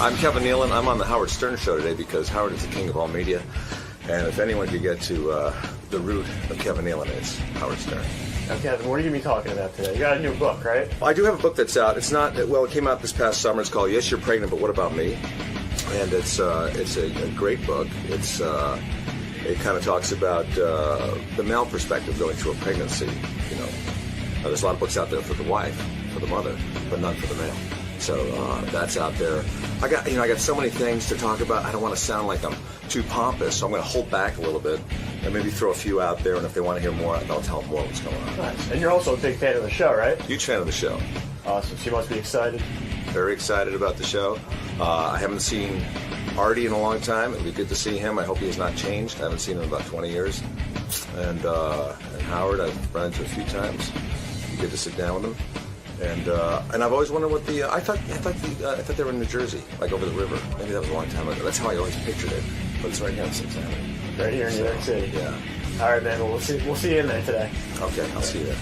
I'm Kevin Nealon. I'm on the Howard Stern Show today because Howard is the king of all media. And if anyone could get to the root of Kevin Nealon, it's Howard Stern. Now, Kevin, what are you going to be talking about today? You got a new book, right? Well, I do have a book that's out. It's not, well, it came out this past summer. It's called Yes, You're Pregnant, But What About Me? And it's a great book. It kind of talks about the male perspective going through a pregnancy. You know, there's a lot of books out there for the wife, for the mother, but none for the male. So that's out there. I got so many things to talk about. I don't want to sound like I'm too pompous, so I'm going to hold back a little bit and maybe throw a few out there. And if they want to hear more, I'll tell them more what's going on. Nice. And you're also a big fan of the show, right? Huge fan of the show. Awesome. So you must be excited. Very excited about the show. I haven't seen Artie in a long time. It'll be good to see him. I hope he has not changed. I haven't seen him in about 20 years. And Howard, I've run into a few times. It'll be good to sit down with him. And I've always wondered what I thought they were in New Jersey, like over the river. Maybe that was a long time ago. That's how I always pictured it. But it's right here in 6th Avenue. Right here in New York City. Yeah. All right, man. Well, we'll see you in there today. Okay, I'll see you there.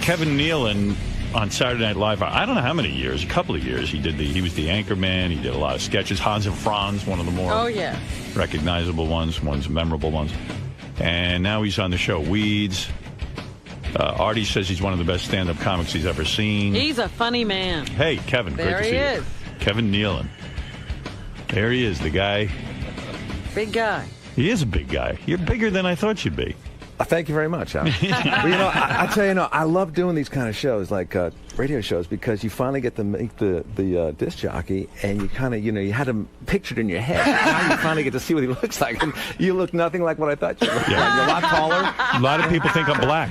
Kevin Nealon on Saturday Night Live. I don't know how many years. A couple of years. He was the anchor man. He did a lot of sketches. Hans and Franz, one of the more recognizable ones, memorable ones. And now he's on the show Weeds. Artie says he's one of the best stand-up comics he's ever seen. He's a funny man. Hey, Kevin, great to see you. There he is. Kevin Nealon. There he is, the guy. Big guy. He is a big guy. You're bigger than I thought you'd be. Thank you very much, Al. Well, I tell you, I love doing these kind of shows, like radio shows, because you finally get to meet the disc jockey, and you kind of, you had him pictured in your head. Now you finally get to see what he looks like, and you look nothing like what I thought you looked. Yeah. You're a lot taller. A lot of people think I'm black.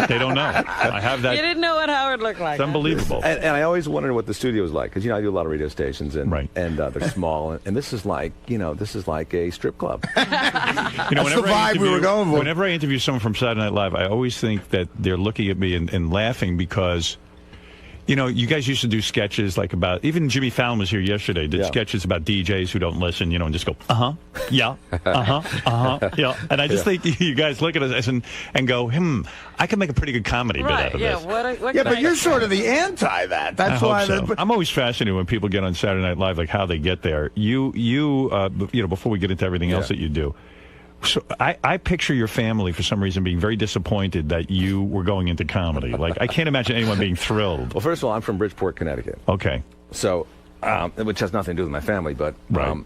They don't know. I have that. You didn't know what Howard looked like. It's unbelievable. And I always wondered what the studio was like, because I do a lot of radio stations, and right. and they're small, and this is like a strip club. That's the vibe we were going for. Whenever I interview someone from Saturday Night Live, I always think that they're looking at me and laughing because, you guys used to do sketches like about, even Jimmy Fallon was here yesterday, did sketches about DJs who don't listen, and just go, yeah, yeah. And I just think you guys look at us and go, I can make a pretty good comedy bit out of this. What but you're sort of the anti that. That's why. I'm always fascinated when people get on Saturday Night Live, like how they get there. You before we get into everything else that you do. So I picture your family, for some reason, being very disappointed that you were going into comedy. Like, I can't imagine anyone being thrilled. Well, first of all, I'm from Bridgeport, Connecticut. Okay. So, which has nothing to do with my family, but, was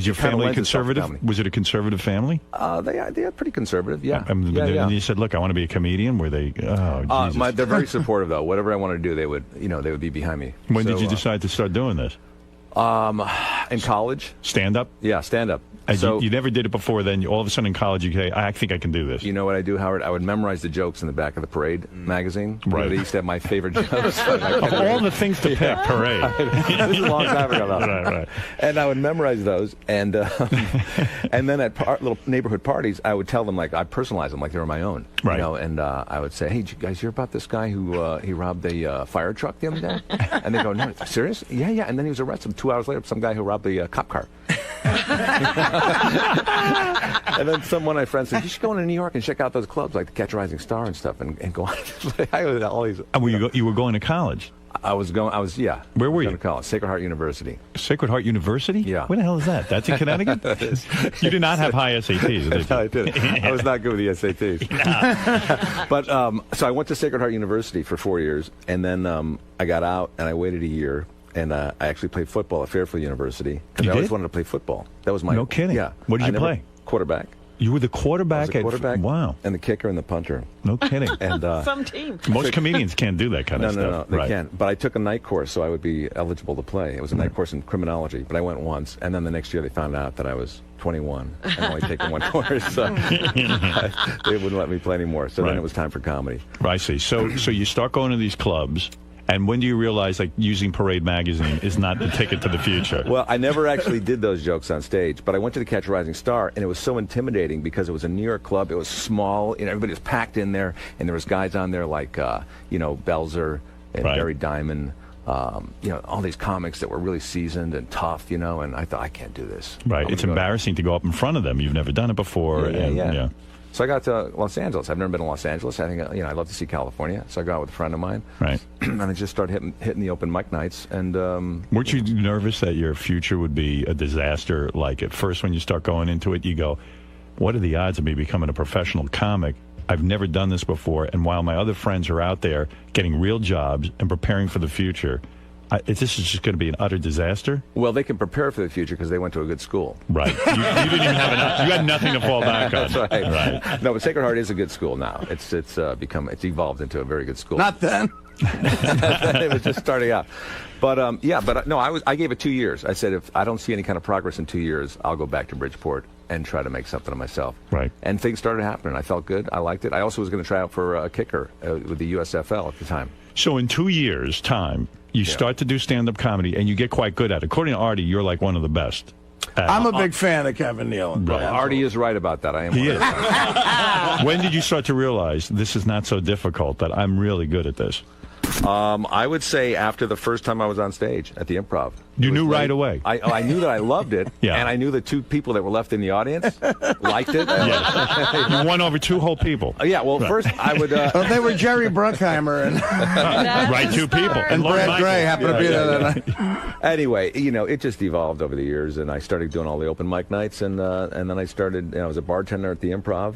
your family conservative? Was it a conservative family? They're pretty conservative, yeah. And you said, look, I want to be a comedian? Were they, Jesus. They're very supportive, though. Whatever I want to do, they would be behind me. When did you decide to start doing this? In college. Stand-up? Yeah, stand-up. And so you never did it before then. All of a sudden in college you say, I think I can do this. You know what I do, Howard? I would memorize the jokes in the back of the Parade magazine. Right. They used to have my favorite jokes. Of all the things to pick, Parade. This is a long time ago, though. Right. And I would memorize those. And and then at little neighborhood parties, I would tell them, like, I personalize them like they were my own. Right. And I would say, hey, did you guys hear about this guy who he robbed a fire truck the other day? And they go, no, serious? Yeah. And then he was arrested 2 hours later, some guy who robbed a cop car. And then one of my friends said, you should go into New York and check out those clubs like the Catch a Rising Star and stuff and go on. You were going to college? I was, yeah. Where were you? Going to college, Sacred Heart University. Sacred Heart University? Yeah. Where the hell is that? That's in Connecticut? You did not have high SATs, did you? I did. I was not good with the SATs. Nah. But, so I went to Sacred Heart University for 4 years, and then I got out, and I waited a year. And I actually played football at Fairfield University because I always wanted to play football. That was my no kidding. Yeah. What did you play? Quarterback. You were the quarterback. Wow. And the kicker and the punter. No kidding. And some team. Most comedians can't do that kind of stuff. No, they can't. But I took a night course so I would be eligible to play. It was a night course in criminology, but I went once, and then the next year they found out that I was 21 and only taking one course, so they wouldn't let me play anymore. So then it was time for comedy. I see. So you start going to these clubs. And when do you realize, like, using Parade magazine is not the ticket to the future? Well, I never actually did those jokes on stage, but I went to the Catch a Rising Star, and it was so intimidating because it was a New York club. It was small, everybody was packed in there, and there was guys on there like, Belzer and Barry Diamond, all these comics that were really seasoned and tough, and I thought, I can't do this. Right. It's embarrassing to go up in front of them. You've never done it before. Yeah. So I got to Los Angeles. I've never been to Los Angeles. I think I'd love to see California. So I go out with a friend of mine. Right. And I just started hitting the open mic nights. And weren't you nervous that your future would be a disaster? Like at first, when you start going into it, you go, "What are the odds of me becoming a professional comic? I've never done this before, and while my other friends are out there getting real jobs and preparing for the future, this is just going to be an utter disaster." Well, they can prepare for the future because they went to a good school. Right. You didn't even have enough. You had nothing to fall back on. That's right. No, but Sacred Heart is a good school now. It's evolved into a very good school. Not then. It was just starting out. But I gave it 2 years. I said, if I don't see any kind of progress in 2 years, I'll go back to Bridgeport and try to make something of myself. Right. And things started happening. I felt good. I liked it. I also was going to try out for a kicker with the USFL at the time. So in 2 years' time, you start to do stand-up comedy, and you get quite good at it. According to Artie, you're like one of the best. I'm a big fan of Kevin Nealon. Right. Artie is right about that. I am. He is. When did you start to realize this is not so difficult, that I'm really good at this? I would say after the first time I was on stage at the Improv. You knew right away. I knew that I loved it, Yeah. and I knew the two people that were left in the audience liked it. Yeah. You won over two whole people. Yeah, well, first I would... Well, they were Jerry Bruckheimer and, Right, two people. and Lorne Brad Michaels. Gray happened to be there that night. Anyway, it just evolved over the years, and I started doing all the open mic nights, and then I started... I was a bartender at the Improv,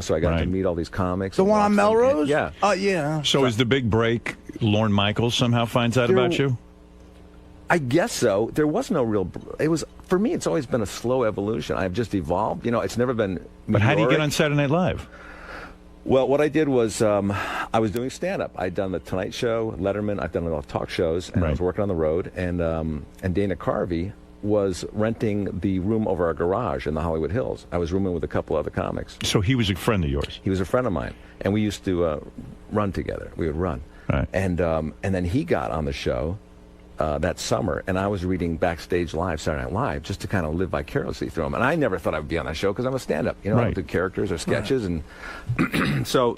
so I got to meet all these comics. The one on Melrose? Yeah. Oh, yeah. So is the big break, Lorne Michaels somehow finds out about you? I guess so. There was no real... It was... For me, it's always been a slow evolution. I've just evolved. It's never been... But how do you get on meteoric. Saturday Night Live? Well, what I did was I was doing stand-up. I'd done the Tonight Show, Letterman. I've done a lot of talk shows, and I was working on the road. And Dana Carvey was renting the room over our garage in the Hollywood Hills. I was rooming with a couple other comics. So he was a friend of yours? He was a friend of mine, and we used to run together. We would run. Right. And then he got on the show that summer, and I was reading Backstage Live, Saturday Night Live, just to kind of live vicariously through him. And I never thought I would be on that show because I'm a stand-up. I don't do characters or sketches. And so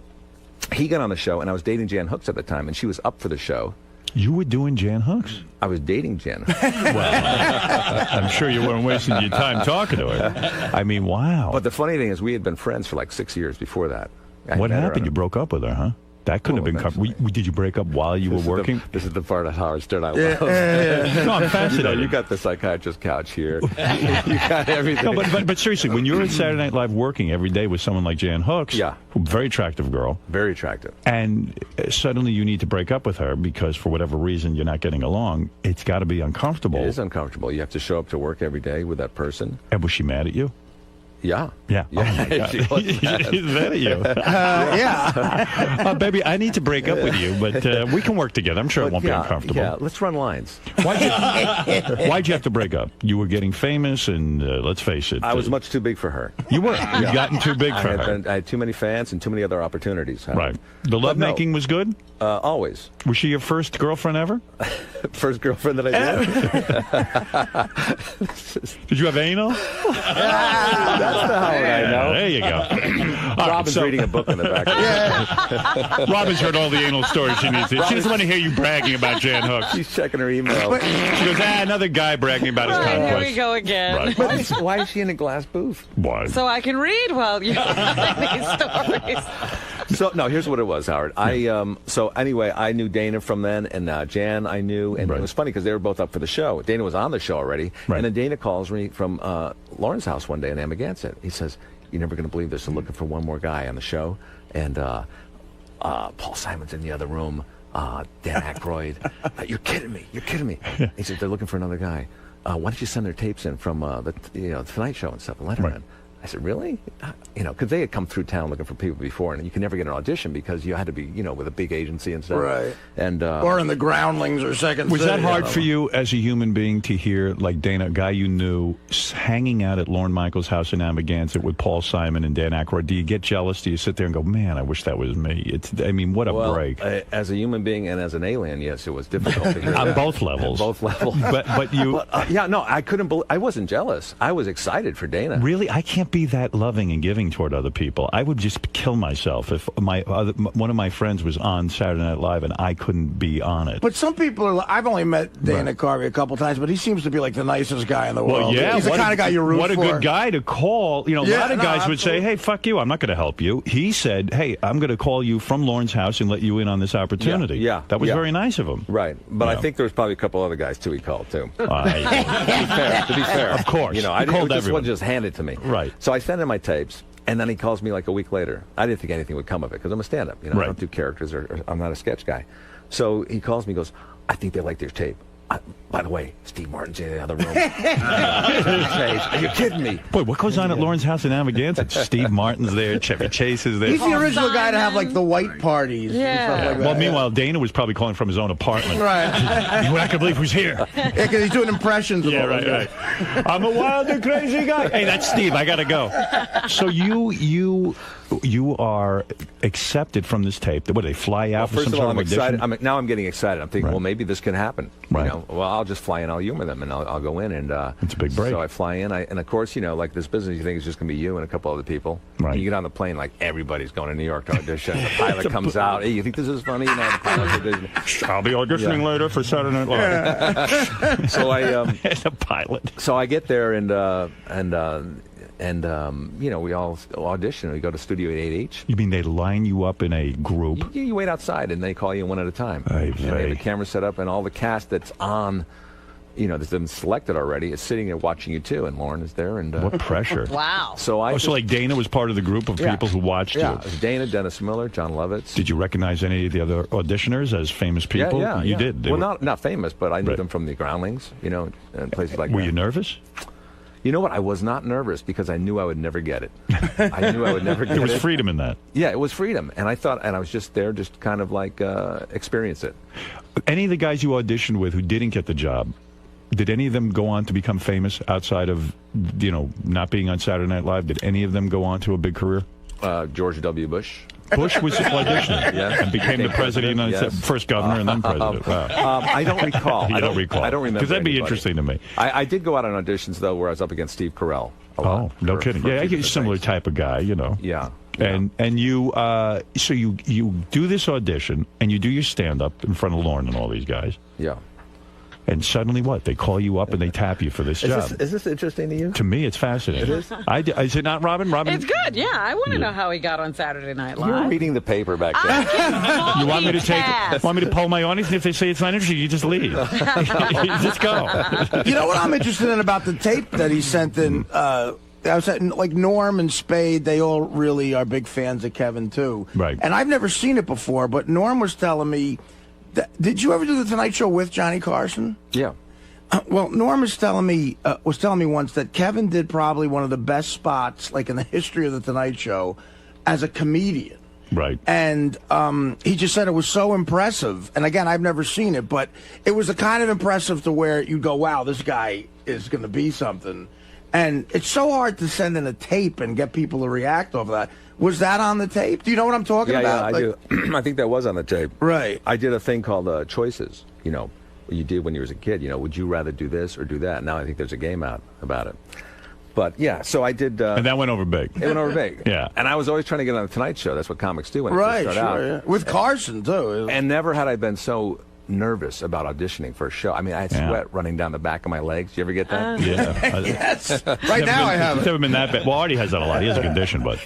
he got on the show, and I was dating Jan Hooks at the time, and she was up for the show. You were doing Jan Hooks? I was dating Jan. Well, I'm sure you weren't wasting your time talking to her. I mean, wow. But the funny thing is, we had been friends for like 6 years before that. What happened? You broke up with her, huh? That couldn't have been covered. Did you break up while you were working? This is the part of Howard Stern I love. No, I'm fascinated. You got the psychiatrist couch here. You got everything. No, but seriously, when you're at Saturday Night Live working every day with someone like Jan Hooks, very attractive girl, very attractive, and suddenly you need to break up with her because for whatever reason you're not getting along, it's got to be uncomfortable. It is uncomfortable. You have to show up to work every day with that person. And was she mad at you? Yeah. Yeah. Oh my God. She's mad at you. Yeah. Baby, I need to break up with you, but we can work together. I'm sure it won't be uncomfortable. Yeah, let's run lines. Why'd you have to break up? You were getting famous, and let's face it. I was much too big for her. You were. You'd gotten too big for her. I had too many fans and too many other opportunities. Right. The lovemaking was good? Always. Was she your first girlfriend ever? First girlfriend that I did. Did you have anal? That's the Howard I know. There you go. Robin's reading a book in the back. Robin's heard all the anal stories she needs to. She doesn't want to hear you bragging about Jan Hooks. She's checking her email. She goes, another guy bragging about his conquest. Here we go again. Right. Why is she in a glass booth? Why? So I can read while you're telling these stories. So no, here's what it was, Howard. So anyway, I knew Dana from then, and Jan I knew, and it was funny because they were both up for the show. Dana was on the show already, and then Dana calls me from Lauren's house one day in Amagansett. He says, "You're never going to believe this. They're looking for one more guy on the show, and Paul Simon's in the other room. Dan Aykroyd. You're kidding me. You're kidding me." He said, "They're looking for another guy. Why don't you send their tapes in from the Tonight Show and stuff, Letterman?" Right. I said, "Really?" Because they had come through town looking for people before, and you could never get an audition because you had to be, with a big agency and stuff. Right. And or in the Groundlings or Second Was City. that hard for you as a human being to hear, like Dana, a guy you knew, hanging out at Lorne Michaels' house in Amagansett with Paul Simon and Dan Aykroyd? Do you get jealous? Do you sit there and go, "Man, I wish that was me"? What a break. As a human being and as an alien, yes, it was difficult to hear On that. both levels. Both levels. But you... I couldn't believe... I wasn't jealous. I was excited for Dana. Really? I can't be that loving and giving toward other people. I would just kill myself if one of my friends was on Saturday Night Live and I couldn't be on it. But some people are. I've only met Dana Carvey a couple times, but he seems to be like the nicest guy in the world. Well, yeah, he's the kind of guy you root for. What a good guy to call. You know, a lot of guys would say, absolutely. "Hey, fuck you, I'm not going to help you." He said, "Hey, I'm going to call you from Lauren's house and let you in on this opportunity." Yeah, that was very nice of him. Right, but I think there was probably a couple other guys too he called too. To be fair, of course, you know, he I called just everyone. wasn't just hand it to me. Right. So I sent him my tapes, and then he calls me like a week later. I didn't think anything would come of it because I'm a stand-up. You know, I don't do characters or I'm not a sketch guy. So he calls me, goes, "I think they like your tape. By the way, Steve Martin's in the other room." Are you kidding me? Boy, what goes on at Lauren's house in Amagansett? Steve Martin's there, Chevy Chase is there. He's the original guy to have like the white parties. Yeah. And stuff like that. Well, meanwhile, Dana was probably calling from his own apartment. Right. You're not going to believe who's here. Yeah, because he's doing impressions of Yeah, all those right. guys. I'm a wild and crazy guy. Hey, that's Steve. I got to go. So you are accepted from this tape. What, they fly out for First some of all, sort I'm of audition? excited. Now I'm getting excited. I'm thinking, Right. well, maybe this can happen. Right. You know, well, I'll just fly in. I'll humor them, and I'll go in. And it's a big break. So I fly in. And of course, you know, like this business, you think it's just going to be you and a couple other people. Right. And you get on the plane, like everybody's going to New York to audition. The pilot comes out. Hey, you think this is funny? You know, the pilot's audition. I'll be auditioning later for Saturday Night Live. So I, The pilot. so I get there, and you know, we all audition. We go to Studio 8 each. You mean they line you up in a group? You wait outside, and they call you one at a time. Ay, And they have the camera set up, and all the cast that's on, you know, that's been selected already, is sitting there watching you too. And Lauren is there, and What pressure. Wow. so I. So like Dana was part of the group of people who watched yeah, you. it was Dana, Dennis Miller, John Lovitz. Did you recognize any of the other auditioners as famous people? Yeah, You yeah. did. They Well, were- not famous, but I knew Right. them from the Groundlings, you know, and places like Were that. you nervous? You know what? I was not nervous because I knew I would never get it. I knew I would never get There was it. freedom in that. Yeah, it was freedom, and I thought, and I was just there, just kind of like experience it. Any of the guys you auditioned with who didn't get the job, did any of them go on to become famous outside of, you know, not being on Saturday Night Live? Did any of them go on to a big career? George W. Bush. Bush was auditioning and became the president, of the United States, first governor and then president. Wow. I don't recall. You don't recall. I don't remember. Because that'd be anybody. interesting to me. I did go out on auditions though, where I was up against Steve Carell. A lot Oh, no for- kidding. for Yeah, I get a different similar things. type of guy, you know. Yeah. And you so you do this audition and you do your stand up in front of Lauren and all these guys. Yeah. And suddenly what? They call you up and they tap you for this job. Is this interesting to you? To me, it's fascinating. It is? Is it not, Robin? Robin, It's good. Yeah, I want to know how he got on Saturday Night You were Live. reading the paper back then. you want me to want me to poll my audience? And if they say it's not interesting, you just leave. You just go. You know what I'm interested in about the tape that he sent in? I was at, like Norm and Spade, they all really are big fans of Kevin too. Right. And I've never seen it before, but Norm was telling me, did you ever do the Tonight Show with Johnny Carson? Yeah. Well, Norm was telling me once that Kevin did probably one of the best spots, like in the history of the Tonight Show, as a comedian. Right. And he just said it was so impressive. And again, I've never seen it, but it was the kind of impressive to where you go, wow, this guy is going to be something. And it's so hard to send in a tape and get people to react over that. Was that on the tape? Do you know what I'm talking Yeah, about? I do. I think that was on the tape. Right. I did a thing called Choices, you know, you did when you was a kid, you know, would you rather do this or do that? Now I think there's a game out about it. But yeah, so I did. And that went over big. It went over big. Yeah. And I was always trying to get on the Tonight Show. That's what comics do when Right, they sure. start out. Yeah. With Carson, too. And never had I been so nervous about auditioning for a show. I mean, I had sweat running down the back of my legs. You ever get that? Yeah. Yes. Right now I have It's it. never been that bad. Well, Artie has that a lot. He has a condition, but.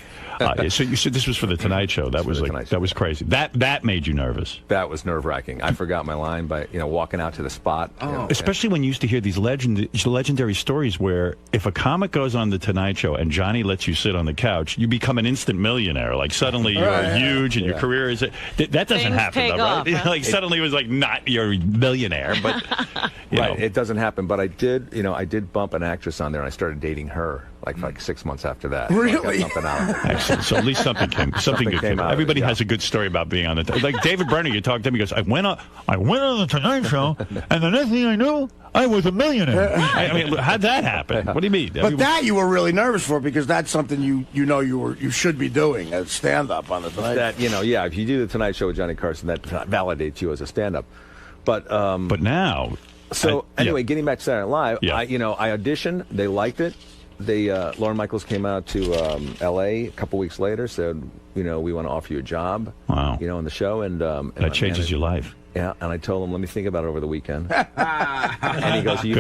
So you said this was for the Tonight Show. That was the like Tonight Show, that was crazy. That made you nervous. That was nerve-wracking. I forgot my line by, you know, walking out to the spot. You know, Especially when you used to hear these legendary stories where if a comic goes on the Tonight Show and Johnny lets you sit on the couch, you become an instant millionaire. Like suddenly you're huge and your career is that doesn't Things happen, take though, right? off, huh? Like suddenly it was like not you're a millionaire, but you know. Right, it doesn't happen. But I did bump an actress on there, and I started dating her like 6 months after that. Really? So I got something out of it. Excellent. So at least something good came came. out. Everybody Yeah. has a good story about being on the like David Brenner. You talk to him, he goes, I went on the Tonight Show, and the next thing I knew, I was a millionaire. I mean, how'd that happen? What do you mean? But that you were really nervous for because that's something you should be doing as stand-up on the Tonight Show. That, you know, yeah, if you do the Tonight Show with Johnny Carson, that validates you as a stand-up. But now. so yeah. anyway, getting back to Saturday Night Live, Yeah. I auditioned. They liked it. Lauren Michaels came out to L.A. a couple weeks later, said, we want to offer you a job. Wow. On the show, and That changes your life. Yeah, and I told him, let me think about it over the weekend. And he goes, you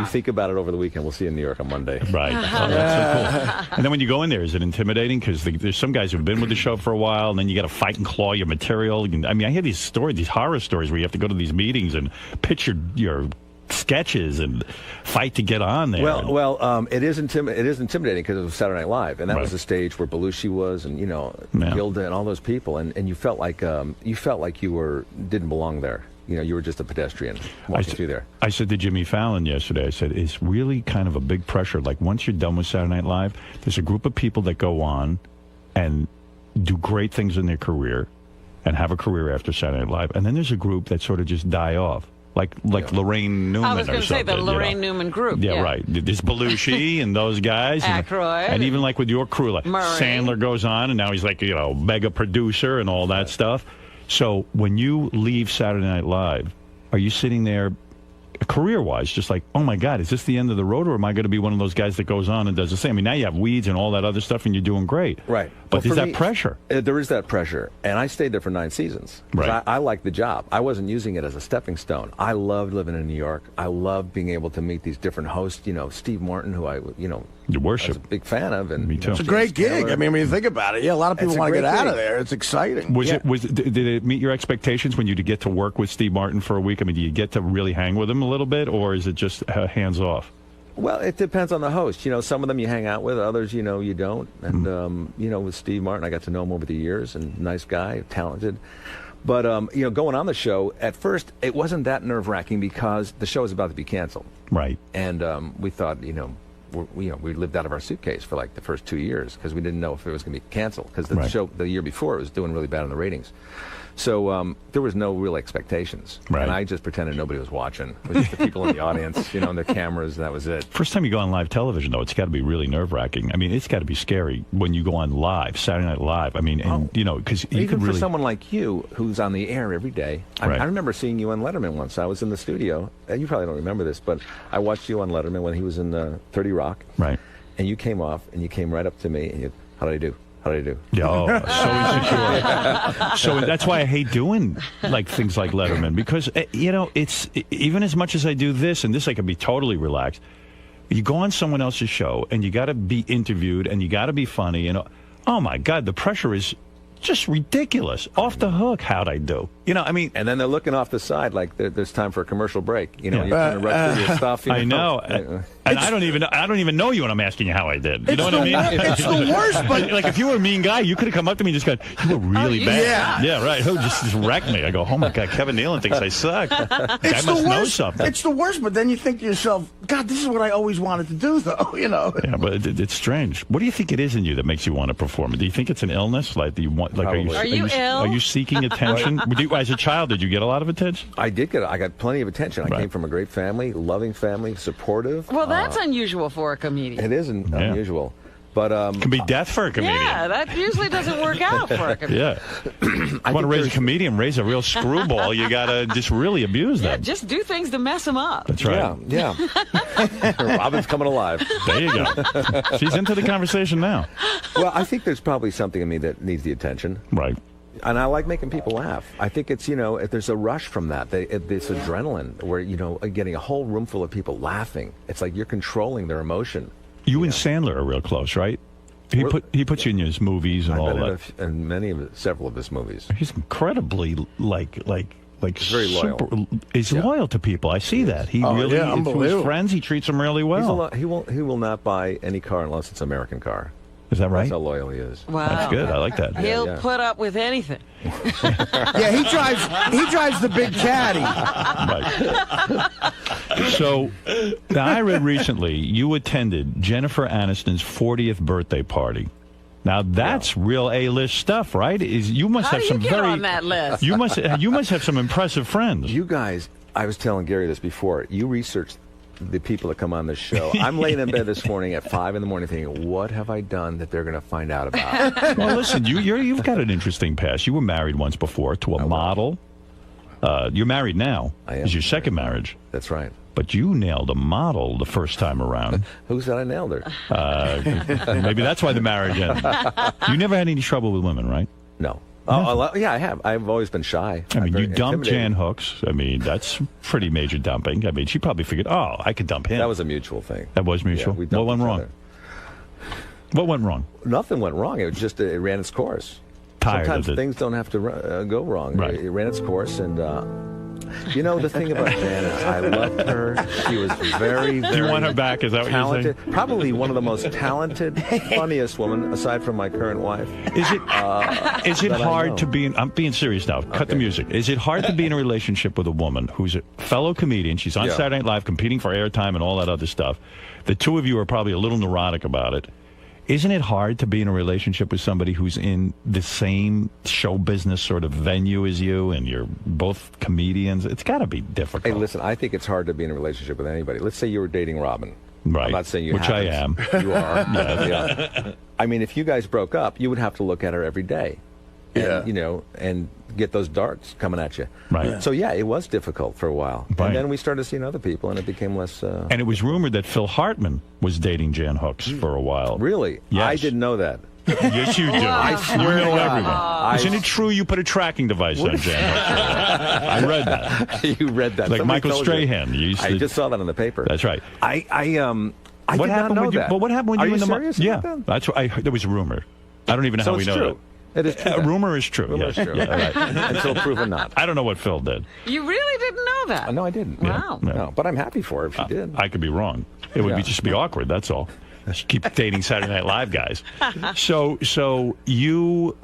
think about it over the weekend. We'll see you in New York on Monday. Right. Oh, that's so cool. And then when you go in there, is it intimidating? Because there's some guys who've been with the show for a while, and then you got to fight and claw your material. I mean, I hear these horror stories where you have to go to these meetings and pitch your sketches and fight to get on there. Well, it is intimidating because it was Saturday Night Live, and that was the stage where Belushi was, and Gilda and all those people, and you felt like you didn't belong there. You were just a pedestrian walking through there. I said to Jimmy Fallon yesterday, I said, it's really kind of a big pressure. Like, once you're done with Saturday Night Live, there's a group of people that go on and do great things in their career and have a career after Saturday Night Live, and then there's a group that sort of just die off. Like Lorraine Newman. I was going to say the Lorraine Newman group. Yeah, right. There's Belushi and those guys. Aykroyd. And even like with your crew, like Murray. Sandler goes on, and now he's like, mega producer and all that stuff. So when you leave Saturday Night Live, are you sitting there career-wise, just like, oh my God, is this the end of the road, or am I going to be one of those guys that goes on and does the same? I mean, now you have weeds and all that other stuff, and you're doing great. Right. But there's that pressure. There is that pressure, and I stayed there for 9 seasons. Right. I liked the job. I wasn't using it as a stepping stone. I loved living in New York. I loved being able to meet these different hosts. Steve Martin, who I You worship. was a big fan of, and Me too. It's a great gig. I mean, when you think about it, a lot of people It's a want to get great out of gig. there. It's exciting. Did it meet your expectations when you get to work with Steve Martin for a week? I mean, do you get to really hang with him a little bit, or is it just hands off? Well, it depends on the host. Some of them you hang out with, others, you don't. And, with Steve Martin, I got to know him over the years, and nice guy, talented. But, going on the show, at first, it wasn't that nerve-wracking because the show was about to be canceled. Right. And we thought, we lived out of our suitcase for like the first 2 years because we didn't know if it was going to be canceled because the show the year before it was doing really bad in the ratings. So there was no real expectations. Right. And I just pretended nobody was watching. It was just the people in the audience, and their cameras, and that was it. First time you go on live television, though, it's got to be really nerve-wracking. I mean, it's got to be scary when you go on live, Saturday Night Live. I mean, because you even could really... for someone like you who's on the air every day. Right. I remember seeing you on Letterman once. I was in the studio. You probably don't remember this, but I watched you on Letterman when he was in 30 Rock. Right. And you came off, and you came right up to me, and you, how did I do? How did I do? Yeah, so insecure. So that's why I hate doing things like Letterman, because it's even as much as I do this, and this I can be totally relaxed. You go on someone else's show, and you got to be interviewed, and you got to be funny, and oh my God, the pressure is just ridiculous. Off the hook, how'd I do? I mean, and then they're looking off the side like there's time for a commercial break. You're trying to rush through your stuff. I know, and I don't even know you when I'm asking you how I did. You know what I mean? It's the worst, but like if you were a mean guy, you could have come up to me and just gone, "You were really bad." Yeah, right. Who just wrecked me? I go, "Oh my God, Kevin Nealon thinks I suck. I must know something." It's the worst, but then you think to yourself, "God, this is what I always wanted to do, though." Yeah, but it's strange. What do you think it is in you that makes you want to perform? Do you think it's an illness? Like, do you want? Like, Are you ill? Are you seeking attention? As a child, did you get a lot of attention? I did I got plenty of attention. I came from a great family, loving family, supportive. Well, that's unusual for a comedian. It isn't unusual. But it can be death for a comedian. Yeah, that usually doesn't work out for a comedian. Yeah. I want to raise a comedian, raise a real screwball. You got to just really abuse them. Just do things to mess them up. That's right. Yeah. Robin's coming alive. There you go. She's into the conversation now. Well, I think there's probably something in me that needs the attention. Right. And I like making people laugh. I think it's, if there's a rush from that, this adrenaline where, getting a whole room full of people laughing. It's like you're controlling their emotion. You and Sandler are real close, right? He puts you in his movies and all that. In several of his movies. He's incredibly He's very loyal. He's loyal to people. I see that. He really to his friends. He treats them really well. He will not buy any car unless it's an American car. Is that right? That's how loyal he is. Wow. That's good. I like that. He'll put up with anything. Yeah, he drives the big caddy. Right. So, now I read recently you attended Jennifer Aniston's 40th birthday party. Now that's real A-list stuff, right? You must How have do some you get on that list? You must have some impressive friends. You guys, I was telling Gary this before. You researched the people that come on this show. I'm laying in bed this morning at 5 in the morning thinking, what have I done that they're going to find out about? Well, listen, you've got an interesting past. You were married once before to a model. You're married now. I am. It's your second marriage. That's right. But you nailed a model the first time around. Who said I nailed her? Maybe that's why the marriage ended. You never had any trouble with women, right? No. Oh, yeah, I have. I've always been shy. I mean, I'm you very dumped Jan intimidating. Hooks. I mean, that's pretty major dumping. I mean, she probably figured, oh, I could dump him. That was a mutual thing. That was mutual? Yeah, we What dumped went each wrong? other. What went wrong? Nothing went wrong. It was just it ran its course. Tired Sometimes of it. things don't have to go wrong. Right. It ran its course, and you know the thing about Janet, I loved her. She was very, very Do you want her back? Is that what you're talented. saying? Probably one of the most talented, funniest women aside from my current wife. Is it that I hard know. to be in, I'm being serious now. Cut the Okay. music. Is it hard to be in a relationship with a woman who's a fellow comedian? She's on Yeah. Saturday Night Live competing for airtime and all that other stuff. The two of you are probably a little neurotic about it. Isn't it hard to be in a relationship with somebody who's in the same show business sort of venue as you and you're both comedians? It's got to be difficult. Hey, listen, I think it's hard to be in a relationship with anybody. Let's say you were dating Robin. Right. I'm not saying you Which I haven't. am. You are. Yeah. I mean, if you guys broke up, you would have to look at her every day. And, Yeah. you know, and get those darts coming at you. Right. Yeah. So, yeah, it was difficult for a while. Right. And then we started seeing other people, and it became less... And it was rumored that Phil Hartman was dating Jan Hooks for a while. Really? Yes. I didn't know that. Yes, you do. I You swear know to God. everyone. Isn't it true you put a tracking device on Jan Hooks? I read that. You read that. Like Somebody Michael told you. Strahan. You used I to, just saw that in the paper. That's right. I What did not happened know when you? that. But what happened when Are you and the serious Yeah, about that? that's what there was a rumor. I don't even know So how we it's know true. that. It is true. A rumor is true. Rumor Yes. is true. Yeah, right. Until proven not. I don't know what Phil did. You really didn't know that? No, I didn't. Wow. Yeah. No, but I'm happy for her if she did. I could be wrong. It would Yeah. just be awkward. That's all. She keep dating Saturday Night Live guys. So you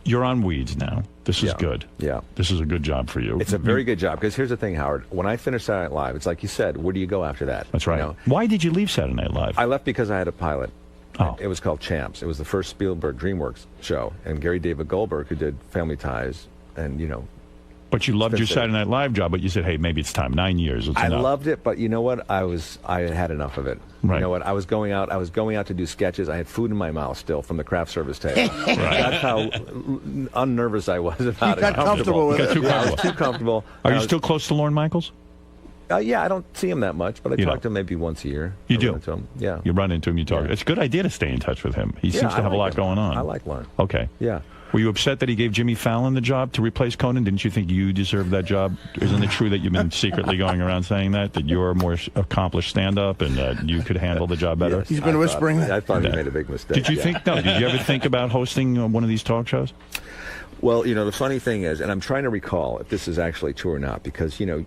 you're on weeds now. This is Yeah. good. Yeah. This is a good job for you. It's a very good job, because here's the thing, Howard. When I finished Saturday Night Live, it's like you said, where do you go after that? That's right. You know? Why did you leave Saturday Night Live? I left because I had a pilot. Oh. It was called Champs. It was the first Spielberg DreamWorks show, and Gary David Goldberg, who did Family Ties, and you know, But you loved your That's it. Saturday Night Live job, but you said, hey, maybe it's time. 9 years. It's I enough. loved it. But you know what? I had enough of it. Right. You know what? I was going out to do sketches. I had food in my mouth still from the craft service table. That's how unnervous I was about it. got comfortable with Got it. too Yeah, I was comfortable. too comfortable. Are I you was- still close to Lorne Michaels? Yeah, I don't see him that much, but I You talk don't? to him maybe once a year. You I do? run into him. Yeah. You run into him, you talk. Yeah. It's a good idea to stay in touch with him. He Yeah, seems to I have a lot like him. going on. I like Lorne. Okay. Yeah. Were you upset that he gave Jimmy Fallon the job to replace Conan? Didn't you think you deserved that job? Isn't it true that you've been secretly going around saying that you're a more accomplished stand-up and that you could handle the job better? Yes, He's been whispering that. I thought he made a big mistake. Did you Yeah. think? No. Did you ever think about hosting one of these talk shows? Well, you know, the funny thing is, and I'm trying to recall if this is actually true or not, because you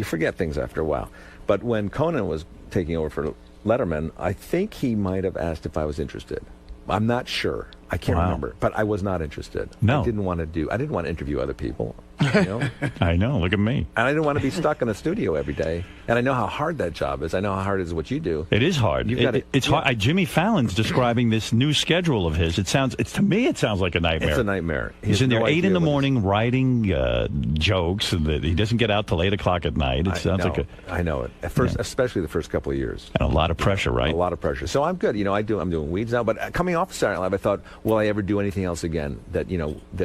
forget things after a while. But when Conan was taking over for Letterman, I think he might have asked if I was interested. I'm not sure. I can't Wow. remember, but I was not interested. No. I didn't want to interview other people, you know? I know. Look at me. And I didn't want to be stuck in a studio every day. And I know how hard that job is. I know how hard it is what you do. It is hard. You've got It's hard. Jimmy Fallon's describing this new schedule of his. To me, it sounds like a nightmare. It's a nightmare. He He's has in there no 8 in idea the what he's- morning writing jokes, and he doesn't get out till 8 o'clock at night. It sounds like I know it. At first, especially the first couple of years. a lot of pressure, right? A lot of pressure. So I'm good. I'm doing weeds now. But coming off of Saturday Night Live, I thought, will I ever do anything else again that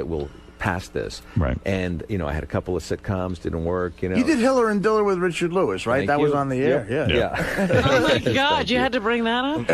will pass this? Right. And I had a couple of sitcoms, didn't work. You did Hiller and Diller with Richard Lewis, right? Thank That was you. on the air. Yep. Yeah. Oh my Thank God! You you. had to bring that up.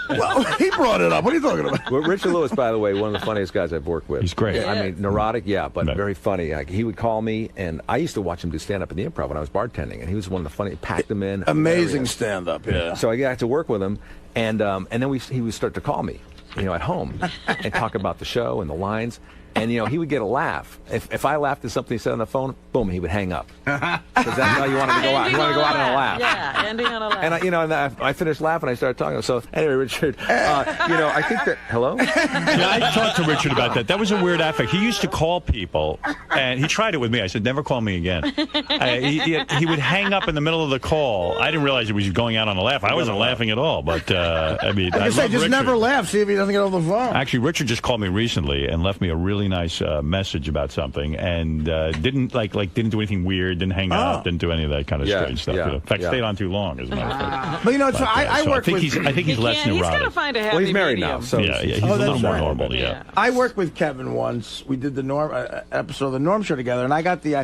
Well, he brought it up. What are you talking about? Well, Richard Lewis, by the way, one of the funniest guys I've worked with. He's great. I mean, neurotic, yeah, but Right. very funny. Like, he would call me, and I used to watch him do stand-up in the Improv when I was bartending, and he was one of the funny. Packed him in. Amazing hilarious. stand-up. Yeah. So I got to work with him, and then he would start to call me, at home, and talk about the show and the lines. And, he would get a laugh. If I laughed at something he said on the phone, boom, he would hang up. Because that's how you wanted to go out. You wanted to go out on a laugh. Yeah, ending on a laugh. And I finished laughing. I started talking. So anyway, Richard, I think that hello. Yeah, I talked to Richard about that. That was a weird affect. He used to call people, and he tried it with me. I said, never call me again. He would hang up in the middle of the call. I didn't realize he was going out on a laugh. I wasn't laughing at all. But, I I love say, just Richard. never laugh. See if he doesn't get off the phone. Actually, Richard just called me recently and left me a really really nice message about something, and didn't didn't do anything weird, didn't hang up, didn't do any of that kind of strange stuff. In fact, stayed on too long, as a matter of fact. But you know, I So work with. I think he's less He's neurotic. got to find a happy Well, he's married medium. now, so He's a little that's more right. normal. Yeah. I worked with Kevin once. We did the Norm episode of the Norm Show together, and I got the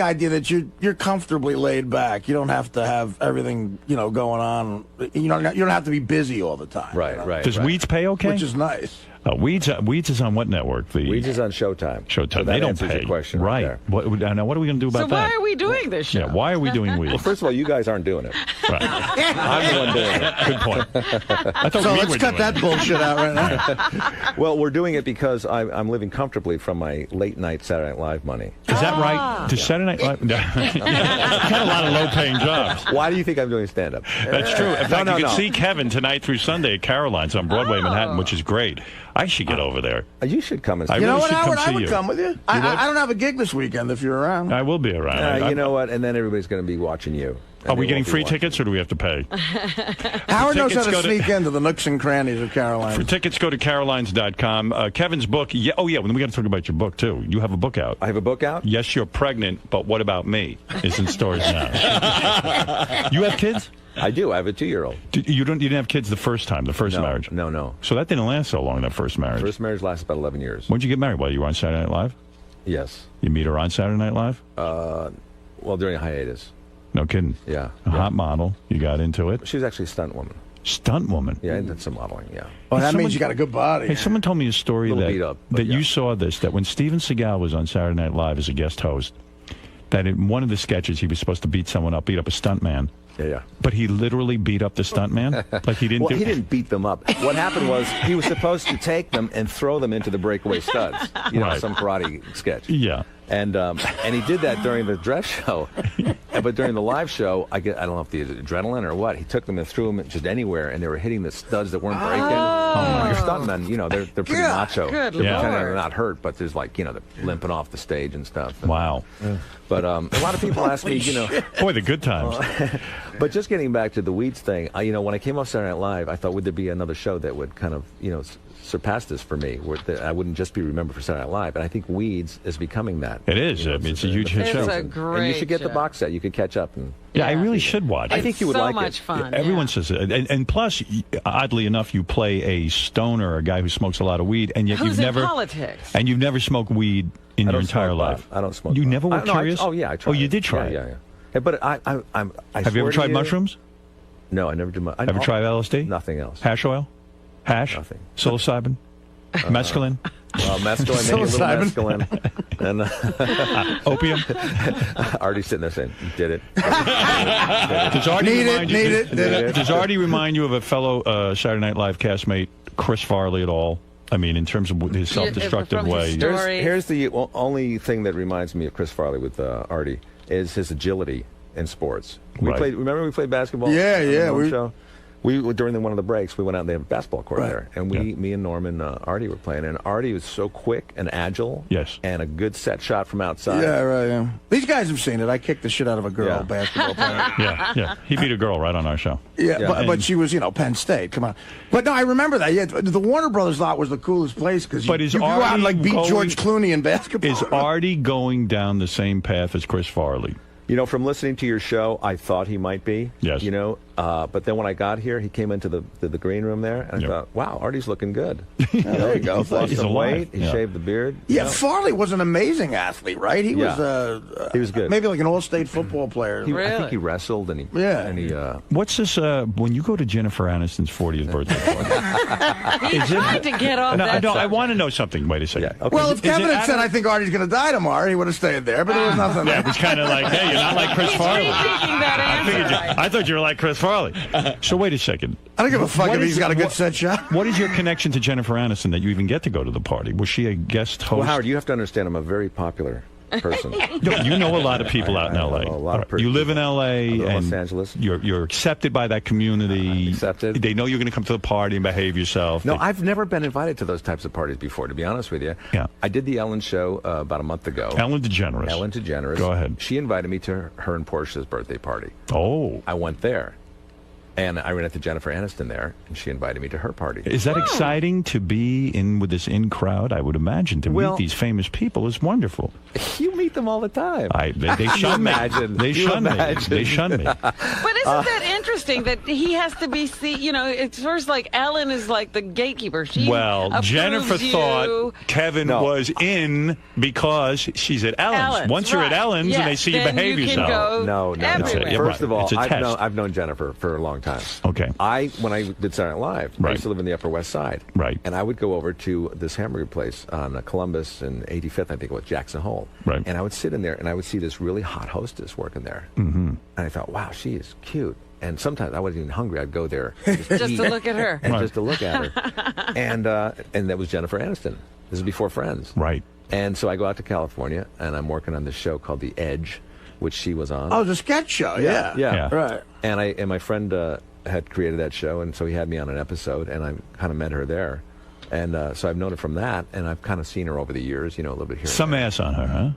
idea that you're comfortably laid back. You don't have to have everything going on. You don't have to be busy all the time. Right, right. Does Weeds pay okay? Which is nice. Weeds is on what network? Weeds is on Showtime. Showtime. So They that don't answers pay. your question Right. there. Now, what are we going to do about So that? why are we doing this show? Yeah, why are we doing Weeds? Well, first of all, you guys aren't doing it. Right. I'm the one doing it. Good point. I thought So we let's were cut doing that bullshit out right now. Well, we're doing it because I'm living comfortably from my late night Saturday Night Live money. Is that right? Does Saturday Night Live? Got a lot of low-paying jobs. Why do you think I'm doing stand-up? That's true. In fact, no, you can no. see Kevin tonight through Sunday at Caroline's on Broadway, Manhattan, which is great. I should get over there. You should come and see I me. You know really what, should Howard? come I see would you. come with you. I don't have a gig this weekend if you're around. I will be around. You know what? And then everybody's going to be watching you. Are we getting free tickets, or do we have to pay? Howard knows how tickets to go to- sneak into the nooks and crannies of Caroline. For tickets, go to carolines.com. Kevin's book. Yeah, we got to talk about your book, too. You have a book out. I have a book out? Yes, You're Pregnant, but What About Me? Is in stores now. You have kids? I do. I have a 2-year-old. You didn't have kids the first time, the first marriage? No. So that didn't last so long, that first marriage. First marriage lasted about 11 years. When'd you get married? While you were on Saturday Night Live? Yes. You meet her on Saturday Night Live? Well, during a hiatus. No kidding. Yeah. A hot model. You got into it. She was actually a stunt woman. Stunt woman. Yeah, I did some modeling, yeah. Oh, that someone- means you got a good body. Hey, someone told me a story Little that, beat up, but that yeah. you saw this, that when Steven Seagal was on Saturday Night Live as a guest host, that in one of the sketches he was supposed to beat up a stunt man. Yeah. But he literally beat up the stunt man? Like he didn't Well, do he didn't beat them up. What happened was he was supposed to take them and throw them into the breakaway studs. Right. Some karate sketch. Yeah. And he did that during the dress show. But during the live show, I don't know if the adrenaline or what, he took them and threw them just anywhere, and they were hitting the studs that weren't breaking. Your stuntmen, they're pretty macho. good They're Lord. pretending they're not hurt, but there's they're limping off the stage and stuff. Wow. But a lot of people ask me, Boy, the good times. But just getting back to the Weeds thing, when I came off Saturday Night Live, I thought, would there be another show that would kind of, surpass this for me, where I wouldn't just be remembered for Saturday Night Live? And I think Weeds is becoming that. It is. I mean, it's a huge hit It's show. a And you great should get the show. box set. You could catch up. And Yeah, I really should watch. I think you would so like much it. fun. Everyone yeah. says it. And plus, oddly enough, you play a stoner, a guy who smokes a lot of weed, and yet Who's you've in never politics? and you've never smoked weed in I your don't entire smoke life. pot. I don't smoke You pot. never were curious? I tried. Oh, you it. did try it. Yeah. Hey, but I Have you ever tried mushrooms? No, I never did. Ever tried LSD? Nothing else. Hash oil? Hash? Nothing. Psilocybin? Mescaline? Mescaline, maybe a little mescaline. And Opium? Artie's sitting there saying, did it. Does Artie Need it, remind you, need it, need it. Does Artie remind you of a fellow Saturday Night Live castmate, Chris Farley, at all? I mean, in terms of his self-destructive from his way. story. Here's the only thing that reminds me of Chris Farley with Artie is his agility in sports. Right. Remember we played basketball? Yeah, on the yeah, Norm we- show? During one of the breaks, we went out and they have a basketball court Right. there. And me and Norm and Artie were playing. And Artie was so quick and agile. Yes. And a good set shot from outside. Yeah, right. Yeah. These guys have seen it. I kicked the shit out of a girl Yeah. basketball player. Yeah. He beat a girl right on our show. Yeah, Yeah. but she was, Penn State. Come on. But no, I remember that. Yeah, the Warner Brothers lot was the coolest place because But is you go out and Artie beat going- George Clooney in basketball. Is Artie going down the same path as Chris Farley? From listening to your show, I thought he might be. Yes. But then when I got here, he came into the green room there, and Yep. I thought, wow, Artie's looking good. there you go. He lost He's some alive. weight. He Yeah. shaved the beard. Yeah, Farley was an amazing athlete, right? He Yeah. was He was good. maybe like an all-state football player. I think Really? he wrestled, and he Yeah. What's this? When you go to Jennifer Aniston's 40th birthday party? He tried to get off that. I want to know something. Wait a second. Yeah, okay. Well, if Is Kevin it had said, Adam- "I think Artie's going to die tomorrow," he would have stayed there. But there was nothing Yeah, there. it was kind of like, hey, you're not like Chris Farley. Rethinking that answer. I thought you were like Chris Farley. So wait a second. I don't give a fuck What if is he's got a it- good what- set shot. What is your connection to Jennifer Aniston that you even get to go to the party? Was she a guest host? Well, Howard, you have to understand, I'm a very popular person. No, you know a lot of people out in I know L.A. a lot of You live in L.A. I live in and Los Angeles. You're accepted by that community. Accepted. They know you're going to come to the party and behave yourself. No, They- I've never been invited to those types of parties before, to be honest with you. Yeah. I did the Ellen show about a month ago. Ellen DeGeneres. Ellen DeGeneres. Go ahead. She invited me to her and Portia's birthday party. Oh. I went there. And I ran into Jennifer Aniston there, and she invited me to her party. Is that exciting to be in with this in crowd? I would imagine to meet these famous people is wonderful. You meet them all the time. They shun me. They shun me. They shun me. But isn't that interesting that he has to be it's first like Ellen is like the gatekeeper. She approves Jennifer thought Kevin was in because she's at Ellen's. Once you're at Ellen's and they see you behave yourself. No. Everywhere. First of all, It's a test. I've known Jennifer for a long time. Okay. When I did Saturday Night Live, I used to live in the Upper West Side. Right. And I would go over to this hamburger place on Columbus and 85th, I think it was, Jackson Hole. Right. And I would sit in there and I would see this really hot hostess working there. Mm-hmm. And I thought, wow, she is cute. And sometimes I wasn't even hungry. I'd go there just to look at her. and just to look at her. And that was Jennifer Aniston. This is before Friends. Right. And so I go out to California and I'm working on this show called The Edge, which she was on. Oh, the sketch show. Yeah. Right. And my friend had created that show, and so he had me on an episode, and I kind of met her there. And so I've known her from that, and I've kind of seen her over the years, a little bit here. Some ass on her, huh?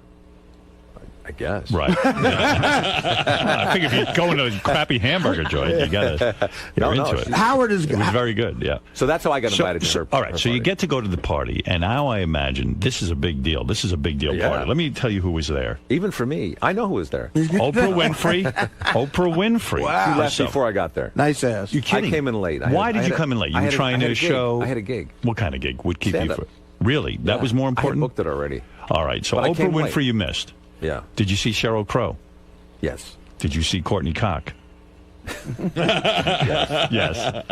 I guess. Right. I think if you go into a crappy hamburger joint, you gotta you're into it. Howard is It was very good, yeah. So that's how I got invited to her. All right, her so you party. get to go to the party, and now I imagine this is a big deal. This is a big deal party. Let me tell you who was there. Even for me, I know who was there. Oprah Winfrey. Oprah Winfrey. Wow. She left before I got there. Nice ass. You kidding? I came in late. Why did you come in late? You were trying to show. I had a gig. What kind of gig would keep Stand-up. you? Really? That was more important. I had booked it already. All right. So But I Oprah came Winfrey, late. you missed. Yeah. Did you see Sheryl Crow? Yes. Did you see Courtney Cox? Yes.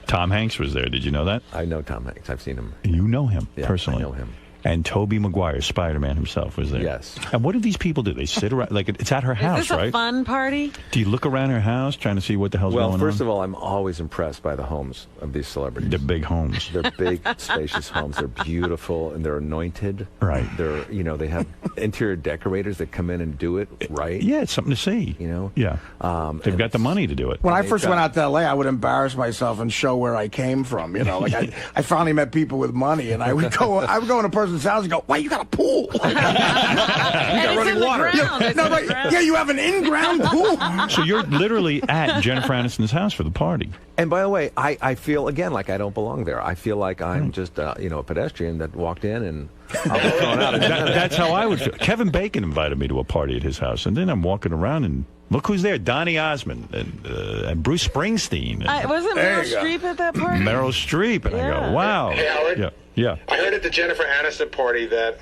Tom Hanks was there. Did you know that? I know Tom Hanks. I've seen him. You know him Yeah, personally. I know him. And Tobey Maguire, Spider-Man himself, was there. Yes. And what do these people do? They sit around, like it's at her house, Is this a right? fun party? Do you look around her house trying to see what the hell's Well, going first on? of all, I'm always impressed by the homes of these celebrities. The big homes. They're big, spacious homes. They're beautiful and they're anointed. Right. They're, they have interior decorators that come in and do it right. Yeah, it's something to see. Yeah. They've got the money to do it. When I first went out to L.A., I would embarrass myself and show where I came from. Like I finally met people with money, and I would go in a person's house and go, "Wait, you got a pool? You got running water? Yeah, you have an in-ground pool." So you're literally at Jennifer Aniston's house for the party. And by the way, I feel, again, like I don't belong there. I feel like I'm just, a pedestrian that walked in and I'll be thrown out. That's how I would feel. Kevin Bacon invited me to a party at his house, and then I'm walking around and look who's there: Donny Osmond and Bruce Springsteen, and Wasn't Meryl Streep at that party? Meryl Streep, and I go, "Wow." Hey, Howard. Yeah. I heard at the Jennifer Aniston party that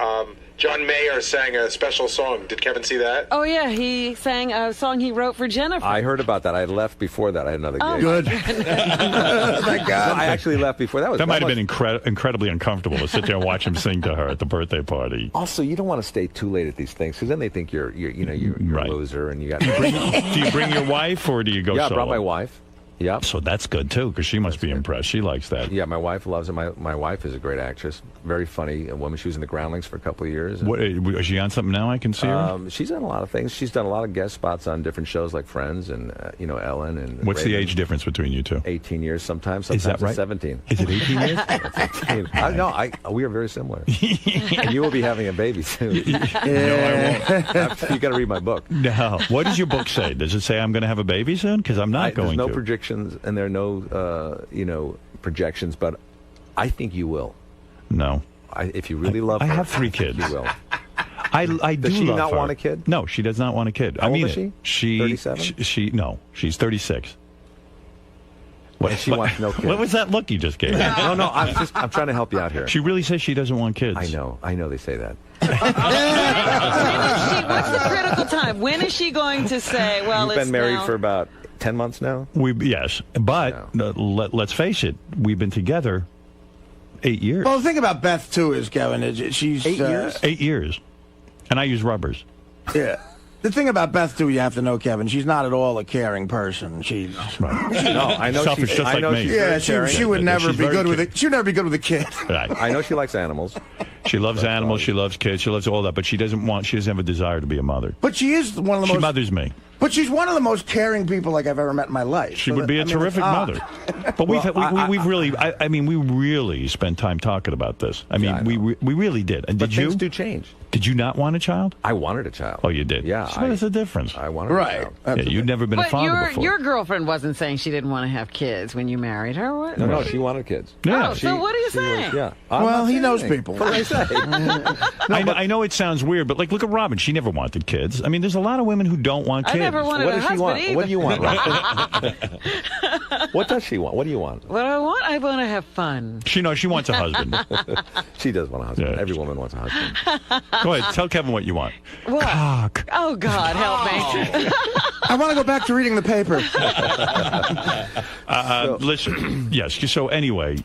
John Mayer sang a special song. Did Kevin see that? Oh, yeah. He sang a song he wrote for Jennifer. I heard about that. I had left before that. I had another gig. Good. Thank God. I actually left before that. That might have been incredibly uncomfortable to sit there and watch him sing to her at the birthday party. Also, you don't want to stay too late at these things because then they think you're Right. a loser and you got. Do you bring your wife or do you go Yeah, I solo? brought my wife. Yeah. So that's good too, because she must be impressed. She likes that. Yeah, my wife loves it. My wife is a great actress, very funny woman. She was in the Groundlings for a couple of years. What, is she on something now? I can see her. She's done a lot of things. She's done a lot of guest spots on different shows like Friends and Ellen and. What's the Raven. age difference between you two? 18 years sometimes. Is that Sometimes right? it's 17. Is it 18 years? 18. We are very similar. And you will be having a baby soon. No, I won't. You got to read my book. No. What does your book say? Does it say I'm going to have a baby soon? Because I'm not going There's no to. predictions and there are no projections, but I think you will. No. If you really love her, I have 3 kids. You will. I do Does she love not her. want a kid? No, she does not want a kid. How I mean, old is she? 37? No, she's 36. What, And she wants no kids. What was that look you just gave? No, I'm trying to help you out here. She really says she doesn't want kids. I know they say that. What's the critical time? When is she going to say, well, You've it's been married now? for about 10 months now? Yes, but let's face it, we've been together 8 years. Well, the thing about Beth too is, Kevin, is she's 8 years. 8 years, and I use rubbers. Yeah. The thing about Beth too, you have to know, Kevin, she's not at all a caring person. She's No, I know Selfish, she's just like me. she's yeah, very she caring. would She's never be very good with caring. it. She would never be good with a kid. Right. I know she likes animals. She loves animals. She loves kids. She loves all that. But she doesn't have a desire to be a mother. But she is one of the She most. mothers me. But she's one of the most caring people like I've ever met in my life. She would be a terrific mother. But we've really, I mean, we really spent time talking about this. I mean, we really did. And But did you? things do change. Did you not want a child? I wanted a child. Oh, you did? Yeah. So what is the difference? I wanted a child. Yeah, you'd never been a But father before. your girlfriend wasn't saying she didn't want to have kids when you married her. What? No, she wanted kids. Yeah. Oh, so what are you saying? Yeah. Well, he knows people. What did I say? I know it sounds weird, but like, look at Robin. She never wanted kids. I mean, there's a lot of women who don't want kids. I never wanted What a does she husband want? either. What do you want, Robin? What does she want? What do you want? What I want? I want to have fun. She knows she wants a husband. She does want a husband. Yeah. Every woman wants a husband. Go ahead. Tell Kevin what you want. What? Cock. Oh, God, help me. I want to go back to reading the paper. Listen, yes. So anyway,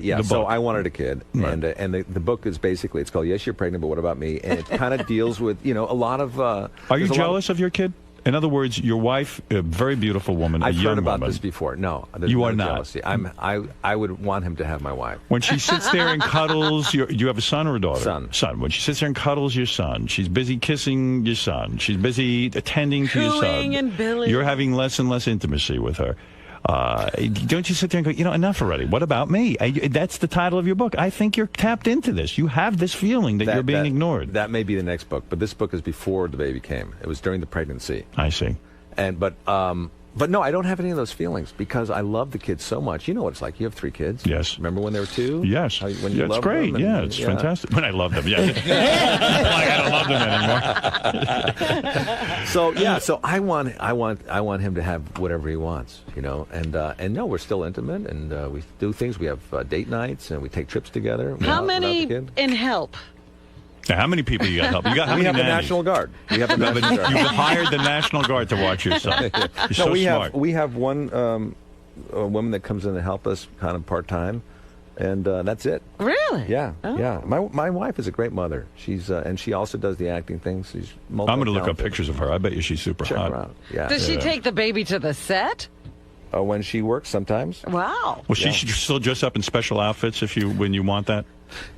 Yeah. The So book. I wanted a kid, Right. and the book is basically, it's called Yes, You're Pregnant, but What About Me? And it kind of deals with a lot of. are you jealous of your kid? In other words, your wife, a very beautiful woman, I've a young heard about woman. this before. No, there's You no are not. jealousy. I would want him to have my wife. When she sits there and cuddles, you have a son or a daughter? Son. When she sits there and cuddles your son, she's busy kissing your son. She's busy attending to your son. Cooing and billing. You're having less and less intimacy with her. Don't you sit there and go, enough already. What about me? That's the title of your book. I think you're tapped into this. You have this feeling that you're being ignored. That may be the next book, but this book is before the baby came. It was during the pregnancy. I see. But no, I don't have any of those feelings because I love the kids so much. You know what it's like. You have 3 kids. Yes. Remember when they were 2? Yes. When you it's loved great. them Yeah, it's fantastic. When I love them, yeah. Like I don't love them anymore. So I want him to have whatever he wants, And no, we're still intimate, and we do things. We have date nights, and we take trips together. How without many the kid. in help? Now, how many people you got help? You got how We many have the nannies? National Guard. We have the No, but National Guard. you've hired the National Guard to watch your son. You're so smart. We have one a woman that comes in to help us kind of part-time, and that's it. Really? Yeah, Oh. yeah. My wife is a great mother. She's and she also does the acting things. She's I'm going to look up multi-talented. pictures of her. I bet you she's super Check hot. her out. Yeah. Does she take the baby to the set? When she works sometimes. Wow. Well, she should still dress up in special outfits when you want that.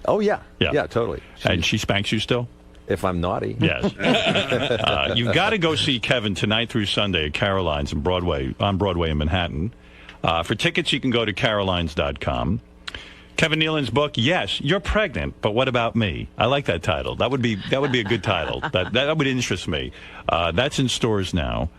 Oh yeah. Yeah. Yeah, totally. And she spanks you still? If I'm naughty. Yes. You've got to go see Kevin tonight through Sunday at Caroline's on Broadway in Manhattan. For tickets, you can go to carolines.com. Kevin Nealon's book, Yes, You're Pregnant, but What About Me? I like that title. That would be a good title. That would interest me. That's in stores now.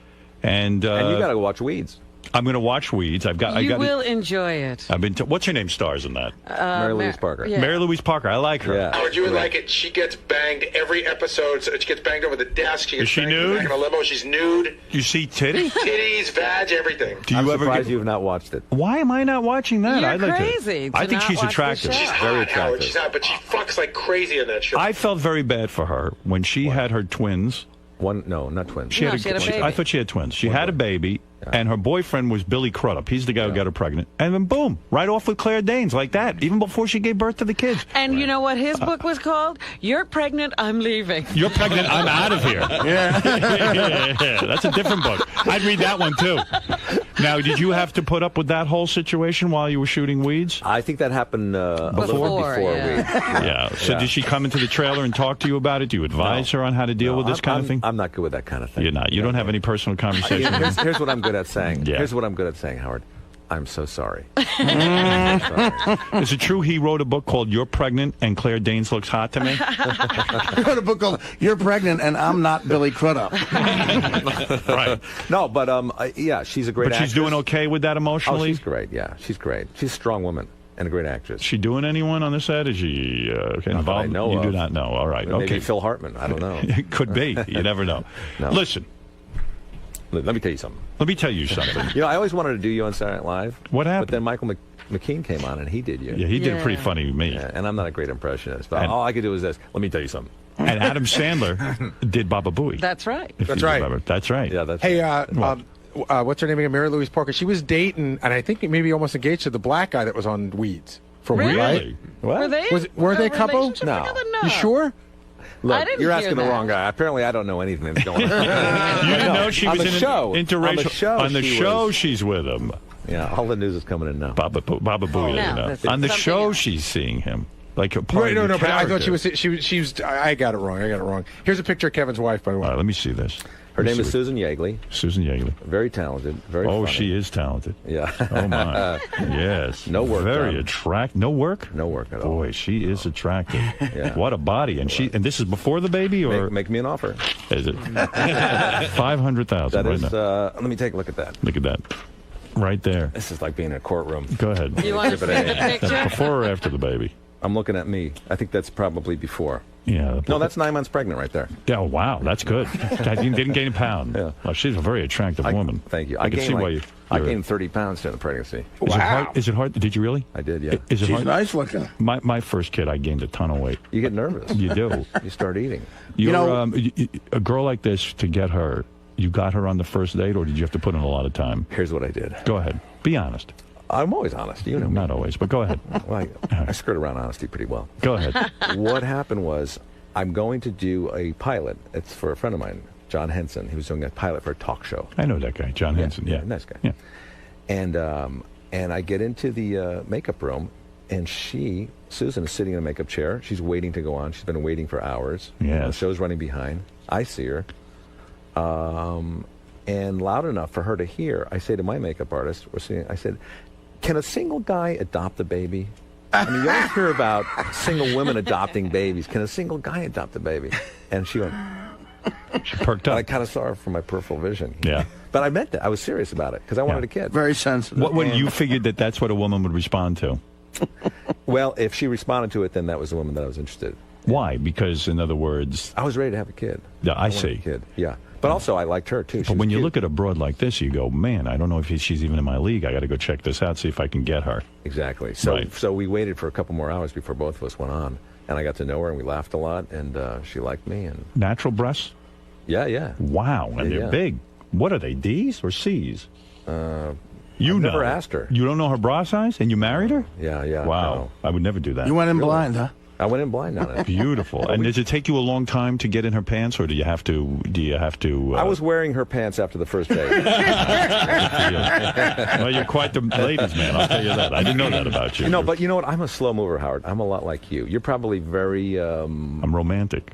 And And you got to watch Weeds. I'm going to watch Weeds. You will enjoy it. What's her name stars in that? Mary Louise Parker. yeah. Mary Louise Parker. I like her. Yeah. Howard, you would like it. She gets banged every episode. So she gets banged over the desk. She gets Is she banged in the nude? back of a limo. She's nude. You see titty? Titties, vag, everything. Do you I'm ever surprised get... you've not watched it. Why am I not watching that? You're I'd like crazy I to think not she's watch the attractive. show. She's Very hot, attractive. Howard. She's hot, but she fucks like crazy in that show. I felt very bad for her when she had her twins. No, not twins. No, she had a baby. I thought she had twins. She had a baby, and her boyfriend was Billy Crudup. He's the guy who got her pregnant. And then boom, right off with Claire Danes like that, even before she gave birth to the kids. And you know what his book was called? You're Pregnant, I'm Leaving. You're pregnant, I'm out of here. Yeah. That's a different book. I'd read that one too. Now, did you have to put up with that whole situation while you were shooting Weeds? I think that happened a little Before, before yeah. Yeah. So Yeah. did she come into the trailer and talk to you about it? Do you advise her on how to deal with this kind of thing? I'm not good with that kind of thing. You're not. You don't have any personal conversation. Here's what I'm good at saying. Yeah. Here's what I'm good at saying, Howard. I'm so sorry. Is it true he wrote a book called You're Pregnant and Claire Danes Looks Hot to Me? I wrote a book called "You're Pregnant and I'm Not Billy Crudup." Right. No, but yeah, she's a great But she's actress. doing okay with that Oh, emotionally? she's great. Yeah, she's great. She's a strong woman and a great actress. Is she doing anyone on the set? Is she involved? I know You do of. not know. All right. Maybe Okay. Phil Hartman. I don't know. It could be. You never know. No. Listen, Let me tell you something. let me tell you something. I always wanted to do you on Saturday Night Live. What happened? But then Michael McKean came on and he did you. Yeah, he did Yeah. pretty funny with me. Yeah, and I'm not a great impressionist, but And- all I could do was this. Let me tell you something. And Adam Sandler did Baba Booey. That's right. if That's you right. remember. That's right. Yeah, that's Hey, What? what's her name again? Mary Louise Parker. She was dating, and I think maybe almost engaged to the black guy that was on Weeds. For Really? Really? what? Were they? Weren't they a a couple? relationship No. together? No. You sure? Look, I didn't you're hear asking the that. wrong guy. Apparently, I don't know anything that's going on. You didn't know she on was the in show. an interracial. On the show, On the she show, was. she's with him. Yeah, all the news is coming in now. Baba Booey. No, you know. that's On the something show, else. she's seeing him. like a part Right, of no, your no, but I thought character. she was. I got it wrong. Here's a picture of Kevin's wife, by the way. All right, let me see this. Her Let me name is see Susan Yeagley. Susan Yeagley. Very talented. Very Oh, funny. she is talented. Yeah. Oh my. Yes. No work Very done. attractive. No work. No work at all. Boy, she is attractive. Yeah. What a body. And this is before the baby, or Make me an offer. is it 500,000 That right is. now? Let me take a look at that. Look at that. Right there. This is like being in a courtroom. Go ahead. You want to see the picture? Before or after the baby? I'm looking at me. I think that's probably before. Yeah. No, that's 9 months pregnant right there. Yeah, wow, that's good. Didn't gain a pound. Yeah. Well, she's a very attractive woman. Thank you. I can see why you. I gained 30 pounds during the pregnancy. Is it hard? Did you really? I did, yeah. Is it She's hard? nice looking. My first kid, I gained a ton of weight. You get nervous. You do. You start eating. You're, know- a girl like this, to get her, you got her on the first date, or did you have to put in a lot of time? Here's what I did. Go ahead. Be honest. I'm always honest. You know me. Not always, but go ahead. Well, I skirt around honesty pretty well. Go ahead. What happened was, I'm going to do a pilot. It's for a friend of mine, John Henson. He was doing a pilot for a talk show. I know that guy, John Henson. Yeah. Nice guy. Yeah. And I get into the makeup room, and Susan, is sitting in a makeup chair. She's waiting to go on. She's been waiting for hours. Yes. The show's running behind. I see her. And loud enough for her to hear, I say to my makeup artist, I said, can a single guy adopt a baby? I mean, you always hear about single women adopting babies. Can a single guy adopt a baby? And she went, She perked and I up. kind of saw her from my peripheral vision. Yeah. But I meant that. I was serious about it because I wanted a kid. Very sensitive. What when you figured that's what a woman would respond to? Well, if she responded to it, then that was the woman that I was interested in. Why? Because, in other words, I was ready to have a kid. yeah, I wanted see. a kid. Yeah. But also, I liked her, too. She But was when you cute. look at a broad like this, you go, man, I don't know if she's even in my league. I got to go check this out, see if I can get her. Exactly. So, Right. so we waited for a couple more hours before both of us went on. And I got to know her, and we laughed a lot, and she liked me. And Natural breasts? yeah. Wow, and Yeah. they're big. What are they, D's or C's? You I've know. never asked her. You don't know her bra size, and you married her? Yeah. Wow, no. I would never do that. You went in blind, huh? I went in blind on it. Beautiful. And does it take you a long time to get in her pants, or do you have to? I was wearing her pants after the first date. Well, you're quite the ladies' man. I'll tell you that. I didn't know that about you. No, but you know what? I'm a slow mover, Howard. I'm a lot like you. You're probably very, I'm romantic.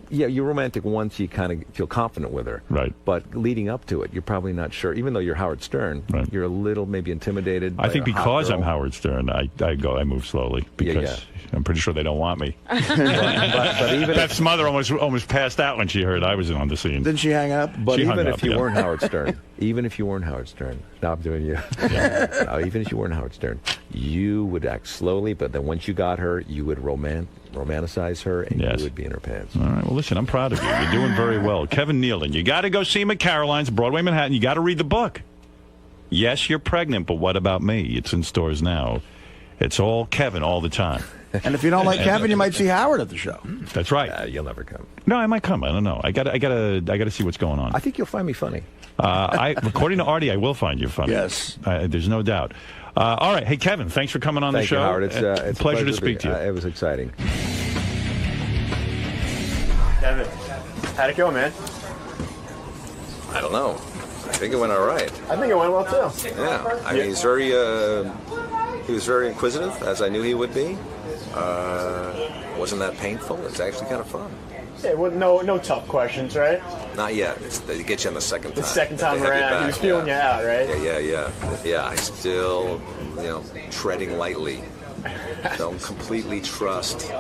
yeah, you're romantic once you kind of feel confident with her. Right. But leading up to it, you're probably not sure. Even though you're Howard Stern, Right. you're a little maybe intimidated. I think by a hot because girl. I'm Howard Stern, I move slowly because I'm pretty sure they don't want me. but even Beth's mother almost passed out when she heard I was on the scene. Didn't she hang up? But She even hung if up, you yeah. weren't Howard Stern, even if you weren't Howard Stern, now I'm doing you. No, even if you weren't Howard Stern, you would act slowly, but then once you got her, you would romanticize her, and Yes. you would be in her pants. All right. Well, listen, I'm proud of you. You're doing very well. Kevin Nealon, you got to go see him at Caroline's, Broadway, Manhattan. You got to read the book. Yes, you're pregnant, but what about me? It's in stores now. It's all Kevin all the time. And if you don't like Kevin, you might see Howard at the show. That's right. You'll never come. No, I might come. I don't know. I gotta see what's going on. I think you'll find me funny. According to Artie, I will find you funny. Yes. There's no doubt. All right. Hey, Kevin, thanks for coming on Thank the show. you, Howard. It's a pleasure to speak to you. It was exciting. Kevin, how'd it go, man? I don't know. I think it went all right. I think it went well too. Yeah. I mean, he was very inquisitive, as I knew he would be. Wasn't that painful? It's actually kind of fun. Yeah, well, no tough questions, right? Not yet. They get you on the second time. The second They time have you around, he back, was feeling you out, right? Yeah. I still, treading lightly. Don't completely trust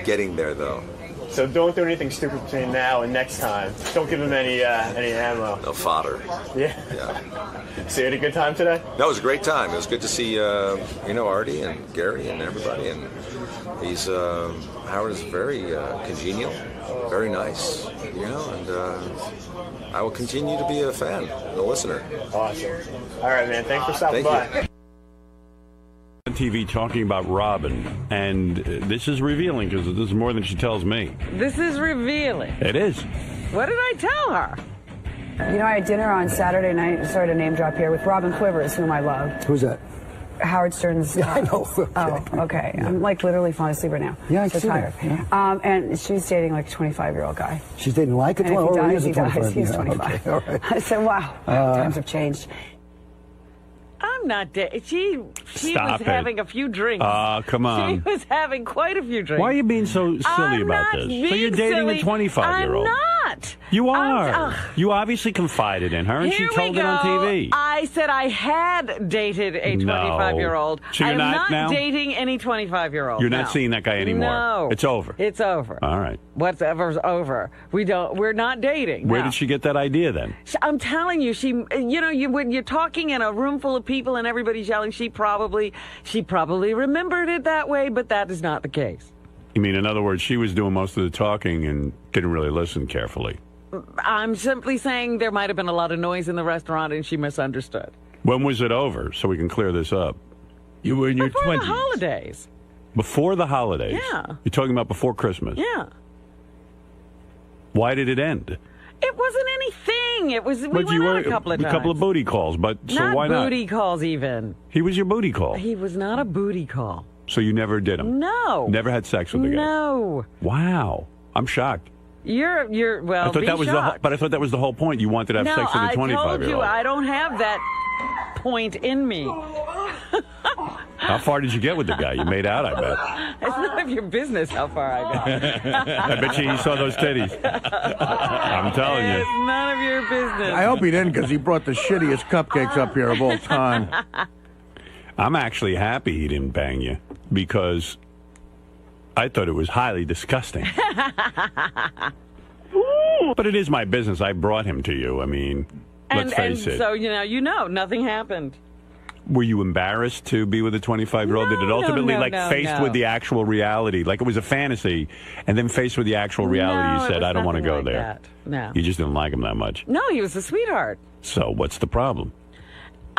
getting there, though. So don't do anything stupid between now and next time. Don't give him any ammo. No fodder. Yeah. Yeah. So you had a good time today? No, it was a great time. It was good to see, Artie and Gary and everybody. And Howard is very congenial, very nice, and I will continue to be a fan and a listener. Awesome. All right, man. Thanks for stopping Thank by. you. On TV talking about Robin, and this is revealing because this is more than she tells me. This is revealing. It is. What did I tell her? You know, I had dinner on Saturday night, sorry to name drop here, with Robin Quivers, whom I love. Who's that? Howard Stern's. Yeah, I know. Okay. Oh, okay. Yeah. I'm like literally falling asleep right now. Yeah, I so see tired. that. Yeah. And she's dating like a 25-year-old guy. She's dating like a And if 20, he or he dies, is a he 25. dies. He's Yeah, 25. okay, all right. I said, wow, times have changed. I'm not She Stop was it. having a few drinks. Come on. She was having quite a few drinks. Why are you being so silly I'm about not this? being So you're dating silly. a 25-year-old. I'm not. You are. You obviously confided in her, and she Here told we it on go. TV. I said I had dated a No. 25-year-old. So you're I'm not now? dating any 25-year-old. You're not seeing that guy anymore. No. It's over. It's over. All right. Whatever's over. We're not dating. Where no. did she get that idea then? I'm telling you, when you're talking in a room full of people and everybody's yelling, she probably remembered it that way, but that is not the case. You mean, in other words, she was doing most of the talking and didn't really listen carefully. I'm simply saying there might have been a lot of noise in the restaurant and she misunderstood. When was it over, so we can clear this up? You were in your Before 20s. the holidays. Before the holidays? Yeah. You're talking about before Christmas? Yeah. Why did it end? It wasn't anything. It was, we went out a couple of times. A couple of booty calls, but so not why not? booty calls even. He was your booty call. He was not a booty call. So you never did him? No. Never had sex with the guy? No. Wow. I'm shocked. You're well, I thought be that was shocked. but I thought that was the whole point. You wanted to have No, sex with a I 25-year-old. told you I don't have that point in me. How far did you get with the guy? You made out, I bet. It's none of your business how far I got. I bet you saw those titties. I'm telling you. It's none of your business. I hope he didn't, because he brought the shittiest cupcakes up here of all time. I'm actually happy he didn't bang you because I thought it was highly disgusting. But it is my business. I brought him to you. I mean, let's face it. So, nothing happened. Were you embarrassed to be with a 25-year-old? Did it ultimately, faced with the actual reality, like it was a fantasy, and then faced with the actual reality, you said, I don't want to go there. That. No. You just didn't like him that much. No, he was a sweetheart. So what's the problem?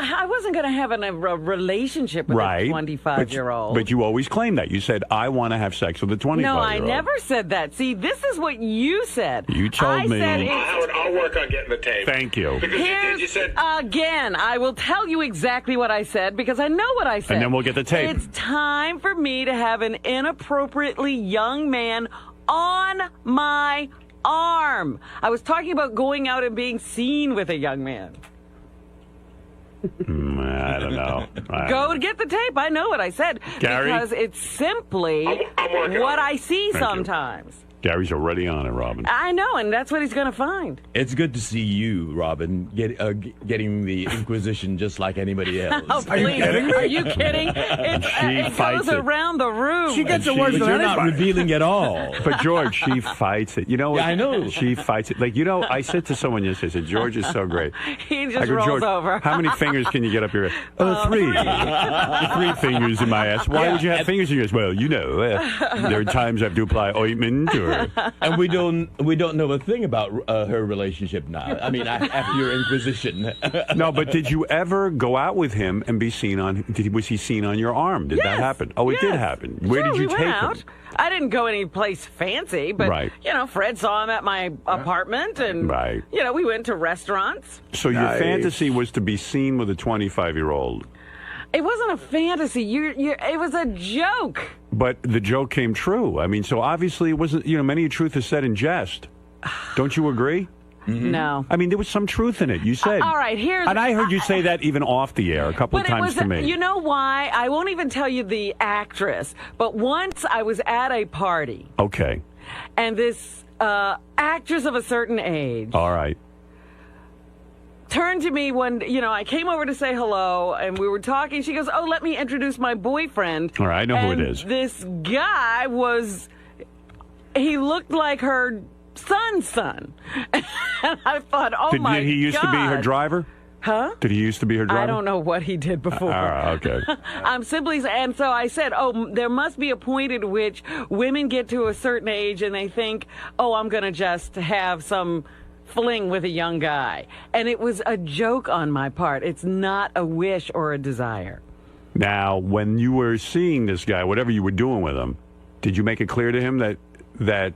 I wasn't going to have a relationship with a 25-year-old. But you always claimed that. You said, I want to have sex with a 25-year-old. No, I never said that. See, this is what you said. You told me. Howard, I'll work on getting the tape. Thank you. Because you said... Again, I will tell you exactly what I said because I know what I said. And then we'll get the tape. It's time for me to have an inappropriately young man on my arm. I was talking about going out and being seen with a young man. I don't know. Go get the tape. I know what I said. Gary? Because it's simply what I see sometimes. Gary's already on it, Robin. I know, and that's what he's going to find. It's good to see you, Robin, getting the Inquisition just like anybody else. Oh, please. Are you kidding? It goes around the room. She gets it worse than You're not anybody. revealing at all. But George, she fights it. You know what? Yeah, I know. She fights it. Like, you know, I said to someone yesterday, I said, George is so great. He I just go, rolls George, over. how many fingers can you get up your ass? Three. 3 fingers in my ass. Why would you have fingers in your ass? Well, you know, there are times I have to apply ointment or... And we don't know a thing about her relationship now. I mean, after your Inquisition. No, but did you ever go out with him and be seen on? Was he seen on your arm? Did that happen? Oh, it did happen. Where Sure, did you we take went out. him? I didn't go any place fancy, but Right. Fred saw him at my apartment, and Right. we went to restaurants. So your fantasy was to be seen with a 25-year-old. It wasn't a fantasy. It was a joke. But the joke came true. I mean, so obviously it wasn't, many a truth is said in jest. Don't you agree? No. I mean, there was some truth in it. You said. All right, here's... And I heard you say that even off the air a couple of times to me. You know why? I won't even tell you the actress, but once I was at a party, Okay. and this actress of a certain age All right. turned to me when, I came over to say hello, and we were talking. She goes, oh, let me introduce my boyfriend. All right, I know who it And is. This guy he looked like her son's son. And I thought, oh, Did my he used to be her God. driver? Huh? Did he used to be her driver? I don't know what he did before. Okay. I'm simply, and so I said, oh, there must be a point at which women get to a certain age and they think, oh, I'm going to just have some fling with a young guy. And it was a joke on my part. It's not a wish or a desire. Now, when you were seeing this guy, whatever you were doing with him, did you make it clear to him that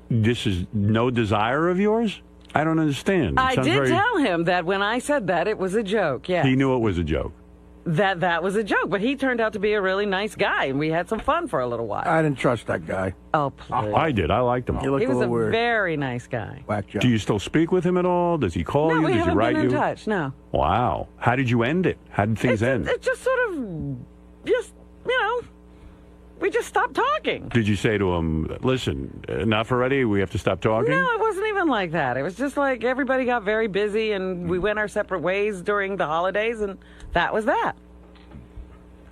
this is no desire of yours? I don't understand. I did tell him that when I said that, it was a joke, yeah. He knew it was a joke. that was a joke. But he turned out to be a really nice guy, and we had some fun for a little while. I didn't trust that guy. Oh, please. I did. I liked him. He looked He was a a little weird. very nice guy. Whack job. Do you still speak with him at all? Does he call No, you? we Does he haven't write been in you? touch, no. Wow. How did you end it? How did things end? It just sort of, we just stopped talking. Did you say to him, listen, enough already? We have to stop talking? No, it wasn't even like that. It was just like everybody got very busy and we went our separate ways during the holidays, and that was that.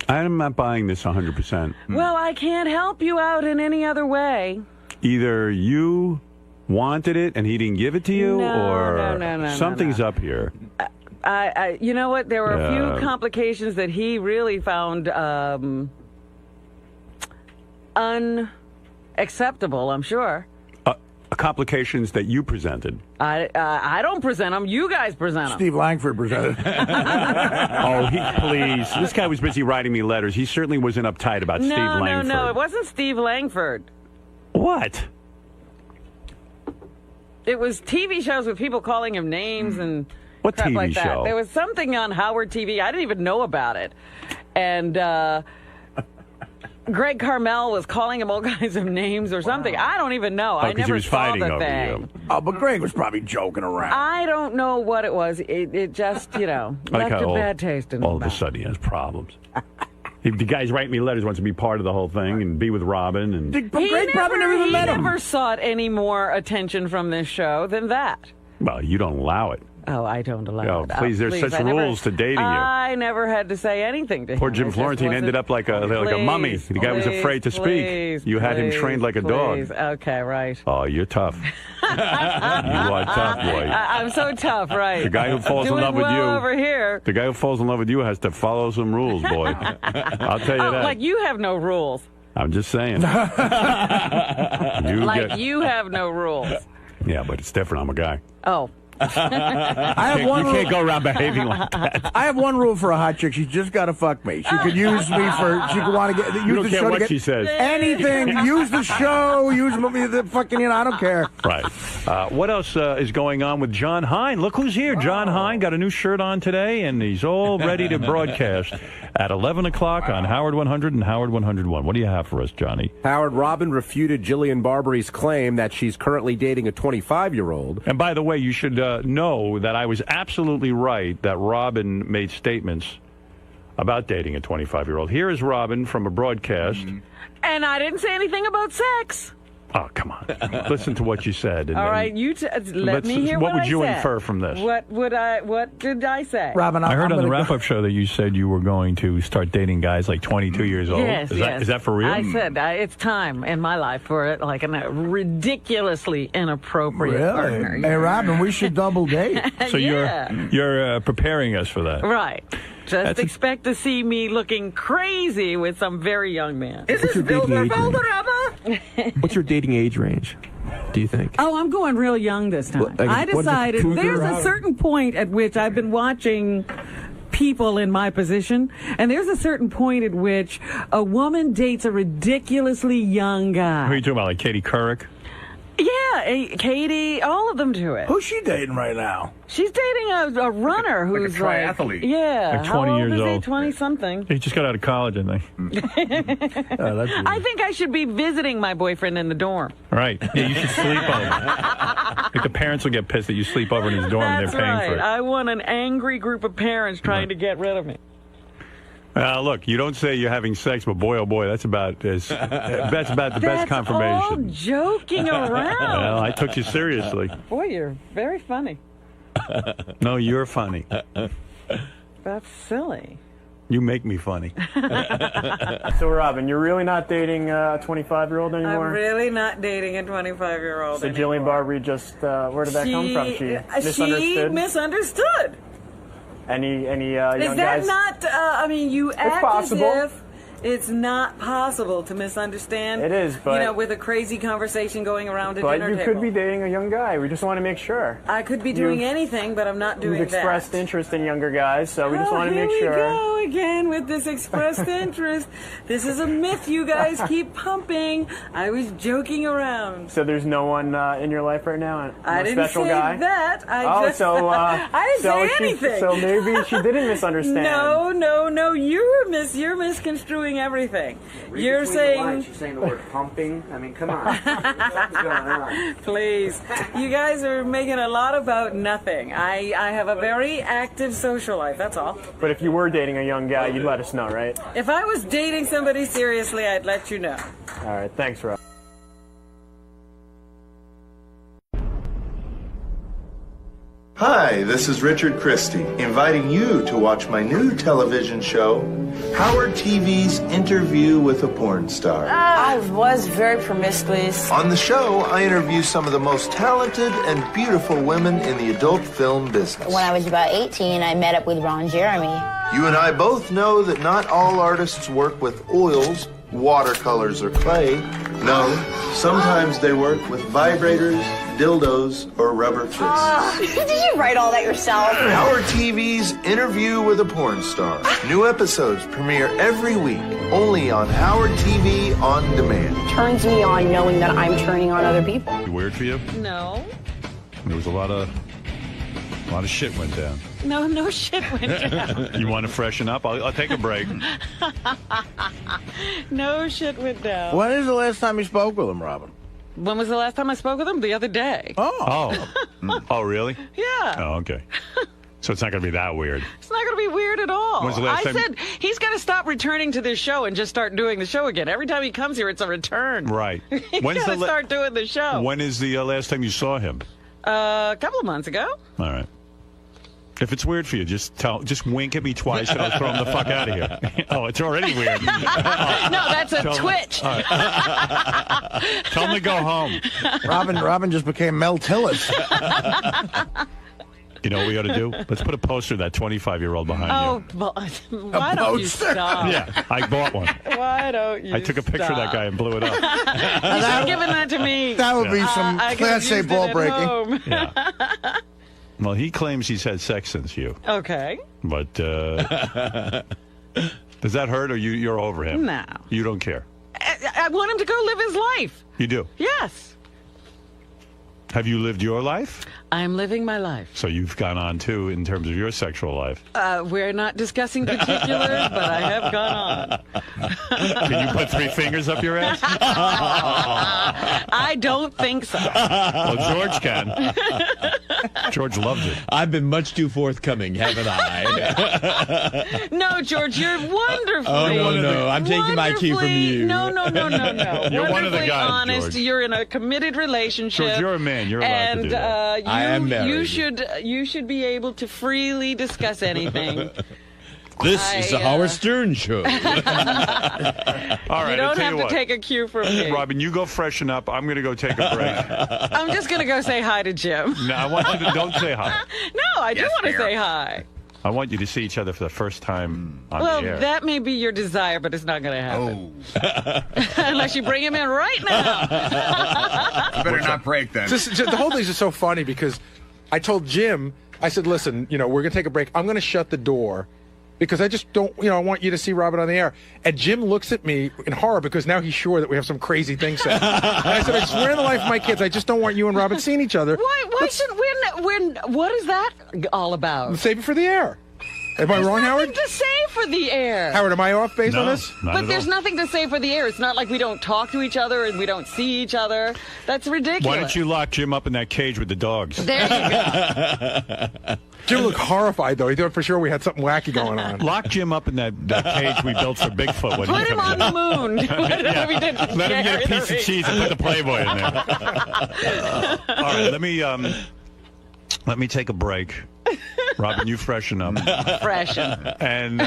I'm not buying this 100%. Well, I can't help you out in any other way. Either you wanted it and he didn't give it to you, or no, something's up here. You know what? There were a few complications that he really found unacceptable, I'm sure. Complications that you presented. I don't present them. You guys present them. Steve Langford presented. Oh, please. This guy was busy writing me letters. He certainly wasn't uptight about Steve Langford. No, it wasn't Steve Langford. What? It was TV shows with people calling him names and what crap TV like that. show? There was something on Howard TV. I didn't even know about it. And Greg Carmel was calling him all kinds of names or something. I don't even know. I because never he was saw fighting the over thing. you. Oh, but Greg was probably joking around. I don't know what it was. It just, left a bad taste in all my of a mouth. sudden he has problems. The guy's writing me letters, wants to be part of the whole thing and be with Robin. And Greg probably never even met him. He never sought any more attention from this show than that. Well, you don't allow it. Oh, I don't allow it. Please, there's such rules to dating you. I never had to say anything to him. Poor Jim It just Florentine ended up like a mummy. The guy was afraid to speak. You had him trained like a dog. Okay, right. Oh, you're tough. You are tough, boy. I'm so tough, right? The guy who falls in love with you over here. The guy who falls in love with you has to follow some rules, boy. I'll tell you that. Like you have no rules. I'm just saying. You have no rules. Yeah, but it's different. I'm a guy. Oh. I have one you rule. can't go around behaving like that. I have one rule for a hot chick. She's just got to fuck me. She could use me for. She could want to get. Use You don't the care show what to get she says. anything. Use the show. Use the fucking. I don't care. Right. What else is going on with John Hine? Look who's here. John Hine got a new shirt on today, and he's all ready to broadcast at 11 o'clock on Howard 100 and Howard 101. What do you have for us, Johnny? Howard, Robin refuted Jillian Barbery's claim that she's currently dating a 25-year-old. And by the way, you should know that I was absolutely right that Robin made statements about dating a 25-year-old. Here is Robin from a broadcast. And I didn't say anything about sex. Oh, come on. Listen to what you said. And all right, let me hear what I said. What would you infer from this? What did I say? Robin, I heard on the wrap-up show that you said you were going to start dating guys like 22 years old. Yes, Is that for real? I said it's time in my life for like a ridiculously inappropriate partner. Hey, Robin, we should double date. So you're preparing us for that. Right. Just expect to see me looking crazy with some very young man. Is this What's your dating age range, do you think? Oh, I'm going real young this time. I decided there's a certain point at which I've been watching people in my position, and there's a certain point at which a woman dates a ridiculously young guy. Who are you talking about, like Katie Couric? Yeah, Katie, all of them do it. Who's she dating right now? She's dating a runner who's like a triathlete. Yeah. Like 20 years old. 20-something. He just got out of college, I think. I think I should be visiting my boyfriend in the dorm. Right. Yeah, you should sleep over. Like the parents will get pissed that you sleep over in his dorm and they're paying for it. I want an angry group of parents trying to get rid of me. Look, you don't say you're having sex, but boy, oh boy, that's about the best confirmation. All joking around. Well, I took you seriously. Boy, you're very funny. No, you're funny. That's silly. You make me funny. So, Robin, you're really not dating a 25-year-old anymore? I'm really not dating a 25-year-old So Jillian Barbery just, where did that come from? She misunderstood? She misunderstood. Any Is young that guys? not, you act possible. It's not possible to misunderstand. It is, but with a crazy conversation going around a but dinner you table. could be dating a young guy. We just want to make sure. I could be doing anything, but I'm not doing You've expressed that. interest in younger guys, so we just want to make sure. Here we go again with this expressed interest. This is a myth you guys keep pumping. I was joking around. So there's no one in your life right now? No I didn't special say guy? that. I I didn't say anything. So maybe she didn't misunderstand. No. You're misconstruing everything. You're saying. She's saying the word pumping. I mean, come on. What's going on? Please. You guys are making a lot about nothing. I have a very active social life, that's all. But if you were dating a young guy, you'd let us know, right? If I was dating somebody seriously, I'd let you know. All right, thanks, Rob. Hi, this is Richard Christie, inviting you to watch my new television show, Howard TV's Interview with a Porn Star. I was very promiscuous. On the show, I interview some of the most talented and beautiful women in the adult film business. When I was about 18, I met up with Ron Jeremy. You and I both know that not all artists work with oils, watercolors, or clay. No, sometimes they work with vibrators, dildos, or rubber fists. Did you write all that yourself? Howard TV's Interview with a Porn Star. New episodes premiere every week, only on Howard TV On Demand. Turns me on knowing that I'm turning on other people. Weird for you? No. There was a lot of shit went down. No shit went down. You want to freshen up? I'll take a break. No shit went down. When is the last time you spoke with him, Robin? When was the last time I spoke with him? The other day. Oh, really? Yeah. Oh, okay. So it's not going to be that weird. It's not going to be weird at all. When's the last time? said he's got to stop returning to this show and just start doing the show again. Every time he comes here, it's a return. Right. He's got to start doing the show. When is the last time you saw him? A couple of months ago. All right. If it's weird for you, just wink at me twice and I'll throw him the fuck out of here. Oh, it's already weird. No, that's a twitch. Tell him to go home. Robin just became Mel Tillis. You know what we ought to do? Let's put a poster of that 25-year-old behind you. Why don't you stop? Yeah, I bought one. Why don't you I took a picture of that guy and blew it up. You should have given that to me. That would be some Class A ball breaking. Yeah. Well, he claims he's had sex since you. Okay. But does that hurt, or you're over him? No. You don't care? I want him to go live his life. You do? Yes. Have you lived your life? I'm living my life. So you've gone on, too, in terms of your sexual life. We're not discussing particulars, but I have gone on. Can you put 3 fingers up your ass? I don't think so. Well, George can. George loves it. I've been much too forthcoming, haven't I? No, George, you're wonderfully. Oh, no. I'm taking my cue from you. No. You're one of the guys, honest. George. You're in a committed relationship. George, you're a man. You're allowed to do that. I am married. You should be able to freely discuss anything. This is the Howard Stern Show. All right, you don't have to what. take a cue from me. Robin, you go freshen up. I'm going to go take a break. I'm just going to go say hi to Jim. No, I want you to don't say hi. No, I do want to say hi. I want you to see each other for the first time on the air. Well, that may be your desire, but it's not going to happen. Unless you bring him in right now. You better not break then. The whole thing is just so funny because I told Jim, I said, listen, we're going to take a break. I'm going to shut the door because I just don't, I want you to see Robin on the air. And Jim looks at me in horror because now he's sure that we have some crazy thing said. And I said, I swear on the life of my kids, I just don't want you and Robin seeing each other. Why should what is that all about? Save it for the air. Am I wrong, Howard? There's nothing to say for the air. Howard, am I off base on this? But there's nothing to say for the air. It's not like we don't talk to each other and we don't see each other. That's ridiculous. Why don't you lock Jim up in that cage with the dogs? There you go. Jim looked horrified, though. He thought for sure we had something wacky going on. Lock Jim up in that cage we built for Bigfoot. When Put him on the moon. Let him get a piece of cheese and put the Playboy in there. All right, let me take a break. Robin, you freshen up. Freshen. And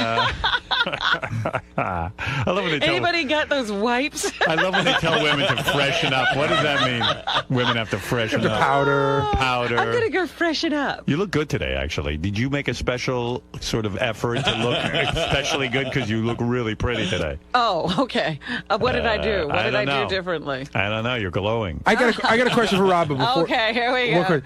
I love when they tell Anybody got those wipes? I love when they tell women to freshen up. What does that mean? Women have to freshen up. Powder. Powder. I'm going to go freshen up. You look good today, actually. Did you make a special sort of effort to look especially good? Because you look really pretty today. Oh, okay. What did I do? What did I know. do differently? I don't know. You're glowing. I got a question for Robin. Before, Okay, here we go.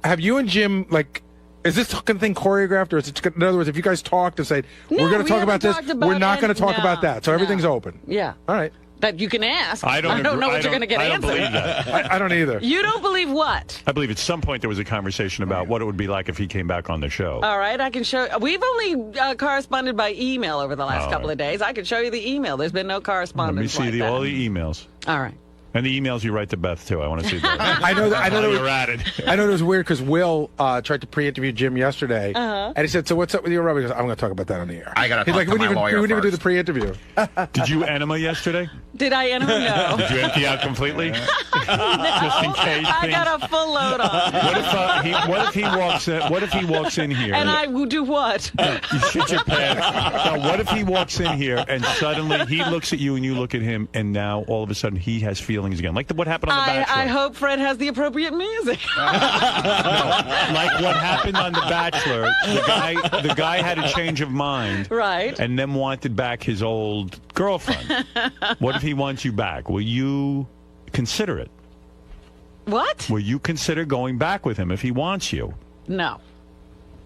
Have you and Jim, like, is this fucking thing choreographed, or is it, in other words, if you guys talked and said, we're going to talk about this, we're not going to talk about that, so everything's open? Yeah. All right. That you can ask. I don't know what you're going to get answered. I don't believe that. I don't either. You don't believe what? I believe at some point there was a conversation about what it would be like if he came back on the show. All right, I can show. We've only corresponded by email over the last couple of days. I can show you the email. There's been no correspondence. Let me see like all the emails. All right. And the emails you write to Beth, too. I want to see that. I know you're at it. I know it was weird because Will tried to pre-interview Jim yesterday, and he said, "So what's up with you, Robin?" He goes, "I'm going to talk about that on the air." I got to He's talk like, to my lawyer we wouldn't even do first. the pre-interview. Did you enema yesterday? Did I enter? No. Did you empty out completely? No. Just in case. I got a full load on. What if he walks in? What if he walks in here? And I will do what? You shit your pants. Now, what if he walks in here and suddenly he looks at you and you look at him, and now all of a sudden he has feelings again, like what happened on The Bachelor? I hope Fred has the appropriate music. Like what happened on The Bachelor. The guy had a change of mind, right? And then wanted back his old girlfriend. What if he wants you back? Will you consider it? What? Will you consider going back with him if he wants you? No.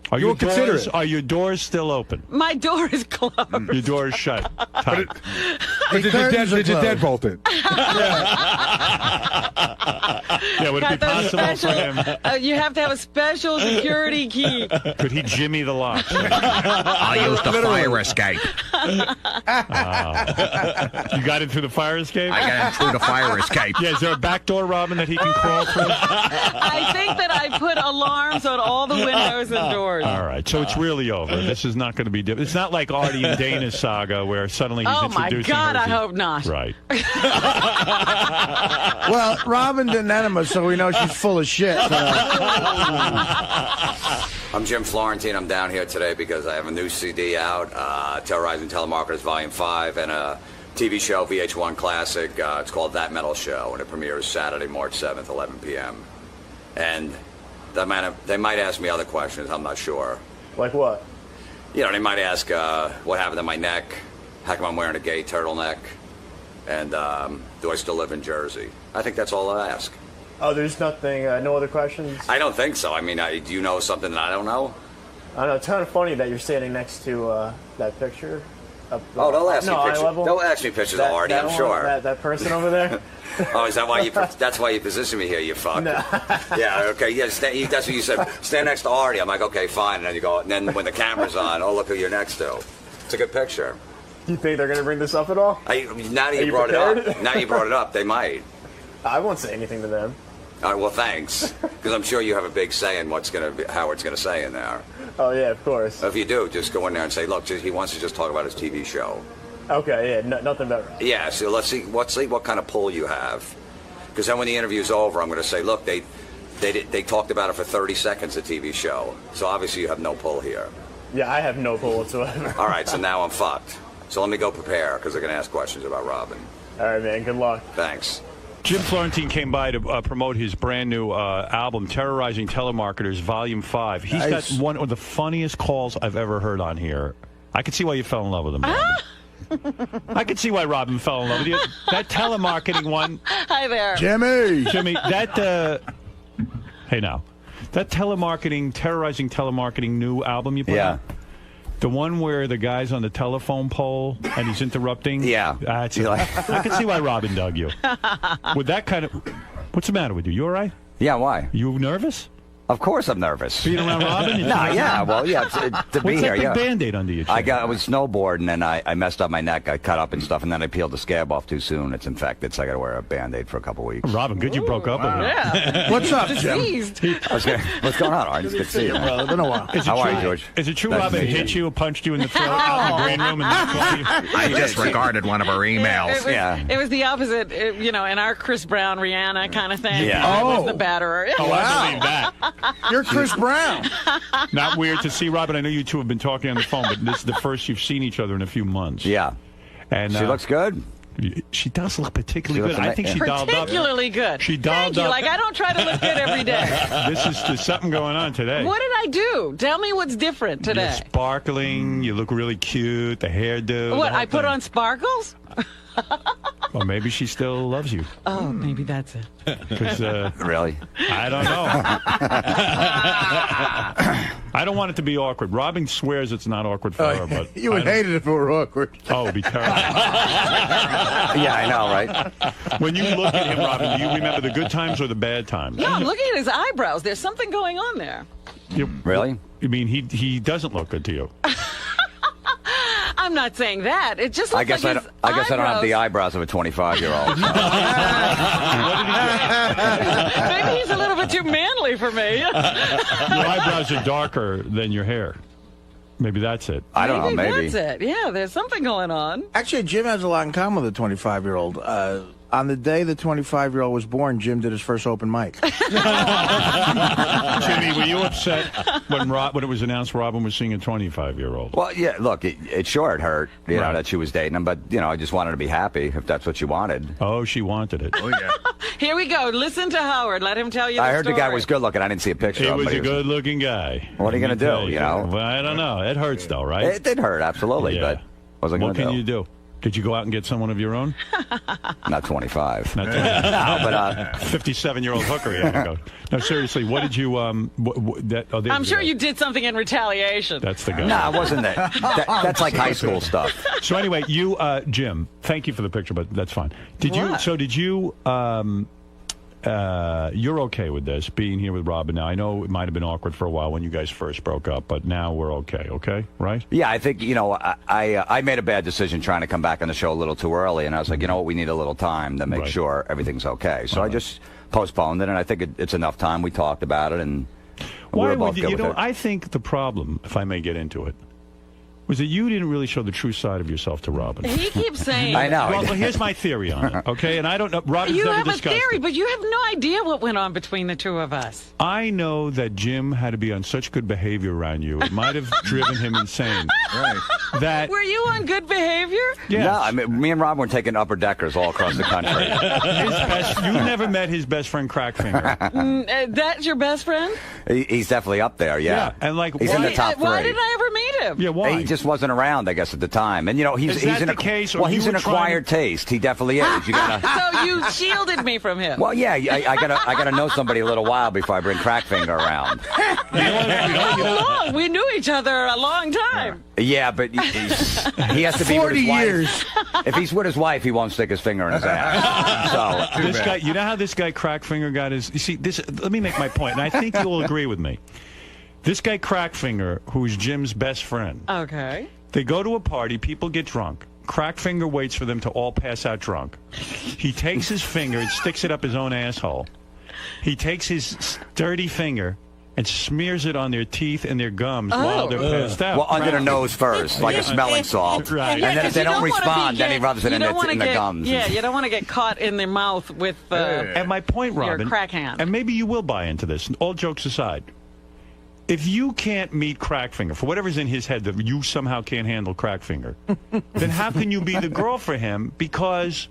Are your doors still open? My door is closed. Your door is shut. Tight. Did you deadbolt it? Yeah, would it be possible for him? You have to have a special security key. Could he jimmy the lock? I'll use the fire escape. You got in through the fire escape? I got in through the fire escape. Yeah, is there a back door, Robin, that he can crawl through? I think that I put alarms on all the windows and doors. All right, so it's really over. This is not going to be different. It's not like Artie and Dana's saga where suddenly he's introducing Oh, my God, her. I hope not. Right. Well, Robin didn't enema, so we know she's full of shit. I'm Jim Florentine. I'm down here today because I have a new CD out, Terrorizing Telemarketers Volume 5, and a TV show, VH1 Classic. It's called That Metal Show, and it premieres Saturday, March 7th, 11 p.m. And they might ask me other questions. I'm not sure. Like what? You know, they might ask what happened to my neck, how come I'm wearing a gay turtleneck, and do I still live in Jersey? I think that's all I ask. Oh, there's nothing, no other questions? I don't think so. I mean, do you know something that I don't know? I don't know. It's kind of funny that you're standing next to that picture. Oh, they'll ask me pictures. They'll ask me pictures of Artie, I'm sure. That person over there? Oh, is that why you? That's why you position me here, you fuck. No. Yeah. Okay. Yeah. That's what you said. Stand next to Artie. I'm like, okay, fine. And then you go. And then when the camera's on, oh, look who you're next to. It's a good picture. Do you think they're going to bring this up at all? Now that you brought it up. Now you brought it up. They might. I won't say anything to them. All right. Well, thanks. Because I'm sure you have a big say in what's going to be Howard's going to say in there. Oh yeah, of course. If you do, just go in there and say, look, he wants to just talk about his TV show. Okay, yeah, nothing about it. Yeah, so let's see what kind of pull you have. Because then when the interview's over, I'm going to say, look, they talked about it for 30 seconds, the TV show. So obviously you have no pull here. Yeah, I have no pull whatsoever. All right, so now I'm fucked. So let me go prepare, because they're going to ask questions about Robin. All right, man, good luck. Thanks. Jim Florentine came by to promote his brand new album, Terrorizing Telemarketers, Volume 5. He's got one of the funniest calls I've ever heard on here. I can see why you fell in love with him. I can see why Robin fell in love with you. That telemarketing one. Hi there. Jimmy, that, hey now, that Terrorizing Telemarketing new album you put out? The one where the guy's on the telephone pole and he's interrupting? Yeah. I can see why Robin dug you. With that kind of... What's the matter with you? You all right? Yeah, why? You nervous? Of course I'm nervous. Being around Robin? No, yeah, well, yeah, to be here, yeah. What's that big Band-Aid under your chin? I was snowboarding, and I messed up my neck. I cut up and stuff, and then I peeled the scab off too soon. It's infected, so I got to wear a Band-Aid for a couple weeks. Robin, good you broke up with him. Yeah. what's up, Jim? What's going on, Art? It's good to see you, man. Well, it's been a while. How are you, George? Is it true Nice Robin to meet hit you, punched you in the throat out in the green room? I disregarded one of her emails. It was the opposite, in our Chris Brown, Rihanna kind of thing. Yeah. I was the batterer. Oh, I believe that. You're Chris Brown. Not weird to see Robin. I know you two have been talking on the phone, but this is the first you've seen each other in a few months. Yeah. And she looks good. She does look particularly good. I think she dolled up. Particularly good. She dolled Thank you. up. Like, I don't try to look good every day. There's something going on today. What did I do? Tell me what's different today. You're sparkling. You look really cute. The hairdo. What, I put on sparkles? Well, maybe she still loves you. Oh, maybe that's it. Because really, I don't know. I don't want it to be awkward. Robin swears it's not awkward for her, but you would hate it if it were awkward. Oh, it'd be terrible. Yeah, I know, right? When you look at him, Robin, do you remember the good times or the bad times? No, I'm looking at his eyebrows. There's something going on there. Really? You mean he doesn't look good to you? I'm not saying that. It just looks I guess like I don't have the eyebrows of a 25-year-old. Maybe he's a little bit too manly for me. Your eyebrows are darker than your hair. Maybe that's it. I don't know. Maybe that's it. Yeah, there's something going on. Actually, Jim has a lot in common with a 25-year-old. On the day the 25-year-old was born, Jim did his first open mic. Jimmy, were you upset when it was announced Robin was seeing a 25-year-old? Well, yeah. Look, it sure hurt, you know, that she was dating him, but I just wanted to be happy if that's what she wanted. Oh, she wanted it. Oh yeah. Here we go. Listen to Howard. Let him tell you. I heard the guy was good looking. I didn't see a picture He of him. was but a good-looking guy. What are you going to do? You know? Well, I don't know. It hurts, though, right? It did hurt, absolutely. Yeah. But what was I going to do? What can you do? Did you go out and get someone of your own? Not 25. Not 25. No, but 57-year-old hooker. You had to go. No, seriously. What did you? I'm sure you did something in retaliation. That's the guy. No, it wasn't that. That's like high school stuff. So anyway, you, Jim. Thank you for the picture, but that's fine. Did What? you? You're okay with this being here with Robin now? I know it might have been awkward for a while when you guys first broke up, but now we're okay. Okay, right? Yeah, I think I made a bad decision trying to come back on the show a little too early, and I was like, you know what, we need a little time to make sure everything's okay. So I just postponed it, and I think it's enough time. We talked about it, and we Why were both would good you? with it. I think the problem, if I may get into it, was that you didn't really show the true side of yourself to Robin. He keeps saying. I know. Well, here's my theory on it, okay? And I don't know. Robin's You never have a discussed theory, it. but you have no idea what went on between the two of us. I know that Jim had to be on such good behavior around you. It might have driven him insane. Right. That Were you on good behavior? Yes. No, I mean, me and Rob were taking upper deckers all across the country. you never met his best friend Crackfinger. That's your best friend? He's definitely up there, yeah. And like, he's in the top 3. Why didn't I ever meet him? Yeah, why? He just wasn't around, I guess, at the time. And Is that the case, or he's you an were trying acquired taste. He definitely is. You gotta. So you shielded me from him. Well, yeah, I gotta know somebody a little while before I bring Crackfinger around. How long? We knew each other a long time. Yeah, but he has to be 40 with his years. wife. If he's with his wife, he won't stick his finger in his ass. So This guy, you know how this guy Crackfinger got his. You see, this. Let me make my point, and I think you'll agree with me. This guy Crackfinger, who's Jim's best friend. Okay. They go to a party, people get drunk. Crackfinger waits for them to all pass out drunk. He takes his finger and sticks it up his own asshole. He takes his dirty finger and smears it on their teeth and their gums while they're passed out. well, under the nose first, like a smelling salt. Right. And then if they don't respond, then he rubs it in the gums. Yeah, you don't want to get caught in their mouth with And my point, Robin, your crack hand. and maybe you will buy into this, all jokes aside, if you can't meet Crackfinger, for whatever's in his head that you somehow can't handle Crackfinger, then how can you be the girl for him? Because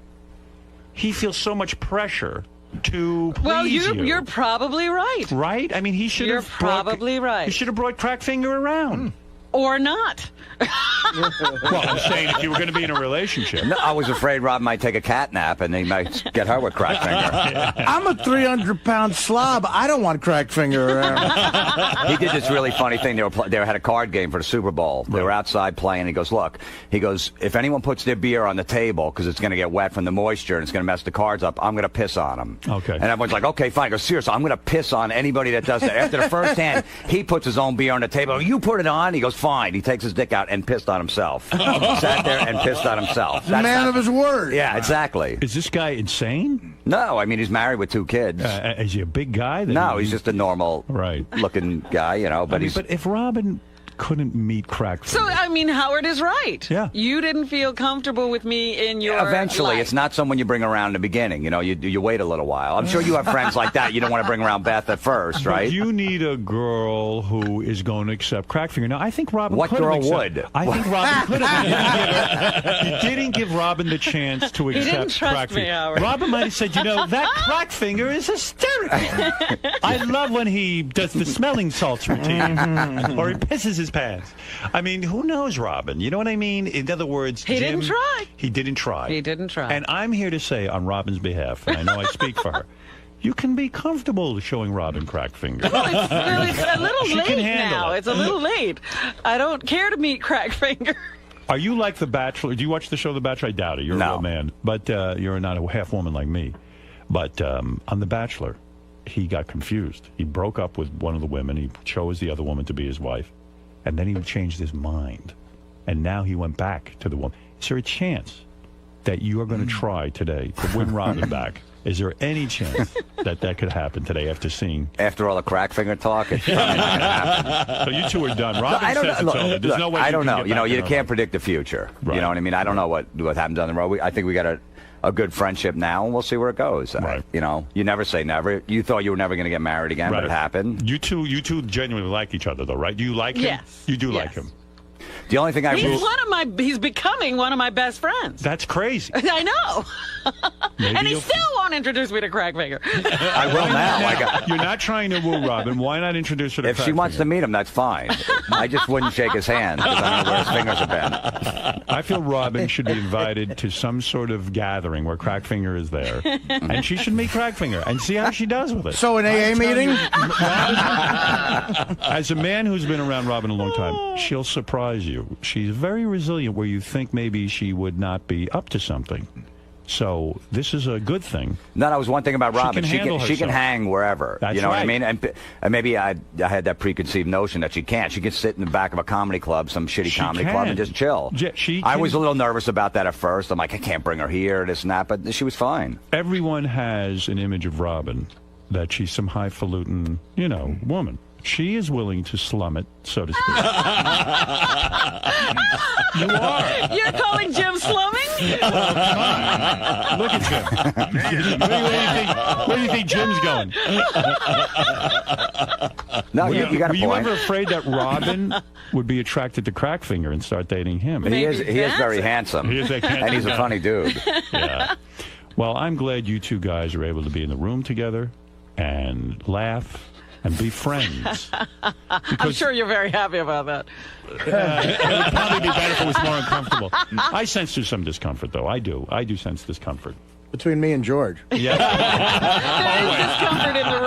he feels so much pressure to please well, you. you're probably right. Right? I mean, he should have. You're probably right. He should have brought Crackfinger around. Or not. Well, I'm saying if you were going to be in a relationship. No, I was afraid Rob might take a cat nap and he might get her with Crackfinger. I'm a 300-pound slob. I don't want Crackfinger around. He did this really funny thing. They had a card game for the Super Bowl. They were outside playing. He goes, look, if anyone puts their beer on the table because it's going to get wet from the moisture and it's going to mess the cards up, I'm going to piss on them. Okay. And everyone's like, okay, fine. He goes, seriously, I'm going to piss on anybody that does that. After the first hand, he puts his own beer on the table. You put it on? He goes, fine. He takes his dick out and pissed on himself. Sat there and pissed on himself. Man of his word. Yeah, exactly. Is this guy insane? No, I mean, he's married with 2 kids. Is he a big guy? No, he's just a normal looking guy, you know. But But if Robin couldn't meet Crackfinger. So I mean, Howard is right. Yeah. You didn't feel comfortable with me in your Eventually, life. it's not someone you bring around in the beginning. You know, you wait a little while. I'm sure you have friends like that. You don't want to bring around Beth at first, But right? you need a girl who is going to accept Crackfinger. Now, I think Robin What could have girl accepted- would? I think Robin could have. He didn't give Robin the chance to He accept didn't trust me, Crackfinger. Howard. Robin might have said, you know, that Crackfinger is hysterical. I love when he does the smelling salts routine. Or he pisses his pants. I mean, who knows, Robin? You know what I mean? In other words, He Jim, didn't try. He didn't try. He didn't try. And I'm here to say on Robin's behalf, and I know I speak for her, you can be comfortable showing Robin Crackfinger. Well, it's a little She late can handle now. it. It's a little late. I don't care to meet Crackfinger. Are you like The Bachelor? Do you watch the show The Bachelor? I doubt it. You're a real man. But you're not a half woman like me. But on The Bachelor, he got confused. He broke up with one of the women. He chose the other woman to be his wife. And then he changed his mind. And now he went back to the woman. Is there a chance that you are going to try today to win Robin back? Is there any chance that that could happen today after seeing... After all the Crackfinger talk, it's probably not going to happen. So you two are done. Robin I don't says know. it's over. There's no way I you don't can know. get You know, back you in her can't life. predict the future. Right. You know what I mean? I don't know what happens down the road. I think we got a good friendship now, and we'll see where it goes. Right. You know, you never say never. You thought you were never going to get married again, but it happened. You two genuinely like each other, though, right? Do you like him? Yes. You do Yes. like him. The only thing I He's becoming one of my best friends. That's crazy. I know. Maybe And he you'll- still won't introduce me to Crackfinger. I will now. You're not trying to woo Robin. Why not introduce her to If she wants to meet him, that's fine. I just wouldn't shake his hand because I know where his fingers have been. I feel Robin should be invited to some sort of gathering where Crackfinger is there. And she should meet Crackfinger and see how she does with it. So an AA meeting? As a man who's been around Robin a long time, she'll surprise you. She's very resilient where you think maybe she would not be up to something. So this is a good thing. No, that was one thing about Robin. She can handle She can herself. hang wherever. That's you know what I right. mean? And maybe I had that preconceived notion that she can't. She can sit in the back of a comedy club, some shitty She comedy can. club, and just chill. Yeah, she I can- was a little nervous about that at first. I'm like, I can't bring her here, this and that, but she was fine. Everyone has an image of Robin that she's some highfalutin, woman. She is willing to slum it, so to speak. You are. You're calling Jim slumming? Look at Jim. Where do you think Jim's going? No, you got a Were you point. ever afraid that Robin would be attracted to Crackfinger and start dating him? He is very handsome. He is a and he's a funny dude. Yeah. Well, I'm glad you two guys are able to be in the room together and laugh and be friends. I'm sure you're very happy about that. It would probably be better if it was more uncomfortable. I sense there's some discomfort, though. I do sense discomfort. Between me and George. Yeah. There's discomfort in the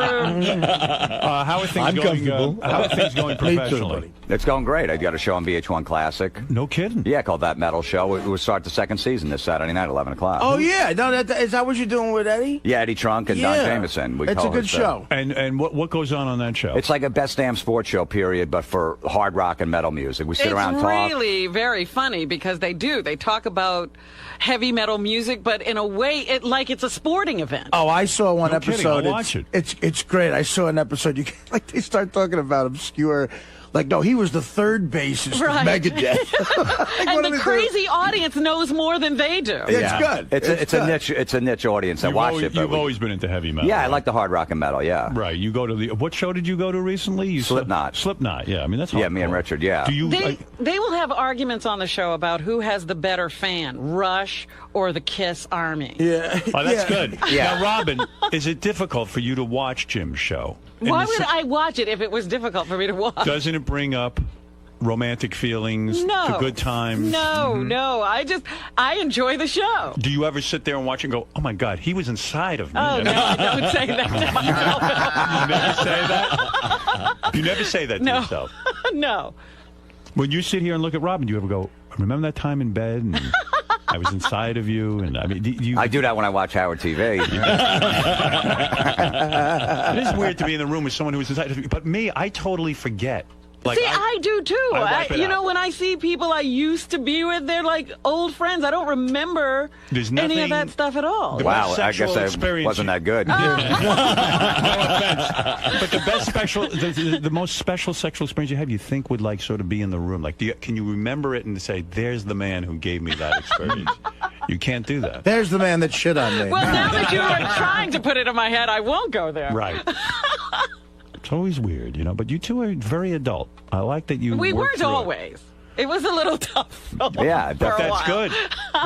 room. How are things going? How are things going professionally? It's going great. I got a show on VH1 Classic. No kidding. Yeah, called That Metal Show. It will start the second season this Saturday night, 11 o'clock. Oh, yeah. No, is that what you're doing with Eddie? Yeah, Eddie Trunk and Yeah. Don Jameson. It's a good show. And what goes on that show? It's like a best damn sports show, period, but for hard rock and metal music. We sit around and talk. It's really very funny because they talk about heavy metal music, but in a way, it's a sporting event. Oh, I saw one No kidding. episode. I'll watch it. It's great. I saw an episode. They start talking about obscure. No, he was the third bassist Right. of Megadeth. And the crazy audience knows more than they do. It's good. It's a niche. It's a niche audience that watch it. But You've always been into heavy metal. Yeah, I right? like the hard rock and metal. Yeah. Right. You go to what show did you go to recently? Slipknot. Slipknot. Yeah. I mean that's Yeah, me and hardcore. Richard. Yeah. Do you? They will have arguments on the show about who has the better fan, Rush or the Kiss Army. Yeah. Oh, that's good. Yeah. Now, Robin, is it difficult for you to watch Jim's show? Why would I watch it if it was difficult for me to watch? Doesn't it bring up romantic feelings? No. The good times? No. I enjoy the show. Do you ever sit there and watch and go, "Oh my God, he was inside of me"? Oh no, I don't say that to myself. You never say that. You never say that to No. yourself. No. When you sit here and look at Robin, do you ever go, "Remember that time in bed and I was inside of you"? And I mean, I do that when I watch Howard TV. It is weird to be in the room with someone who's inside of you. But me, I totally forget Like, See, I do too. I wipe it out. When I see people I used to be with, they're like old friends. I don't remember There's any of nothing- that stuff at all. Wow, I sexual guess I experience wasn't that good. No offense. But the best the most special sexual experience you have, you think would like sort of be in the room. Like, can you remember it and say, "There's the man who gave me that experience"? You can't do that. There's the man that shit on me. Well, now that you are trying to put it in my head, I won't go there. Right. It's always weird, But you two are very adult. I like that you. We work weren't through it. always. It was a little tough. Yeah, for a That's while. good.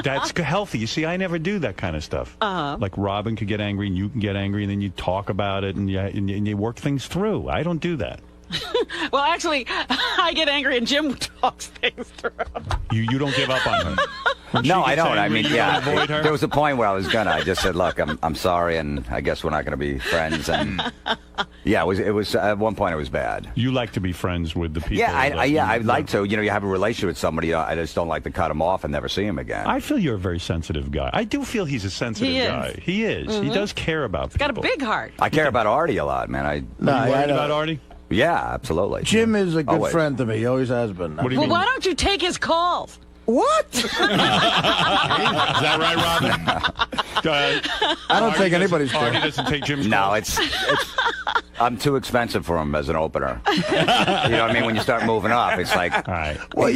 That's healthy. You see, I never do that kind of stuff. Like Robin could get angry and you can get angry, and then you talk about it and you work things through. I don't do that. Well, actually, I get angry and Jim talks things through. You don't give up on her. When No, she I gets don't. angry, I mean, you don't avoid her? there was a point where I was gonna. I just said, "Look, I'm sorry, and I guess we're not gonna be friends." And yeah, it was at one point it was bad. You like to be friends with the people. Yeah, I'd that like to. You have a relationship with somebody. I just don't like to cut them off and never see him again. I feel you're a very sensitive guy. I do feel he's a sensitive He is. guy. He is. He Mhm. does care about people. Got a big heart. I care about Artie a lot, man. Are you worried about Artie? Yeah, absolutely. Jim is a good Always. friend to me. He always has been. What do you Well, mean? why don't you take his calls? What? Is that right, Robin? I don't take anybody's call. Artie doesn't take Jim's No, calls? it's I'm too expensive for him as an opener. You know what I mean? When you start moving up, it's like, all right. Well,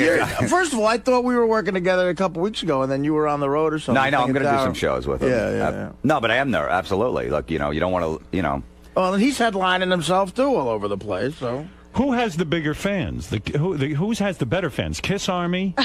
first of all, I thought we were working together a couple weeks ago, and then you were on the road or something. No, I know. I'm going to do Tower. some shows with him. Yeah. No, but I am there. Absolutely. Look, you don't want to, Well, and he's headlining himself too all over the place. So Who has the bigger fans? Who has the better fans? Kiss Army or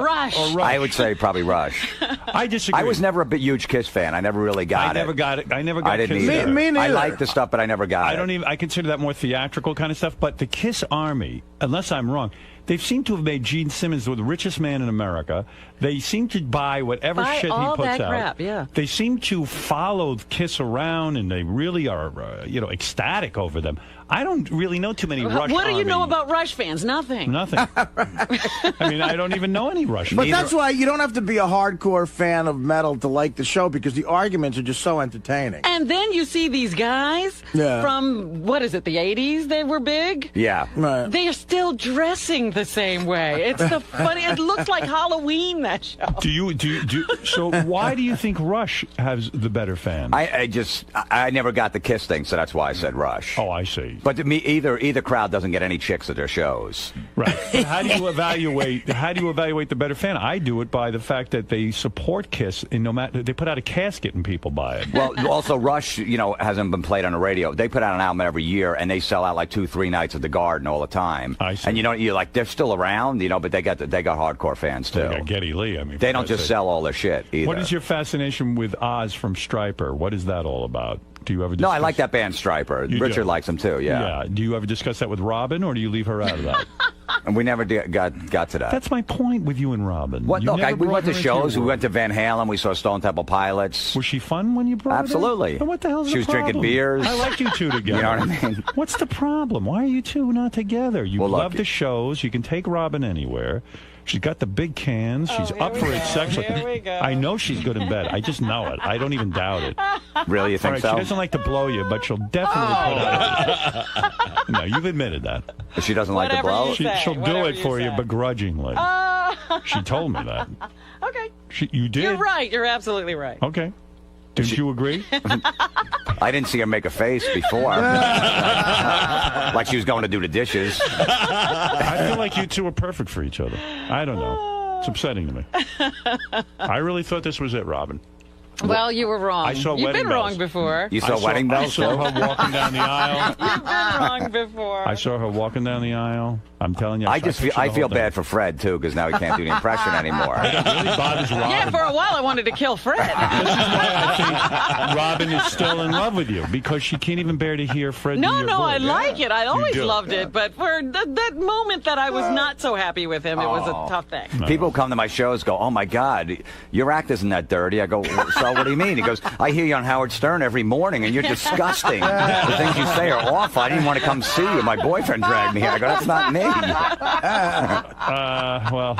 Rush? Or Rush? I would say probably Rush. I disagree. I was never a huge Kiss fan. I never really got it. I never got it. I never got I didn't Kiss either. Me neither. I like the stuff, but I never got it. I don't even. I consider that more theatrical kind of stuff. But the Kiss Army, unless I'm wrong, they seem to have made Gene Simmons the richest man in America. They seem to buy whatever Buy shit all he puts that out. crap, yeah. They seem to follow Kiss around, and they really are, ecstatic over them. I don't really know too many Rush. What do you Army. know about Rush fans? Nothing. Nothing. I mean, I don't even know any Rush. But fans. that's why you don't have to be a hardcore fan of metal to like the show, because the arguments are just so entertaining. And then you see these guys Yeah. from, what is it, the 80s? They were big? Yeah. Right. They are still dressing the same way. It's the funny. It looks like Halloween, that show. Do you? So why do you think Rush has the better fans? I never got the Kiss thing, so that's why I said Rush. Oh, I see. But to me, either crowd doesn't get any chicks at their shows. Right. But how do you evaluate? How do you evaluate the better fan? I do it by the fact that they support Kiss, and no matter they put out a casket and people buy it. Well, also Rush, hasn't been played on the radio. They put out an album every year, and they sell out like 2-3 nights at the Garden all the time. I see. And you're like, they're still around, but they got hardcore fans too. They got Geddy Lee. I mean, They don't just sell all their shit either. What is your fascination with Oz from Stryper? What is that all about? Do you ever? No, I discuss- like that band Stryper. You Richard do? likes them too. Yeah. Do you ever discuss that with Robin, or do you leave her out of that? And we never got to that. That's my point with you and Robin. What? You Look, never we brought went to her into your shows. We world. went to Van Halen. We saw Stone Temple Pilots. Was she fun when you brought Absolutely. her? Then what the hell's She the was problem? drinking beers. I like you two together. You know what I mean? What's the problem? Why are you two not together? You Well, look, love the shows. You can take Robin anywhere. She's got the big cans. She's up for it sexually. Here we go. I know she's good in bed. I just know it. I don't even doubt it. Really, you All think right, so? she doesn't like to blow you, but she'll definitely put out. No, you've admitted that. She doesn't like to Whatever blow. you say. She'll do Whatever it for you say. begrudgingly. She told me that. Okay. You did? You're right. You're absolutely right. Okay. Didn't you agree? I didn't see her make a face before. Like she was going to do the dishes. I feel like you two are perfect for each other. I don't know. It's upsetting to me. I really thought this was it, Robin. Well, you were wrong. I saw You've wedding been bells. wrong before. You saw wedding I bells? saw too? her walking down the aisle. You've been wrong before. I saw her walking down the aisle. I'm telling you. I just feel, pictured I the feel whole thing. bad for Fred too, because now he can't do the impression anymore. It really bothers Robin. Yeah, for a while I wanted to kill Fred. This is why I think Robin is still in love with you, because she can't even bear to hear Fred do No, your no, I voice. like it. I always do. loved it. But for that moment that I was not so happy with him, it was a tough thing. People come to my shows, go, "Oh my God, your act isn't that dirty." I go, "So what do you mean?" He goes, "I hear you on Howard Stern every morning, and you're disgusting. The things you say are awful. I didn't want to come see you. My boyfriend dragged me here." I go, "That's not me." Well,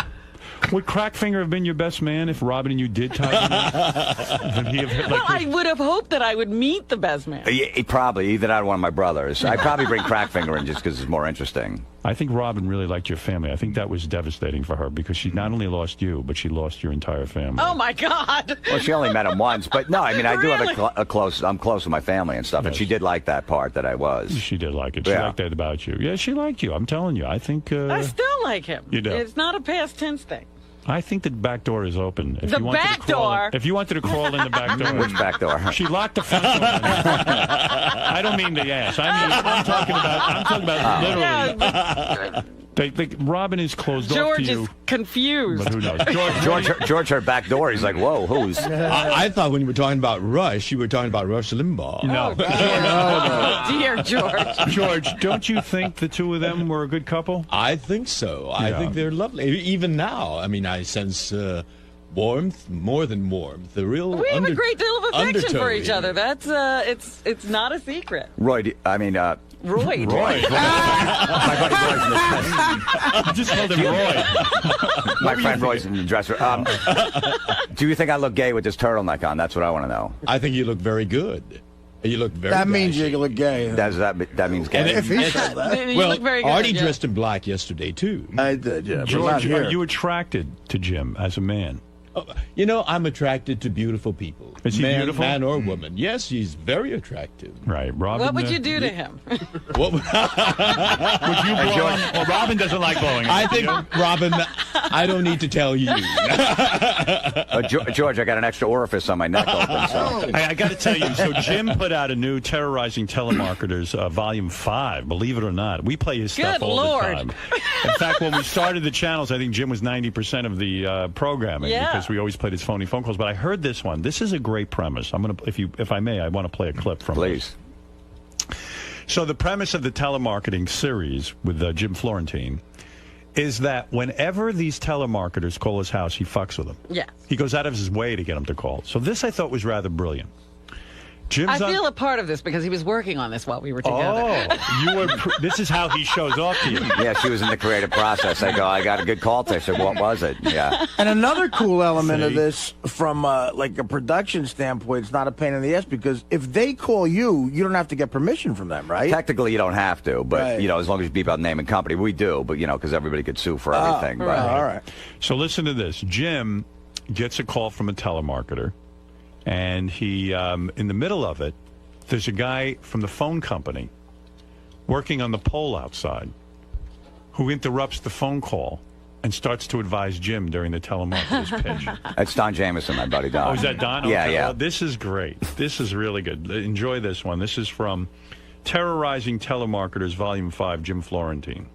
Would Crackfinger have been your best man if Robin and you did tie him? Would he have, Well, I would have hoped that I would meet the best man. He probably, either that or one of my brothers. I'd probably bring Crackfinger in just because it's more interesting. I think Robin really liked your family. I think that was devastating for her because she not only lost you, but she lost your entire family. Oh, my God. Well, she only met him once, but no, I mean, I do Really? have a close, I'm close with my family and stuff, and she did like that part that I was. She did like it. She liked that about you. Yeah, she liked you. I'm telling you. I think... I still like him. You do. It's not a past tense thing. I think the back door is open. If The you wanted back to crawl door? In, if you wanted to crawl in the back door. Which back door? She locked the front door. I don't mean the ass. I'm talking about literally. Robin is closed off to George you. is confused. But who knows? George heard back door. He's like, whoa, who's? I thought when you were talking about Rush, you were talking about Rush Limbaugh. No. Oh, dear George. George, don't you think the two of them were a good couple? I think so. I think they're lovely. Even now, I mean, I sense warmth, more than warmth. The real We have a great deal of affection for each undertone. other. That's it's not a secret. Roy, I mean, Roy. You just called him Roy. My friend Roy's in the dresser. Do you think I look gay with this turtleneck on? That's what I want to know. I think you look very good. You look very. That means you look gay. That means gay. And if he said that. You well, look very good, Artie yeah. dressed in black yesterday too. I did, yeah. George, are you attracted to Jim as a man? You know, I'm attracted to beautiful people. Is he beautiful? Man or woman. Yes, he's very attractive. Right, Robin. What would you do to him? What would you blow him? Well, Robin doesn't like blowing. I think, Robin, I don't need to tell you. George, I got an extra orifice on my neck open. So. I got to tell you, so Jim put out a new Terrorizing Telemarketers, Volume 5, believe it or not. We play his stuff Good all Lord. the time. In fact, when we started the channels, I think Jim was 90% of the programming because we always played his phony phone calls. But I heard this one. This is a great premise. I'm going to, if I may, I want to play a clip from Please. this. So the premise of the telemarketing series with Jim Florentine is that whenever these telemarketers call his house, he fucks with them. Yes. He goes out of his way to get them to call. So this I thought was rather brilliant. I feel a part of this because he was working on this while we were together. Oh, you were. This is how he shows off to you. Yeah, she was in the creative process. I go, I got a good call to her. I said, what was it? Yeah. And another cool element of this, from like a production standpoint, it's not a pain in the ass because if they call you, you don't have to get permission from them, right? Technically, you don't have to, but you know, as long as you beep out name and company, we do. But you know, because everybody could sue for everything. But, all right. So listen to this. Jim gets a call from a telemarketer. And he, in the middle of it, there's a guy from the phone company working on the pole outside who interrupts the phone call and starts to advise Jim during the telemarketer's pitch. It's Don Jamieson, my buddy Don. Oh, is that Don? Yeah, Okay. yeah. Well, this is great. This is really good. Enjoy this one. This is from Terrorizing Telemarketers, Volume 5, Jim Florentine.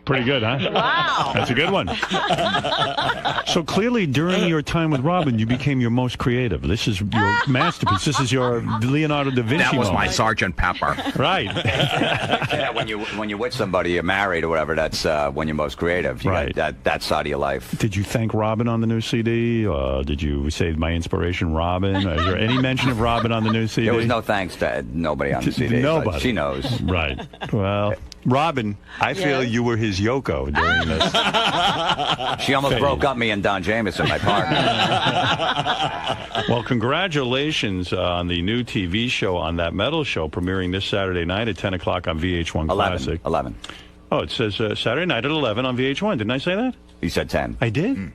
Pretty good, huh? Wow. That's a good one. So clearly, during your time with Robin, you became your most creative. This is your masterpiece. This is your Leonardo da Vinci That was my moment. Sgt. Pepper. Right. Yeah, when you're with somebody, you're married or whatever, that's when you're most creative. You Right. got that side of your life. Did you thank Robin on the new CD? Did you say my inspiration, Robin? Is there any mention of Robin on the new CD? There was no thanks to nobody on the CD. Nobody. But she knows. Right. Well, Robin, I feel you were his Yoko during this. She almost broke up me and Don Jameson, my partner. Well, congratulations on the new TV show On That Metal Show, premiering this Saturday night at 10 o'clock on VH1 Classic. 11. Oh, it says Saturday night at 11 on VH1. Didn't I say that? You said 10. I did?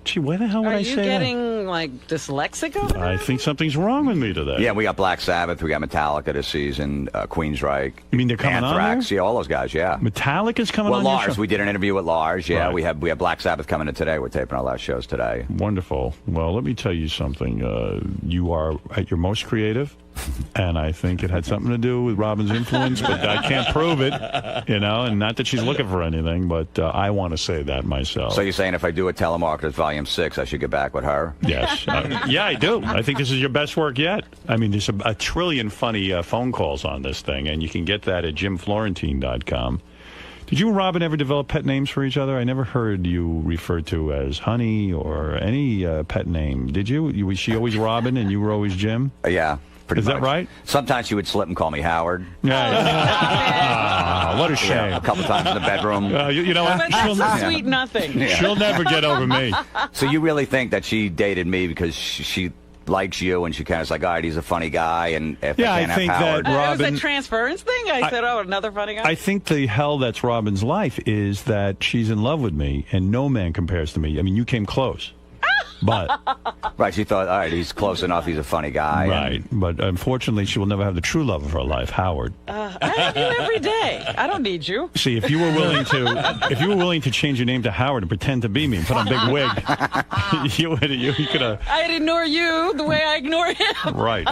Gee, why the hell would Are I you say that? getting like dyslexic over there? I think something's wrong with me today. Yeah, we got Black Sabbath, we got Metallica this season, Queensryche. You mean they're coming on Anthrax, there? yeah, all those guys, yeah. Metallica's coming Well, on your Lars, show? we did an interview with Lars, yeah. Right. We have Black Sabbath coming in today. We're taping our last shows today. Wonderful. Well, let me tell you something. You are at your most creative, and I think it had something to do with Robin's influence, but I can't prove it, and not that she's looking for anything, but I want to say that myself. So you're saying if I do a Telemarketers Volume 6, I should get back with her? Yes. Yeah, I do. I think this is your best work yet. I mean, there's a trillion funny phone calls on this thing, and you can get that at jimflorentine.com. Did you and Robin ever develop pet names for each other? I never heard you referred to as Honey or any pet name. Did you? Was she always Robin and you were always Jim? Yeah. Is that right? Sometimes she would slip and call me Howard. Yeah. What a shame. Yeah, a couple times in the bedroom. You know what? But that's a sweet nothing. Yeah. She'll never get over me. So you really think that she dated me because she likes you and she kind of like, all right, he's a funny guy, and if Yeah, I can't I think have Howard. that It was Robin. a transference thing. I said, oh, another funny guy. I think the hell that's Robin's life is that she's in love with me, and no man compares to me. I mean, you came close. But right, she thought, all right, he's close enough. He's a funny guy. Right, but unfortunately, she will never have the true love of her life, Howard. I have you every day. I don't need you. See, if you were willing to change your name to Howard and pretend to be me and put on a big wig, you could have. I'd ignore you the way I ignore him. Right.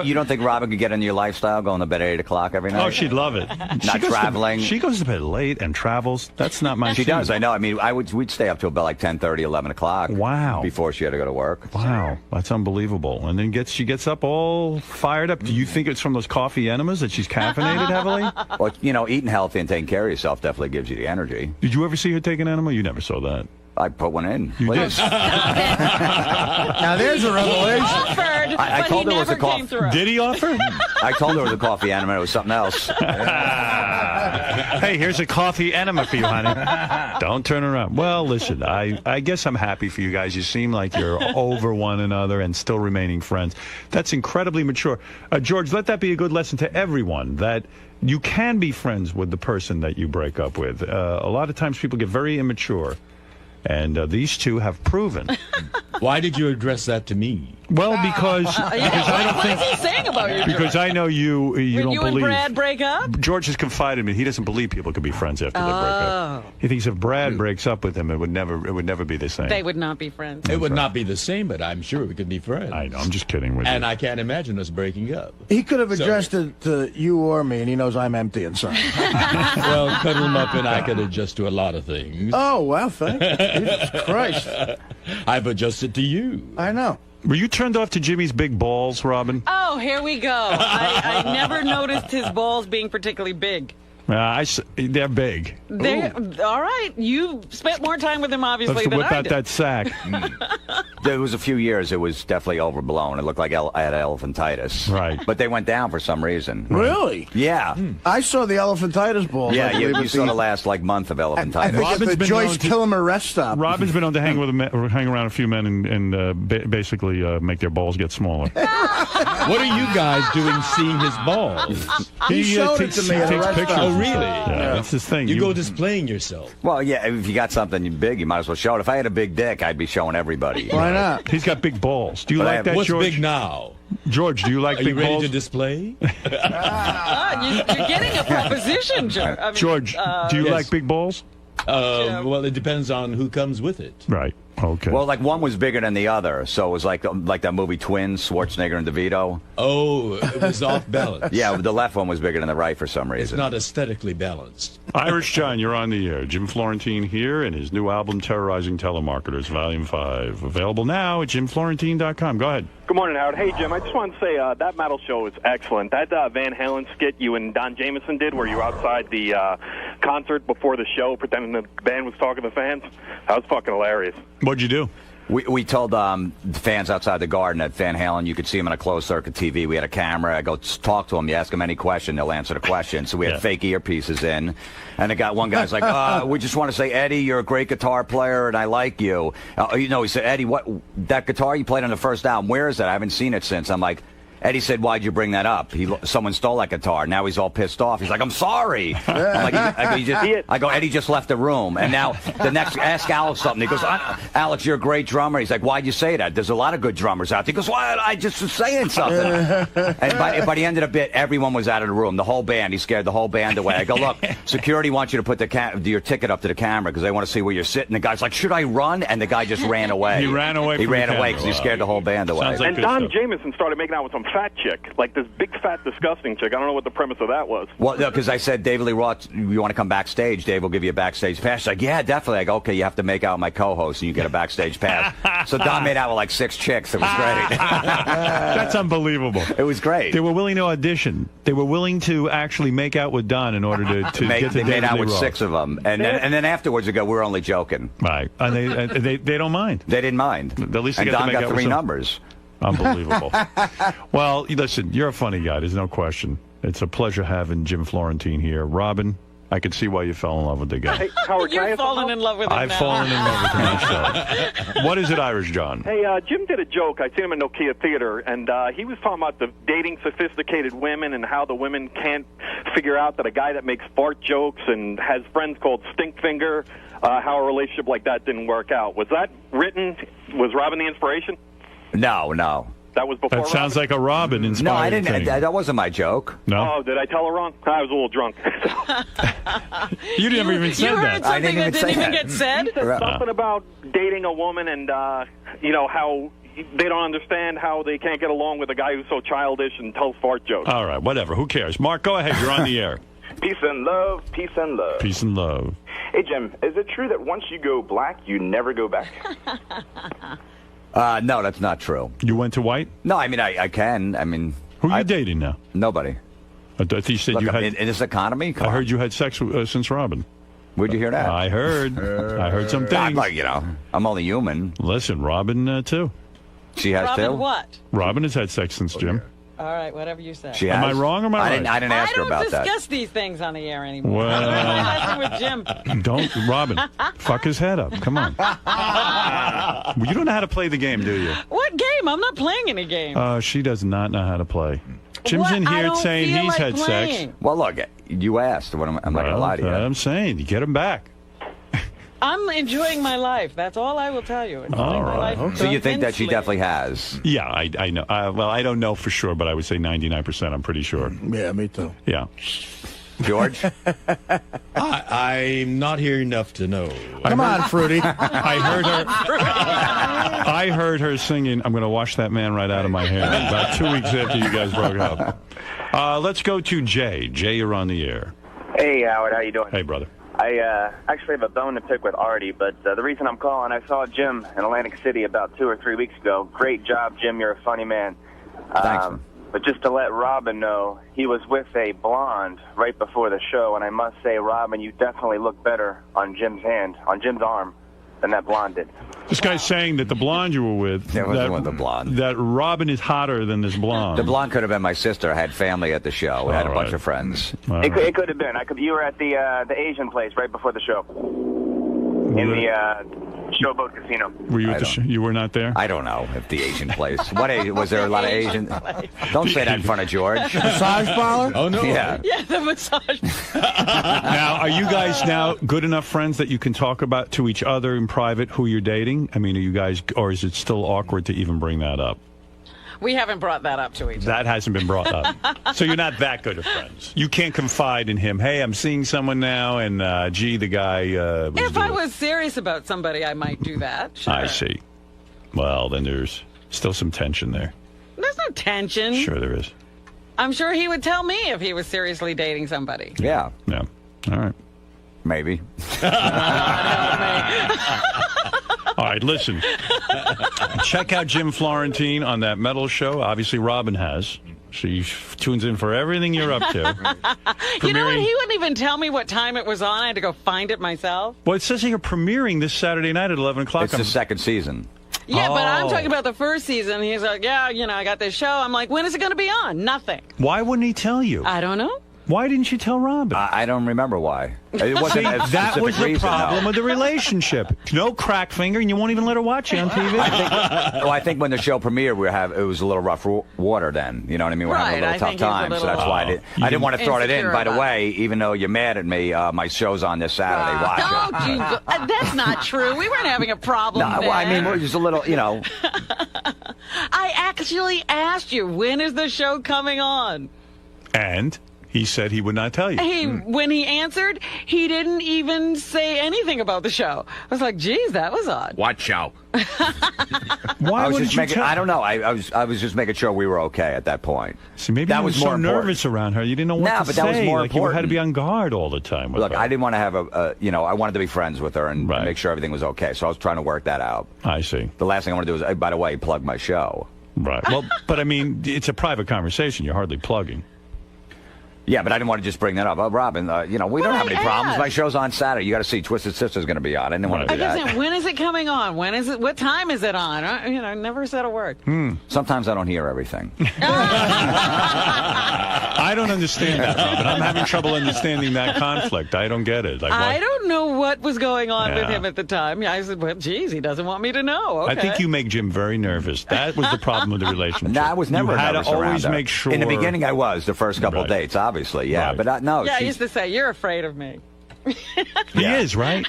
You don't think Robin could get into your lifestyle, going to bed at 8 o'clock every night? Oh, she'd love it. Not traveling. She goes to bed late and travels. That's not my. She does. I know. I mean, we'd stay up till about like 10:30, 11 o'clock. Wow. Before she had to go to work. Wow, that's unbelievable. And then she gets up all fired up. Do you think it's from those coffee enemas that she's caffeinated heavily? Well, eating healthy and taking care of yourself definitely gives you the energy. Did you ever see her take an enema? You never saw that. I put one in. You did. Now there's a revelation. Offered, I but told he her it was a never came coffee. through. Did he offer? I told her it was a coffee enema. It was something else. Hey, here's a coffee enema for you, honey. Don't turn around. Well, listen, I guess I'm happy for you guys. You seem like you're over one another and still remaining friends. That's incredibly mature. George, let that be a good lesson to everyone, that you can be friends with the person that you break up with. A lot of times people get very immature. And these two have proven. Why did you address that to me? Well, because I don't think. What is he saying about you? Because I know you When don't you believe. and Brad break up? George has confided in me. He doesn't believe people could be friends after they break up. He thinks if Brad breaks up with him, it would never be the same. They would not be friends. It would not be the same, but I'm sure we could be friends. I know. I'm just kidding with you. And I can't imagine us breaking up. He could have addressed it to you or me, and he knows I'm empty inside. Well, cuddle him up, and I could adjust to a lot of things. Oh, well, thank you. Jesus Christ. I've adjusted to you. I know. Were you turned off to Jimmy's big balls, Robin? Oh, here we go. I never noticed his balls being particularly big. They're big. They're, all right. You spent more time with him, obviously, Let's than whip I out did. that sack. There was a few years it was definitely overblown. It looked like I had elephantitis. Right. But they went down for some reason. Really? Yeah. I saw the elephantitis balls. Yeah, I believe, you at saw the- the last month of I elephantitis. think Robin's it's the been Joyce known to- Kilmer rest stop. Robin's been known to hang around a few men and basically make their balls get smaller. What are you guys doing seeing his balls? He showed it to me at a takes restaurant. pictures. Oh, really? Yeah, that's his thing. You go displaying yourself. Well, yeah, if you got something big, you might as well show it. If I had a big dick, I'd be showing everybody. Why not? He's got big balls. Do you like that, What's George? big now? George, do you like Are big you ready balls? to display? You're getting a proposition, George. George, do you like big balls? Well, it depends on who comes with it. Right. Okay. Well, like one was bigger than the other, so it was like that movie Twins, Schwarzenegger and DeVito. Oh, it was off balance. Yeah, the left one was bigger than the right for some It's reason. not aesthetically balanced. Irish John, you're on the air. Jim Florentine here and his new album, Terrorizing Telemarketers, Volume 5. Available now at jimflorentine.com. Go ahead. Good morning, Howard. Hey, Jim, I just want to say that metal show is excellent. That Van Halen skit you and Don Jameson did where you were outside the concert before the show pretending the band was talking to the fans, that was fucking hilarious. What'd you do? We told the fans outside the Garden at Van Halen you could see him on a closed-circuit TV. We had a camera. I go talk to them. You ask them any question, they'll answer the question. So we had fake earpieces in. And one guy's like, we just want to say, Eddie, you're a great guitar player, and I like you. He said, Eddie, that guitar you played on the first album, where is it? I haven't seen it since. I'm like, Eddie said, why'd you bring that up? Someone stole that guitar. Now he's all pissed off. He's like, I'm sorry. I'm like, I go, Eddie just left the room. And now the next, ask Alex something. He goes, Alex, you're a great drummer. He's like, why'd you say that? There's a lot of good drummers out there. He goes, well, I just was saying something. And by the end of the bit, everyone was out of the room. The whole band. He scared the whole band away. I go, look, security wants you to put your ticket up to the camera because they want to see where you're sitting. The guy's like, should I run? And the guy just ran away. He ran away. He ran away because he scared the whole band away. And Don Jameson started making out with some fat chick, like this big, fat, disgusting chick. I don't know what the premise of that was. Well, no, because I said, David Lee Roth, you want to come backstage? Dave will give you a backstage pass. She's like, yeah, definitely. I go, okay, you have to make out with my co-host, and you get a backstage pass. So Don made out with like 6 chicks. It was great. That's unbelievable. It was great. They were willing to audition. They were willing to actually make out with Don in order to get to They David made out Lee with Roth. 6 of them. And then afterwards, they go, we're only joking. Right. And they don't mind. They didn't mind. At least they and got to Don make got out with 3 some- numbers. Unbelievable. Well, listen, you're a funny guy. There's no question. It's a pleasure having Jim Florentine here. Robin, I could see why you fell in love with the guy. Hey, Howard, You're falling in love with him I've now. fallen in love with him myself. What is it, Irish John? Hey, Jim did a joke. I seen him in Nokia Theater, and he was talking about the dating sophisticated women and how the women can't figure out that a guy that makes fart jokes and has friends called Stinkfinger, how a relationship like that didn't work out. Was that written? Was Robin the inspiration? No. That was before That sounds like a Robin inspired No, I didn't. thing. That wasn't my joke. No? Oh, did I tell her wrong? I was a little drunk. You never even said You heard that. something that didn't even get said? He said something about dating a woman and, how they don't understand how they can't get along with a guy who's so childish and tells fart jokes. All right, whatever. Who cares? Mark, go ahead. You're on the air. Peace and love, peace and love. Peace and love. Hey, Jim, is it true that once you go black, you never go back? No, that's not true. You went to white? No, I mean, I can. I mean... Who are you dating now? Nobody. I thought you said Look, you had... in this economy? I heard you had sex since Robin. Where'd you hear that? I heard. I heard some I'm things. like, I'm only human. Listen, Robin, too. She has Robin too? what? Robin has had sex since Jim. All right, whatever you say. She Am I has? wrong or am I right? I didn't ask her about I that. don't discuss these things on the air anymore. Well- I'm messing with Jim. Don't, Robin, fuck his head up. Come on. You don't know how to play the game, do you? What game? I'm not playing any game. She does not know how to play. Jim's What? in I here don't saying feel he's like had playing. sex. Well, look, you asked. I'm not going to lie to you. I'm saying, you get him back. I'm enjoying my life. That's all I will tell you. Enjoying All my right. life So you think that she immensely. definitely has? Yeah, I know. Well, I don't know for sure, but I would say 99%. I'm pretty sure. Yeah, me too. Yeah. George? I'm not here enough to know. Come on, Fruity. I heard her singing, I'm going to wash that man right out of my hair, about 2 weeks after you guys broke up. Let's go to Jay. Jay, you're on the air. Hey, Howard, how you doing? Hey, brother. I actually have a bone to pick with Artie, but the reason I'm calling, I saw Jim in Atlantic City about 2 or 3 weeks ago. Great job, Jim. You're a funny man. Thanks. But just to let Robin know, he was with a blonde right before the show, and I must say, Robin, you definitely look better on Jim's arm, than that blonde did. This guy's saying that the blonde you were with, wasn't with the blonde. that Robin is hotter than this blonde. The blonde could have been my sister. I had family at the show. We had a bunch of friends. It could have been. You were at the Asian place right before the show. In the Showboat Casino. Were you at the show? You were not there? I don't know if the Asian place. What was there a lot of Asian? Don't say that in front of George. Massage parlor? Oh no. Yeah, the massage. Now, are you guys now good enough friends that you can talk about to each other in private who you're dating? I mean, are you guys, or is it still awkward to even bring that up? We haven't brought that up to each other. That hasn't been brought up. So you're not that good of friends. You can't confide in him. Hey, I'm seeing someone now, and gee, the guy. If I was serious about somebody, I might do that. Sure. I see. Well, then there's still some tension there. There's no tension. Sure, there is. I'm sure he would tell me if he was seriously dating somebody. Yeah. Yeah. All right. Maybe. All right, listen. Check out Jim Florentine on that metal show. Obviously, Robin has. She tunes in for everything you're up to. You know what? He wouldn't even tell me what time it was on. I had to go find it myself. Well, it says here premiering this Saturday night at 11 o'clock. It's the second season. Yeah, but I'm talking about the first season. He's like, yeah, you know, I got this show. I'm like, when is it going to be on? Nothing. Why wouldn't he tell you? I don't know. Why didn't you tell Robin? I don't remember why. It wasn't See, a that specific was the reason, problem no. with the relationship. No crack finger, and you won't even let her watch you on TV. I think when the show premiered, it was a little rough water then. You know what I mean? We're having a little tough time, so that's why I didn't want to throw it in. By the way, even though you're mad at me, my show's on this Saturday. Watch it. Don't you go, that's not true. We weren't having a problem. No, well, I mean, we're just a little, you know. I actually asked you, when is the show coming on? And he said he would not tell you. When he answered, he didn't even say anything about the show. I was like, geez, that was odd. What show? Why would you tell? I don't know. I was just making sure we were okay at that point. See, maybe that you were was more so nervous around her. You didn't know what to but say. that was more like important. You had to be on guard all the time with Look, her. I didn't want to have I wanted to be friends with her and make sure everything was okay. So I was trying to work that out. I see. The last thing I want to do is, by the way, plug my show. Right. Well, but I mean, it's a private conversation. You're hardly plugging. Yeah, but I didn't want to just bring that up. Robin, we don't have any problems. My show's on Saturday. You got to see Twisted Sister's going to be on. I didn't want to do that. Saying, when is it coming on? When is it? What time is it on? I never said a word. Sometimes I don't hear everything. I don't understand that, Robin. I'm having trouble understanding that conflict. I don't get it. Like, I don't know what was going on with him at the time. I said, well, geez, he doesn't want me to know. Okay. I think you make Jim very nervous. That was the problem with the relationship. No, I was never You had nervous to always around her. make sure. In the beginning, I was. The first couple of dates, obviously, yeah. Right. But no. Yeah, I used to say, you're afraid of me. He is, right?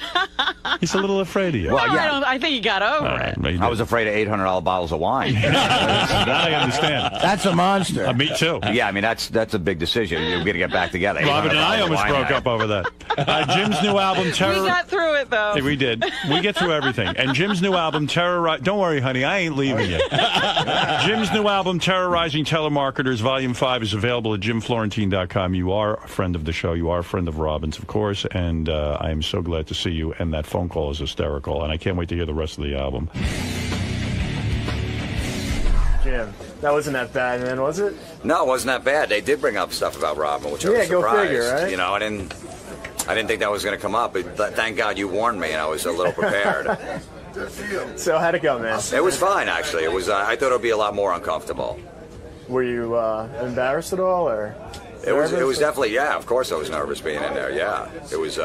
He's a little afraid of you. Well, no, I think he got over it. I was afraid of $800 bottles of wine. That I understand. That's a monster. Me too. Yeah, I mean, that's a big decision. You're going to get back together. Robin and I almost broke up over that. Jim's new album, Terror. We got through it, though. We did. We get through everything. And Jim's new album, Don't worry, honey, I ain't leaving you. Jim's new album, Terrorizing Telemarketers, Volume 5, is available at jimflorentine.com. You are a friend of the show. You are a friend of Robin's, of course. And I am so glad to see you. And that phone call is hysterical. And I can't wait to hear the rest of the album. Jim, that wasn't that bad, man, was it? No, it wasn't that bad. They did bring up stuff about Robin, which I was go surprised. figure, right? You know, I didn't think that was going to come up. But thank God you warned me, and I was a little prepared. So how'd it go, man? It was fine, actually. It was. I thought it would be a lot more uncomfortable. Were you embarrassed at all, or? It was definitely, yeah, of course I was nervous being in there, yeah. It was, it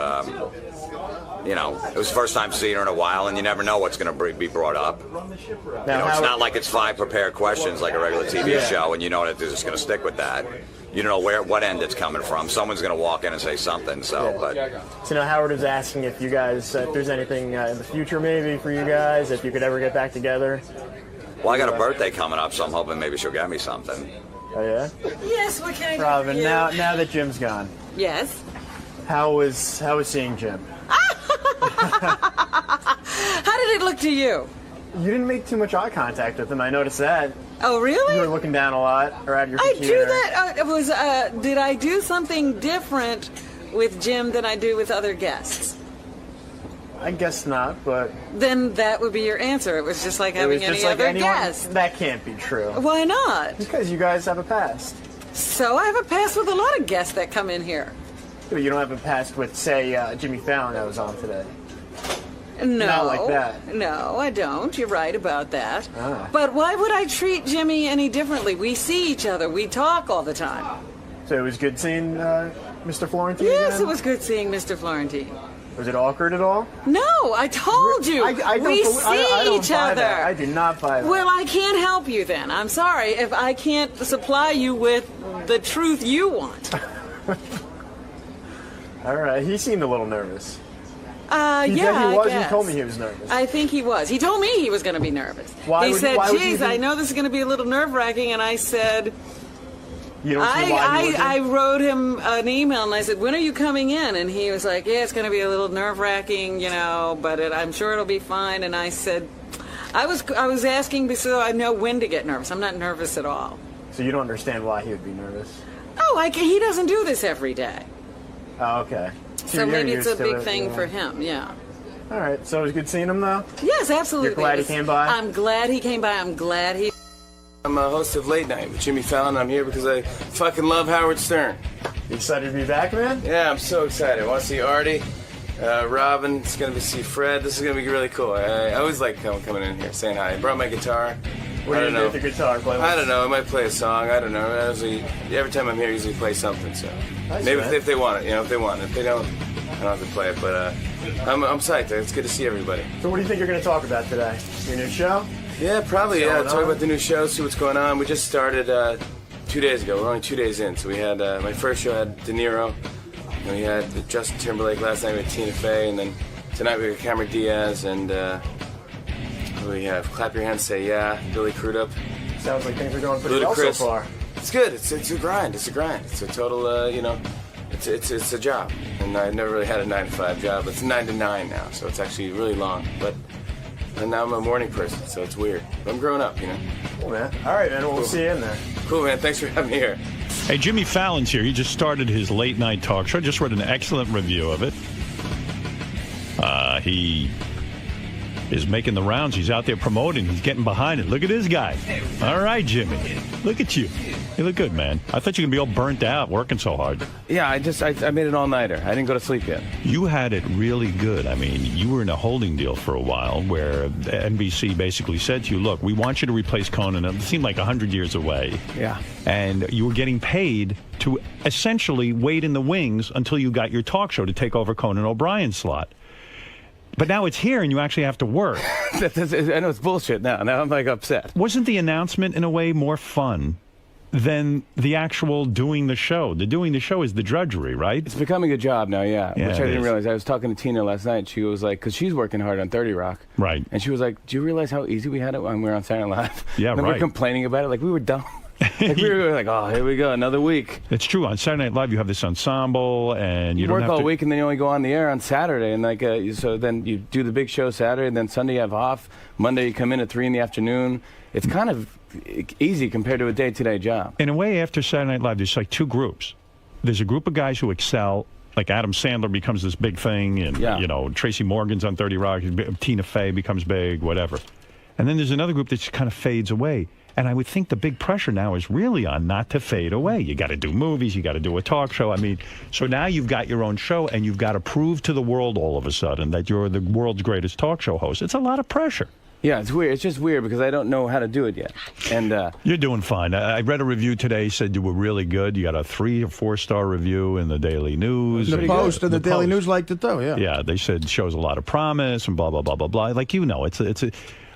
was the first time seeing her in a while, and you never know what's going to be brought up. It's not like it's 5 prepared questions like a regular TV show, and you know that they're just going to stick with that. You don't know what end it's coming from. Someone's going to walk in and say something, So now Howard is asking if you guys, if there's anything in the future maybe for you guys, if you could ever get back together. Well, I got a birthday coming up, so I'm hoping maybe she'll get me something. Oh, yeah? Yes, what can I do Robin, for you? now that Jim's gone. Yes? How was seeing Jim? How did it look to you? You didn't make too much eye contact with him. I noticed that. Oh, really? You were looking down a lot, or at your computer. I do that. Did I do something different with Jim than I do with other guests? I guess not, but... Then that would be your answer. It was just like having any other guest. That can't be true. Why not? Because you guys have a past. So I have a past with a lot of guests that come in here. But you don't have a past with, say, Jimmy Fallon that was on today. No. Not like that. No, I don't. You're right about that. But why would I treat Jimmy any differently? We see each other. We talk all the time. So it was good seeing Mr. Florentine Yes, again? it was good seeing Mr. Florentine. Was it awkward at all? No, I told you. We see each other. I do not buy that. Well, I can't help you then. I'm sorry if I can't supply you with the truth you want. All right. He seemed a little nervous. Yeah, he was. I guess. He told me he was nervous. I think he was. He told me he was going to be nervous. He said, geez, I know this is going to be a little nerve-wracking, and I said... I wrote him an email and I said, when are you coming in? And he was like, yeah, it's going to be a little nerve-wracking, but I'm sure it'll be fine. And I said, I was asking so I know when to get nervous. I'm not nervous at all. So you don't understand why he would be nervous? Oh, he doesn't do this every day. Oh, okay. So maybe it's a big thing for him, yeah. All right. So it was good seeing him, though? Yes, absolutely. You're glad he came by? I'm glad he came by. I'm glad he... I'm a host of Late Night with Jimmy Fallon. I'm here because I fucking love Howard Stern. You excited to be back, man? Yeah, I'm so excited. I want to see Artie, Robin. It's going to see Fred. This is going to be really cool. I always like coming in here, saying hi. I brought my guitar. What do you do with the guitar? I don't know. I might play a song. I don't know. Every time I'm here, I usually play something. So maybe if they want it, if they want it. If they don't, I don't have to play it. But I'm psyched. It's good to see everybody. So what do you think you're going to talk about today? Your new show? Yeah, probably. Yeah, talk about the new show, see what's going on. We just started 2 days ago. We're only 2 days in. So we had my first show had De Niro, and we had Justin Timberlake last night. We had Tina Fey, and then tonight we got Cameron Diaz, and we have Clap Your Hands, Say Yeah, Billy Crudup. Sounds like things are going pretty well so far. It's good. It's a grind. It's a grind. It's a total, it's a job. And I never really had a 9-to-5 job. It's 9 to 9 now, so it's actually really long. And now I'm a morning person, so it's weird. But I'm growing up, Cool, man. All right, man. We'll see you in there. Cool, man. Thanks for having me here. Hey, Jimmy Fallon's here. He just started his late night talk show. Just read an excellent review of it. He is making the rounds. He's out there promoting. He's getting behind it. Look at this guy. All right, Jimmy. Look at you. You look good, man. I thought you were going to be all burnt out working so hard. Yeah, I made it all-nighter. I didn't go to sleep yet. You had it really good. I mean, you were in a holding deal for a while where NBC basically said to you, look, we want you to replace Conan. It seemed like 100 years away. Yeah. And you were getting paid to essentially wait in the wings until you got your talk show to take over Conan O'Brien's slot. But now it's here and you actually have to work. I know it's bullshit now. Now I'm upset. Wasn't the announcement in a way more fun than the actual doing the show? The doing the show is the drudgery, right? It's becoming a job now, yeah which I didn't realize. I was talking to Tina last night. She was like, because she's working hard on 30 Rock. Right. And she was like, do you realize how easy we had it when we were on Saturday Night Live? Yeah, and right. We were complaining about it like we were dumb. We were like, oh, here we go, another week. It's true. On Saturday Night Live, you have this ensemble, and you don't work have all week, and then you only go on the air on Saturday, and so then you do the big show Saturday, and then Sunday you have off. Monday you come in at 3 in the afternoon. It's kind of easy compared to a day-to-day job. In a way, after Saturday Night Live, there's like two groups. There's a group of guys who excel. Like Adam Sandler becomes this big thing, and Tracy Morgan's on 30 Rock, Tina Fey becomes big, whatever. And then there's another group that just kind of fades away. And I would think the big pressure now is really on not to fade away. You got to do movies, you got to do a talk show. I mean, so now you've got your own show, and you've got to prove to the world all of a sudden that you're the world's greatest talk show host. It's a lot of pressure. Yeah, it's weird. It's just weird because I don't know how to do it yet. And you're doing fine. I read a review today, said you were really good. You got a 3 or 4 star review in the Daily News. The Post and the Daily News liked it though. Yeah. Yeah, they said shows a lot of promise and blah blah blah blah blah. Like it's a.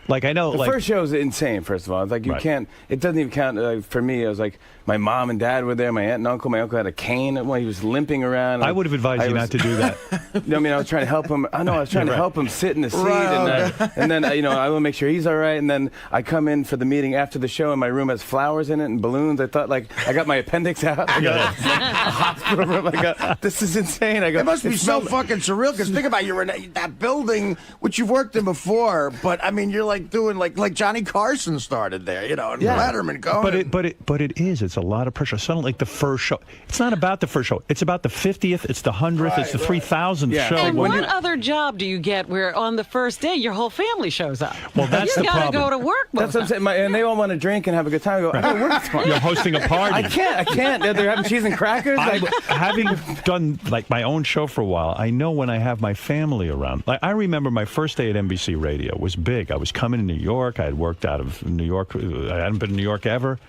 Like, I know, the first show is insane, first of all. It's like, you can't, it doesn't even count. For me, it was like, my mom and dad were there, my aunt and uncle. My uncle had a cane. He was limping around. I would have advised you not to do that. I mean, I was trying to help him. I was trying to help him sit in the seat. And then, I will make sure he's all right. And then I come in for the meeting after the show, and my room has flowers in it and balloons. I thought, like, I got my appendix out. I got a hospital room. I go, this is insane. I go, it must be so fucking surreal, because think about it, you're in that building, which you've worked in before, but, I mean, you're like doing, like Johnny Carson started there, and Letterman going. But it is. It's a lot of pressure. Suddenly, like the first show. It's not about the first show. It's about the 50th. It's the 100th. It's the 3,000th show. And what other job do you get where on the first day your whole family shows up? Well, that's the problem. You got to go to work. That's what I'm saying. And they all want to drink and have a good time. I go, I got to work tomorrow. You're hosting a party. I can't. They're having cheese and crackers. Having done like my own show for a while, I know when I have my family around. Like, I remember my first day at NBC Radio was big. I was coming to New York. I had worked out of New York. I hadn't been in New York ever.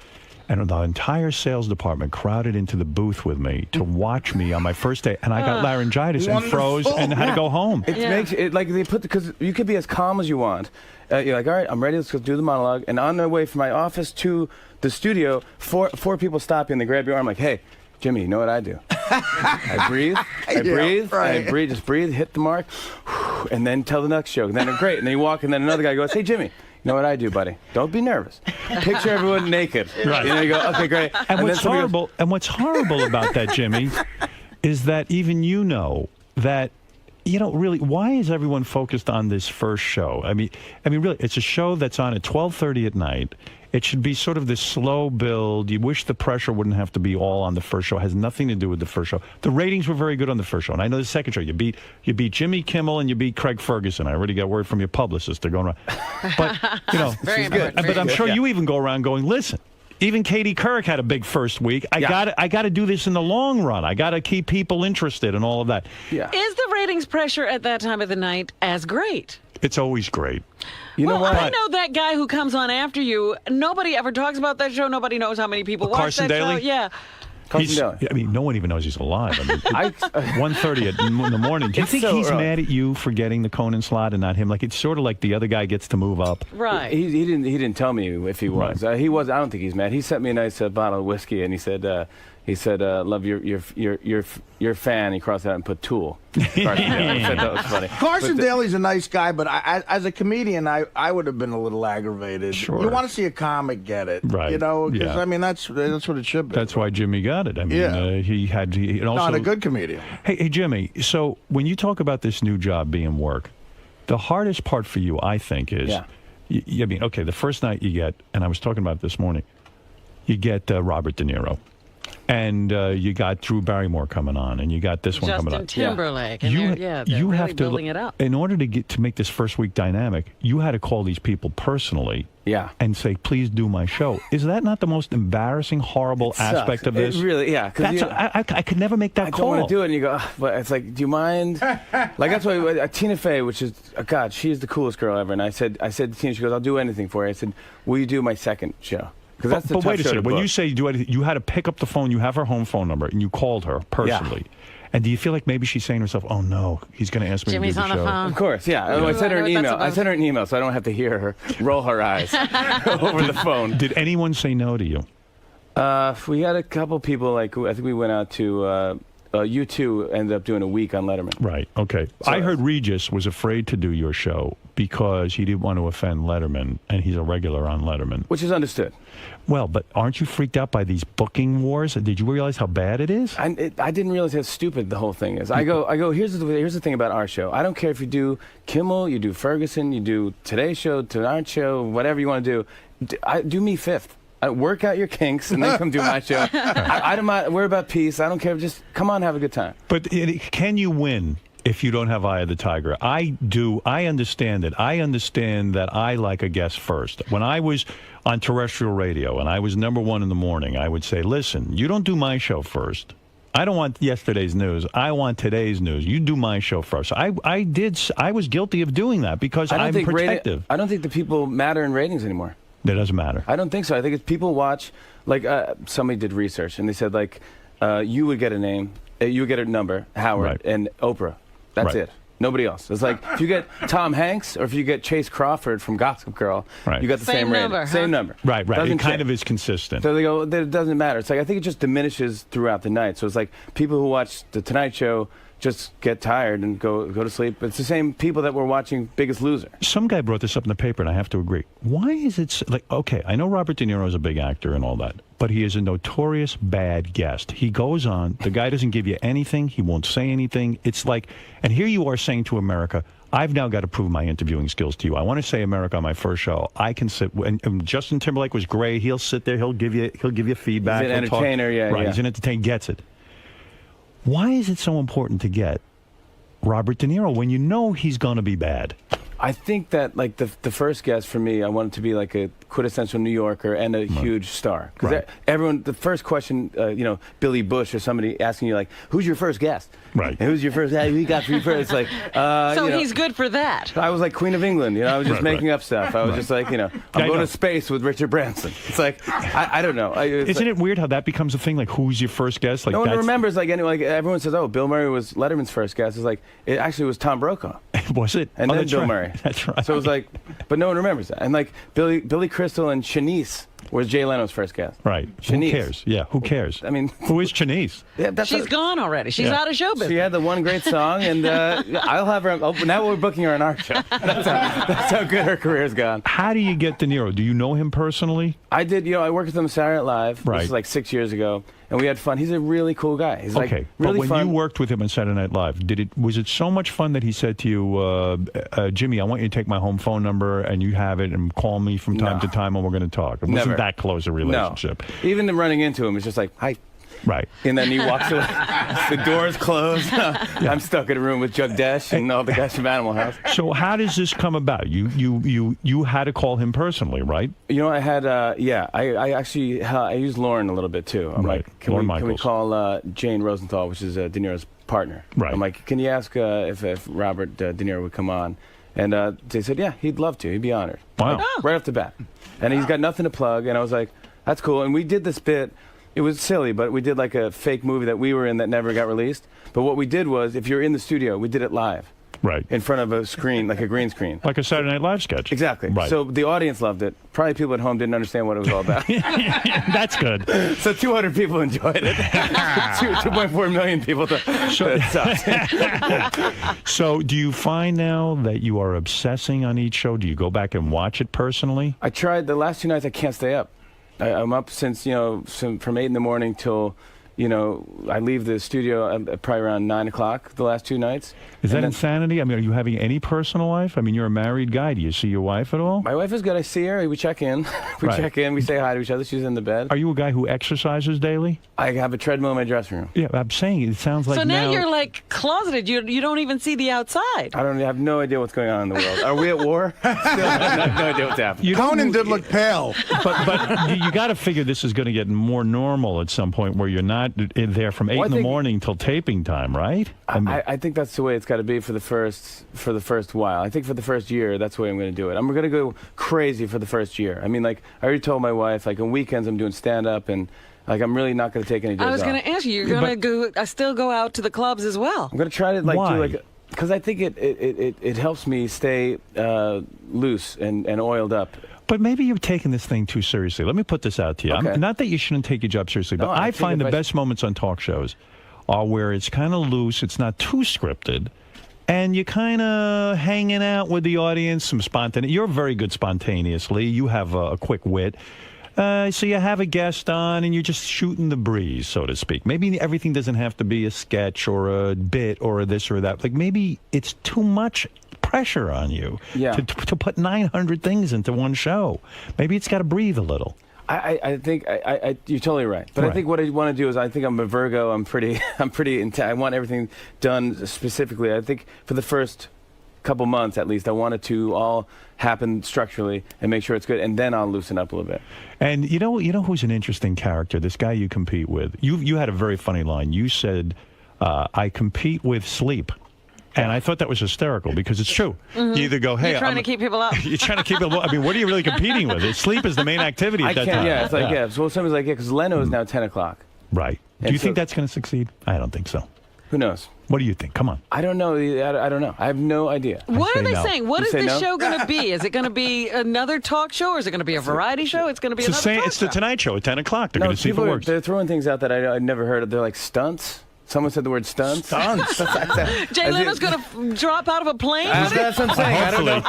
And the entire sales department crowded into the booth with me to watch me on my first day, and I got laryngitis and froze and had to go home. It makes it like they put because you could be as calm as you want. You're like, all right, I'm ready. Let's go do the monologue. And on their way from my office to the studio, four people stop you and they grab your arm like, hey, Jimmy, you know what I do? I breathe, just breathe, hit the mark, and then tell the next joke. And then great. And then you walk, and then another guy goes, hey, Jimmy. You know what I do, buddy? Don't be nervous. Picture everyone naked. Right. You know, you go, okay, great. And what's horrible about that, Jimmy, is that even you know that, really, why is everyone focused on this first show? I mean, really, it's a show that's on at 12:30 at night. It should be sort of this slow build. You wish the pressure wouldn't have to be all on the first show. It has nothing to do with the first show. The ratings were very good on the first show. And I know the second show, you beat Jimmy Kimmel and you beat Craig Ferguson. I already got word from your publicist. They're going around. But, very good. But I'm sure you even go around going, listen, even Katie Couric had a big first week. I got to do this in the long run. I got to keep people interested and all of that. Yeah. Is the ratings pressure at that time of the night as great? It's always great. You know what? I know that guy who comes on after you. Nobody ever talks about that show. Nobody knows how many people watch Carson that Daly? show. Yeah. No one even knows he's alive. I mean, 1:30 in the morning. Do you think he's mad at you for getting the Conan slot and not him? Like, it's sort of like the other guy gets to move up. Right. He didn't tell me if he was. He was. I don't think he's mad. He sent me a nice bottle of whiskey, and he said, love your fan. He crossed out and put Tool. Carson Daly. Said that was funny. Carson Daly's a nice guy, but as a comedian, I would have been a little aggravated. Sure. You want to see a comic get it, right? Because I mean that's what it should be. That's why Jimmy got it. I mean, he also not a good comedian. Hey, Jimmy. So when you talk about this new job being work, the hardest part for you, I think, is. I mean, okay, the first night you get, and I was talking about it this morning, you get Robert De Niro. And you got Drew Barrymore coming on, and you got this one coming on. Justin Timberlake. And they're you really have to building it up. In order to make this first week dynamic, you had to call these people personally. And say, please do my show. Is that not the most embarrassing, horrible aspect of this? It really, yeah. I could never make that call. I don't want to do it, and you go, but it's like, do you mind? Like, that's why Tina Fey, which is, God, she is the coolest girl ever. And I said to Tina, she goes, I'll do anything for you. I said, will you do my second show? But wait a second. When you say do anything, you had to pick up the phone. You have her home phone number, and you called her personally. Yeah. And do you feel like maybe she's saying to herself, "Oh no, he's going to ask me Jimmy's to do the on show"? The phone. Of course, yeah. I sent her an email. I sent her an email, so I don't have to hear her roll her eyes over the phone. Did anyone say no to you? We had a couple people. Like I think we went out to. You two ended up doing a week on Letterman. Right. Okay. So, I heard Regis was afraid to do your show because he didn't want to offend Letterman, and he's a regular on Letterman. Which is understood. Well, but aren't you freaked out by these booking wars? Did you realize how bad it is? I didn't realize how stupid the whole thing is. I go. Here's the thing about our show. I don't care if you do Kimmel, you do Ferguson, you do Today's Show, Tonight Show, whatever you want to do. Do me fifth. Work out your kinks and then come do my show. We're about peace. I don't care. Just come on, have a good time. But can you win if you don't have Eye of the Tiger? I do. I understand it. I understand that I like a guest first. When I was on terrestrial radio and I was #1 in the morning, I would say, listen, you don't do my show first. I don't want yesterday's news. I want today's news. You do my show first. I was guilty of doing that because I'm protective. I don't think the people matter in ratings anymore. That doesn't matter. I don't think so. I think it's people watch, like somebody did research and they said like you would get a name, you would get a number, Howard and Oprah. That's it. Nobody else. It's like if you get Tom Hanks or if you get Chase Crawford from Gossip Girl, you got the same rating. Number, same number. Right. It kind of is consistent. So they go, it doesn't matter. It's like I think it just diminishes throughout the night. So it's like people who watch The Tonight Show just get tired and go to sleep. It's the same people that were watching Biggest Loser. Some guy brought this up in the paper, and I have to agree. Why is it like, okay, I know Robert De Niro is a big actor and all that, but he is a notorious bad guest. He goes on, the guy doesn't give you anything, he won't say anything. It's like, and here you are saying to America, I've now got to prove my interviewing skills to you. I want to say America on my first show. I can sit, and Justin Timberlake was great. He'll sit there, he'll give you feedback. He's an entertainer, Right, he's an entertainer, gets it. Why is it so important to get Robert De Niro when you know he's going to be bad? I think that like the first guest for me, I wanted to be like a quintessential New Yorker and a huge star. Because everyone, the first question, Billy Bush or somebody asking you like, "Who's your first guest?" Right. And who's your first? Who you got for you first? It's like, so he's good for that. I was like Queen of England. I was just making up stuff. I was just like, I'm going to space with Richard Branson. It's like, I don't know. Isn't it weird how that becomes a thing? Like, who's your first guest? Like, no one remembers. Like everyone says, "Oh, Bill Murray was Letterman's first guest." It's like it actually was Tom Brokaw. Was it? And then Bill Murray. That's right. So it was like, but no one remembers that. And like Billy Crystal and Shanice was Jay Leno's first guest. Right. Shanice. Who cares? Yeah, who cares? I mean, who is Shanice? Yeah, she's gone already. She's out of show business. She had the one great song, and I'll have her. Now we're booking her on our show. That's how good her career's gone. How do you get De Niro? Do you know him personally? I did. I worked with him Saturday Night Live. Right. This was like 6 years ago. And we had fun. He's a really cool guy. He's okay, like really but when fun. you worked with him on Saturday Night Live, was it so much fun that he said to you, Jimmy, I want you to take my home phone number and you have it and call me from time to time and we're going to talk? It wasn't that close a relationship. No. Even running into him, it's just like, hi. Right. And then he walks away. The door's closed. I'm stuck in a room with Jug Desh and all the guys from Animal House. So how does this come about? You had to call him personally, right? I had, I actually, I used Lauren a little bit too. I'm like, can we call Jane Rosenthal, which is De Niro's partner? Right. I'm like, can you ask if Robert De Niro would come on? And they said, yeah, he'd love to. He'd be honored. Wow. Like, right off the bat. And he's got nothing to plug. And I was like, that's cool. And we did this bit. It was silly, but we did like a fake movie that we were in that never got released. But what we did was, if you're in the studio, we did it live. Right. In front of a screen, like a green screen. Like a Saturday Night Live sketch. Exactly. Right. So the audience loved it. Probably people at home didn't understand what it was all about. That's good. So 200 people enjoyed it. 2.4 million people thought it sucked. So do you find now that you are obsessing on each show? Do you go back and watch it personally? I tried. The last 2 nights, I can't stay up. I'm up since, from 8 in the morning till, I leave the studio probably around 9 o'clock the last 2 nights. Is that insanity? I mean, are you having any personal life? I mean, you're a married guy. Do you see your wife at all? My wife is good. I see her. We check in. Check in. We say hi to each other. She's in the bed. Are you a guy who exercises daily? I have a treadmill in my dressing room. Yeah, I'm saying it sounds like so now you're like closeted. You don't even see the outside. I have no idea what's going on in the world. Are we at war? Still have no idea what's happening. Conan did look pale. But you got to figure this is going to get more normal at some point where you're not there from 8 in the morning till taping time, right? I think that's the way it's got to be for the first while. I think for the first year, that's the way I'm going to do it. I'm going to go crazy for the first year. I mean, like, I already told my wife, like, on weekends I'm doing stand-up, and, like, I'm really not going to take any days off. I was going to ask you, you're going to still go out to the clubs as well. I'm going to try to, like, Why? do, like, because I think it helps me stay loose and oiled up. But maybe you're taking this thing too seriously. Let me put this out to you. Okay. Not that you shouldn't take your job seriously, but No, I find the best moments on talk shows are where it's kind of loose, it's not too scripted, and you're kind of hanging out with the audience, some spontaneity. You're very good spontaneously. You have a quick wit. So you have a guest on, and you're just shooting the breeze, so to speak. Maybe everything doesn't have to be a sketch or a bit or this or that. Like, maybe it's too much pressure on you to put 900 things into one show. Maybe it's got to breathe a little. I think you're totally right. But I think what I want to do is, I think I'm a Virgo. I'm pretty I want everything done specifically. I think for the first couple months at least, I want it to all happen structurally and make sure it's good, and then I'll loosen up a little bit. And you know who's an interesting character? This guy you compete with. You had a very funny line. You said, "I compete with sleep." And I thought that was hysterical because it's true. Mm-hmm. You either go, hey, you're trying to keep people up. You're trying to keep people up. I mean, what are you really competing with? Sleep is the main activity at that time. Yeah, it's like, So somebody's like, because Leno is now 10 o'clock. Right. Do you think that's going to succeed? I don't think so. Who knows? What do you think? Come on. I don't know. I don't know. I have no idea. What are they saying? What is this show going to be? Is it going to be another talk show, or is it going to be a variety show? It's going to be another talk show. It's the Tonight Show at 10 o'clock. They're going to see if it works. They're throwing things out that I've never heard of. They're like stunts. Someone said the word stunts. Stunts. Jay Leno's going to drop out of a plane? That's what I'm saying. Hopefully.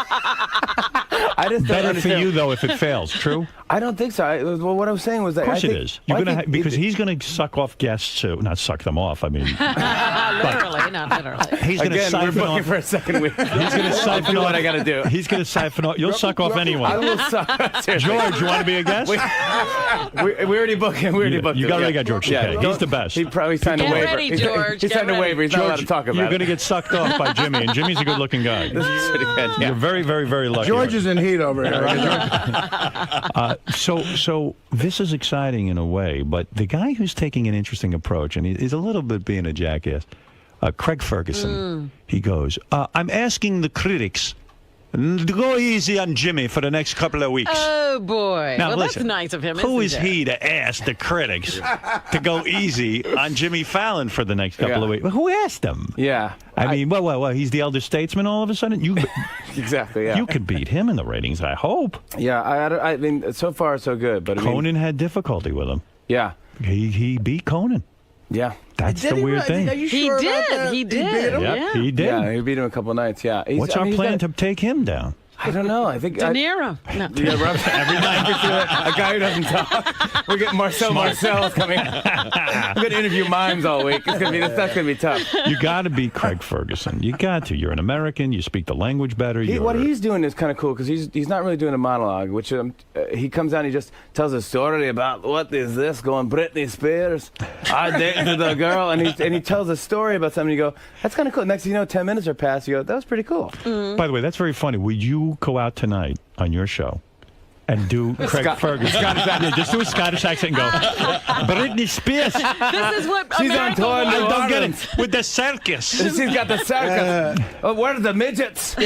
I just don't Better for you, though, if it fails. True? I don't think so. Well, what I was saying was that of course it is. You're because he's going to suck off guests, not suck them off. I mean, not literally. He's going to Again, siphon we're booking off. for a second week. He's going to siphon off what I got to do. He's going to siphon off. You'll suck off anyone. I will suck. George, you want to be a guest? We already booked him. We already booked him. You already got George Takei. He's the best. He probably signed a Get waiver. ready, George. He Get signed a ready. waiver. He's not allowed to talk about it. You're going to get sucked off by Jimmy, and Jimmy's a good-looking guy. This is pretty good. You're very, very, very lucky. George is in heat over here. So this is exciting in a way, but the guy who's taking an interesting approach, and he's a little bit being a jackass, Craig Ferguson, he goes, I'm asking the critics to go easy on Jimmy for the next couple of weeks. Oh, boy. Now, well, listen, that's nice of him, who is isn't it? he to ask the critics to go easy on Jimmy Fallon for the next couple of weeks? Who asked him? Yeah. I mean, well, he's the elder statesman all of a sudden? You Exactly, yeah. You could beat him in the ratings, I hope. Yeah, I mean, so far so good. But I mean, Conan had difficulty with him. Yeah. He beat Conan. Yeah. That's the weird thing. Are you sure about that? He did. Yep, he did. Yeah, he beat him a couple nights, yeah. What's our plan to take him down? I don't know. I think De Niro. No. Yeah, every night a guy who doesn't talk. We're getting Marcel's coming. I'm going to interview mimes all week. That's going to be tough. You got to beat Craig Ferguson. You got to. You're an American. You speak the language better. What he's doing is kind of cool because he's not really doing a monologue, which he comes out and he just tells a story about what is this going Britney Spears. I dated a girl, and he tells a story about something. You go, that's kind of cool. Next thing you know, 10 minutes are passed. You go, that was pretty cool. By the way, that's very funny. Would you go out tonight on your show and do Craig Ferguson? Just do a Scottish accent and go, Britney Spears. This is what She's on tour. I don't get it. With the circus. She's got the circus. Where are the midgets? 3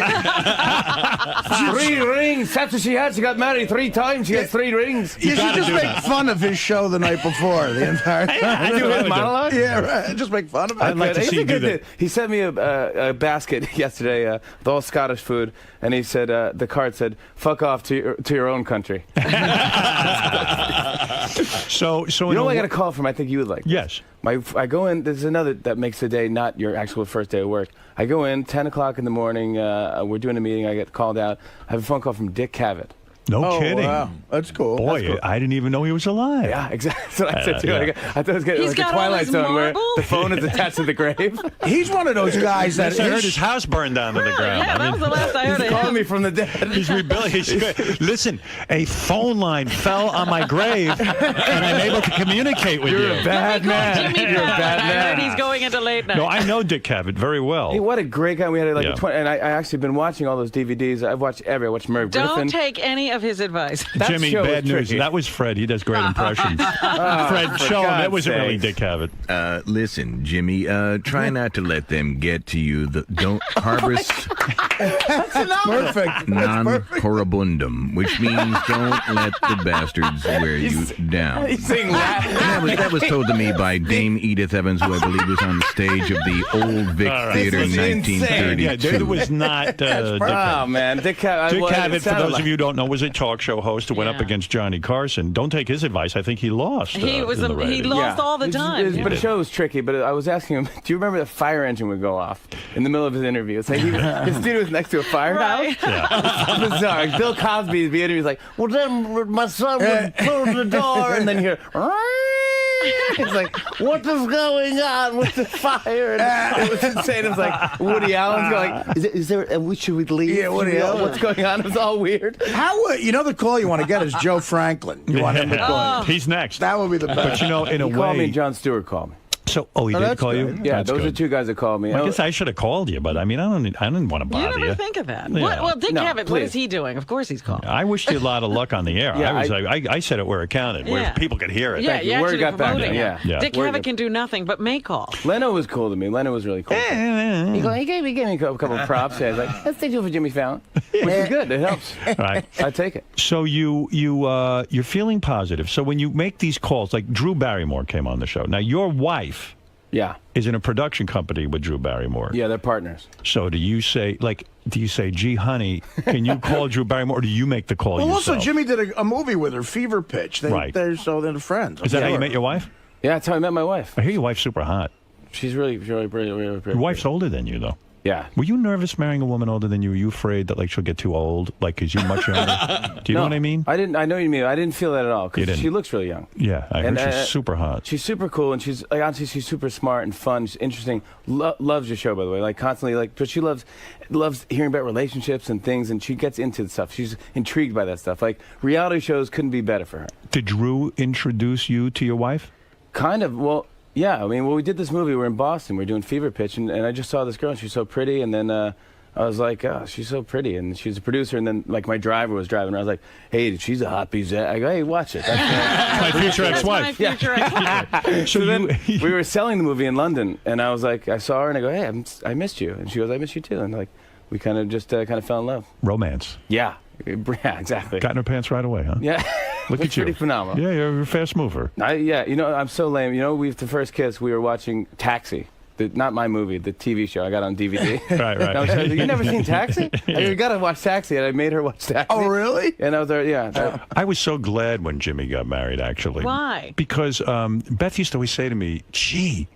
rings. That's what she had. She got married 3 times. She has 3 rings. You should just make fun of his show the night before the entire time. I do his monologue? Yeah, right. Just make fun of it. I'd like to see you do that. He sent me a basket yesterday, with all Scottish food, and he said, the card said, fuck off to your own country. So you know what I got a call from? I think you would like. Yes. I go in. There's another that makes the day not your actual first day of work. I go in 10 o'clock in the morning. We're doing a meeting. I get called out. I have a phone call from Dick Cavett. No kidding. Wow. That's cool. Boy, That's cool. I didn't even know he was alive. Yeah, exactly. That's what I said too. Yeah. I thought it was getting like a Twilight Zone where the phone is attached to the grave. He's one of those guys that I heard his house burned down to the ground. Yeah, that was the last I heard He's of calling him. me from the dead. He's rebuilding. Listen, a phone line fell on my grave, and I'm able to communicate with you. You're a bad man. Jimmy You're a Fallon. bad I heard man. he's going into late night. No, I know Dick Cavett very well. Hey, what a great guy. We had like Yeah. a 20, and I actually been watching all those DVDs. I've watched I watched Merv Don't Griffin. take any of his advice. That Jimmy, show bad was news. tricky. That was Fred. He does great impressions. Fred, show him. It wasn't really Dick Cavett. Listen, Jimmy, try not to let them get to you. Don't harbor perfect. non horribundum, which means don't let the bastards wear you down. He's saying that. That was told to me by Dame Edith Evans, who I believe was on the stage of the Old Vic Theater in This is insane. 1932. Yeah, it was not Dick Oh Cavett. man, Dick Cavett. Dick well, it Cavett, for sounded those like- of you who don't know, was a talk show host who went up against Johnny Carson. Don't take his advice. I think he lost. He was in the he ratings. lost all the time. But the show was tricky. But I was asking him, do you remember the fire engine would go off in the middle of his interview? It's like his studio was next to a firehouse. Right. It's bizarre. Bill Cosby's the interview is like, well, then my son would close the door, and then hear. It's like, what is going on with the fire? And it was insane. It was like Woody Allen's going, like, is there? Should we leave? Yeah, Woody Allen. What's going on? It was all weird. How you know the call you want to get is Joe Franklin. You want him to call. He's next. That would be the best. But you know, in a He called me. way. John Stewart called me. So, he did that's call good. you? Yeah, That's those good. are 2 guys that called me. I guess I should have called you, but I mean, I didn't want to You bother never you. think of that. Yeah. Well, Dick No, Cavett, what please. is he doing? Of course he's calling. I wished you a lot of luck on the air. Yeah, I said it where it counted, where Yeah. people could hear it. Yeah, you. you're Word actually got back promoting there, it. yeah. Dick Word Cavett got- can do nothing but make calls. Leno was cool to me. Leno was really cool. He gave me a couple of props. Yeah, he's like, let's take two for Jimmy Fallon, which is good. It helps. Right. I take it. So you're feeling positive. So when you make these calls, like Drew Barrymore came on the show. Now your wife Yeah. is in a production company with Drew Barrymore. Yeah, they're partners. So do you say, gee, honey, can you call Drew Barrymore, or do you make the call Well, yourself? also Jimmy did a movie with her, Fever Pitch. Right. They're friends. Is that how you met your wife? Yeah, that's how I met my wife. I hear your wife's super hot. She's really pretty. Your wife's older than you, though. Yeah. Were you nervous marrying a woman older than you? Were you afraid that like she'll get too old, like because you're much younger? Do you know what I mean? I didn't. I know what you mean. I didn't feel that at all because she looks really young. Yeah, I heard she's super hot. She's super cool, and she's like honestly, she's super smart and fun. She's interesting. Loves your show, by the way. Like constantly, like, but she loves hearing about relationships and things, and she gets into the stuff. She's intrigued by that stuff. Like reality shows couldn't be better for her. Did Drew introduce you to your wife? Kind of. Well. Yeah, I mean, we did this movie. We're in Boston. We're doing Fever Pitch, and I just saw this girl, and she's so pretty. And then I was like, oh, she's so pretty. And she's a producer. And then, like, my driver was driving. And I was like, hey, she's a hot piece. I go, hey, watch it. That's my future ex-wife. My future ex-wife. So then we were selling the movie in London, and I was like, I saw her, and I go, hey, I missed you. And she goes, I miss you too. And like, we kind of just kind of fell in love. Romance. Yeah. Yeah, exactly. Got in her pants right away, huh? Yeah. Look at you. Pretty phenomenal. Yeah, you're a fast mover. Yeah, you know, I'm so lame. You know, the first kiss, we were watching Taxi. Not my movie, the TV show I got on DVD. Right. Like, you never seen Taxi? You got to watch Taxi. And I made her watch Taxi. Oh, really? And I was there, yeah. I was so glad when Jimmy got married, actually. Why? Because Beth used to always say to me, gee,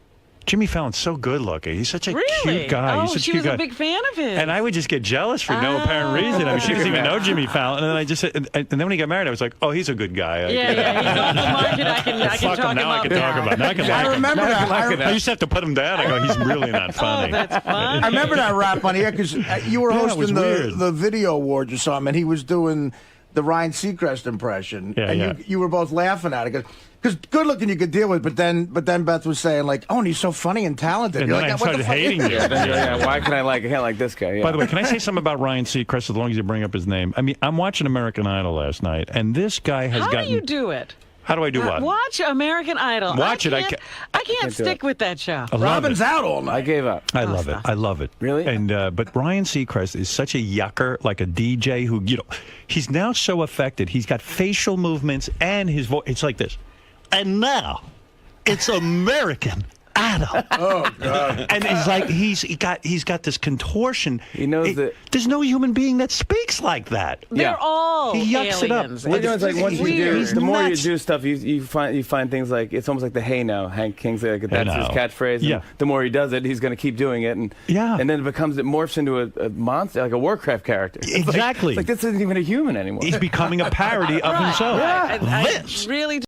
Jimmy Fallon's so good looking. He's such a cute guy. Oh, He's such she a cute was guy. a big fan of his. And I would just get jealous for no apparent reason. I mean, she doesn't even know Jimmy Fallon. And then I just said, and then when he got married, I was like, oh, he's a good guy. Yeah, he's off the market. I can talk now I can talk about. Now I can like I remember that. I used to have to put him down. I go, he's really not funny. Oh, that's fun. I remember that rap on here because you were hosting the video awards or something, and he was doing the Ryan Seacrest impression, and you were both laughing at it because good looking you could deal with, but then Beth was saying like, oh, and he's so funny and talented. And you're then like, I started hating you. Yeah, why can I like? I can't like this guy. Yeah. By the way, can I say something about Ryan Seacrest as long as you bring up his name? I mean, I'm watching American Idol last night, and this guy has gotten. How do you do it? How do I do what? Watch American Idol. Watch it. I can't stick with that show. Robin's out all night. I gave up. I love it. I love it. Really? And but Ryan Seacrest is such a yucker, like a DJ who, you know, he's now so affected. He's got facial movements and his voice. It's like this. And now, it's American Idol. Oh God! And he's like he's got this contortion. He knows that there's no human being that speaks like that. They're all he yucks aliens. it up. You know, it's like once you do, the more you do stuff, you find things like it's almost like the "Hey now," Hank King's like that's his catchphrase. Yeah. The more he does it, he's going to keep doing it, and then it morphs into a monster, like a Warcraft character. Exactly. It's like this isn't even a human anymore. He's becoming a parody of himself. Yeah. I really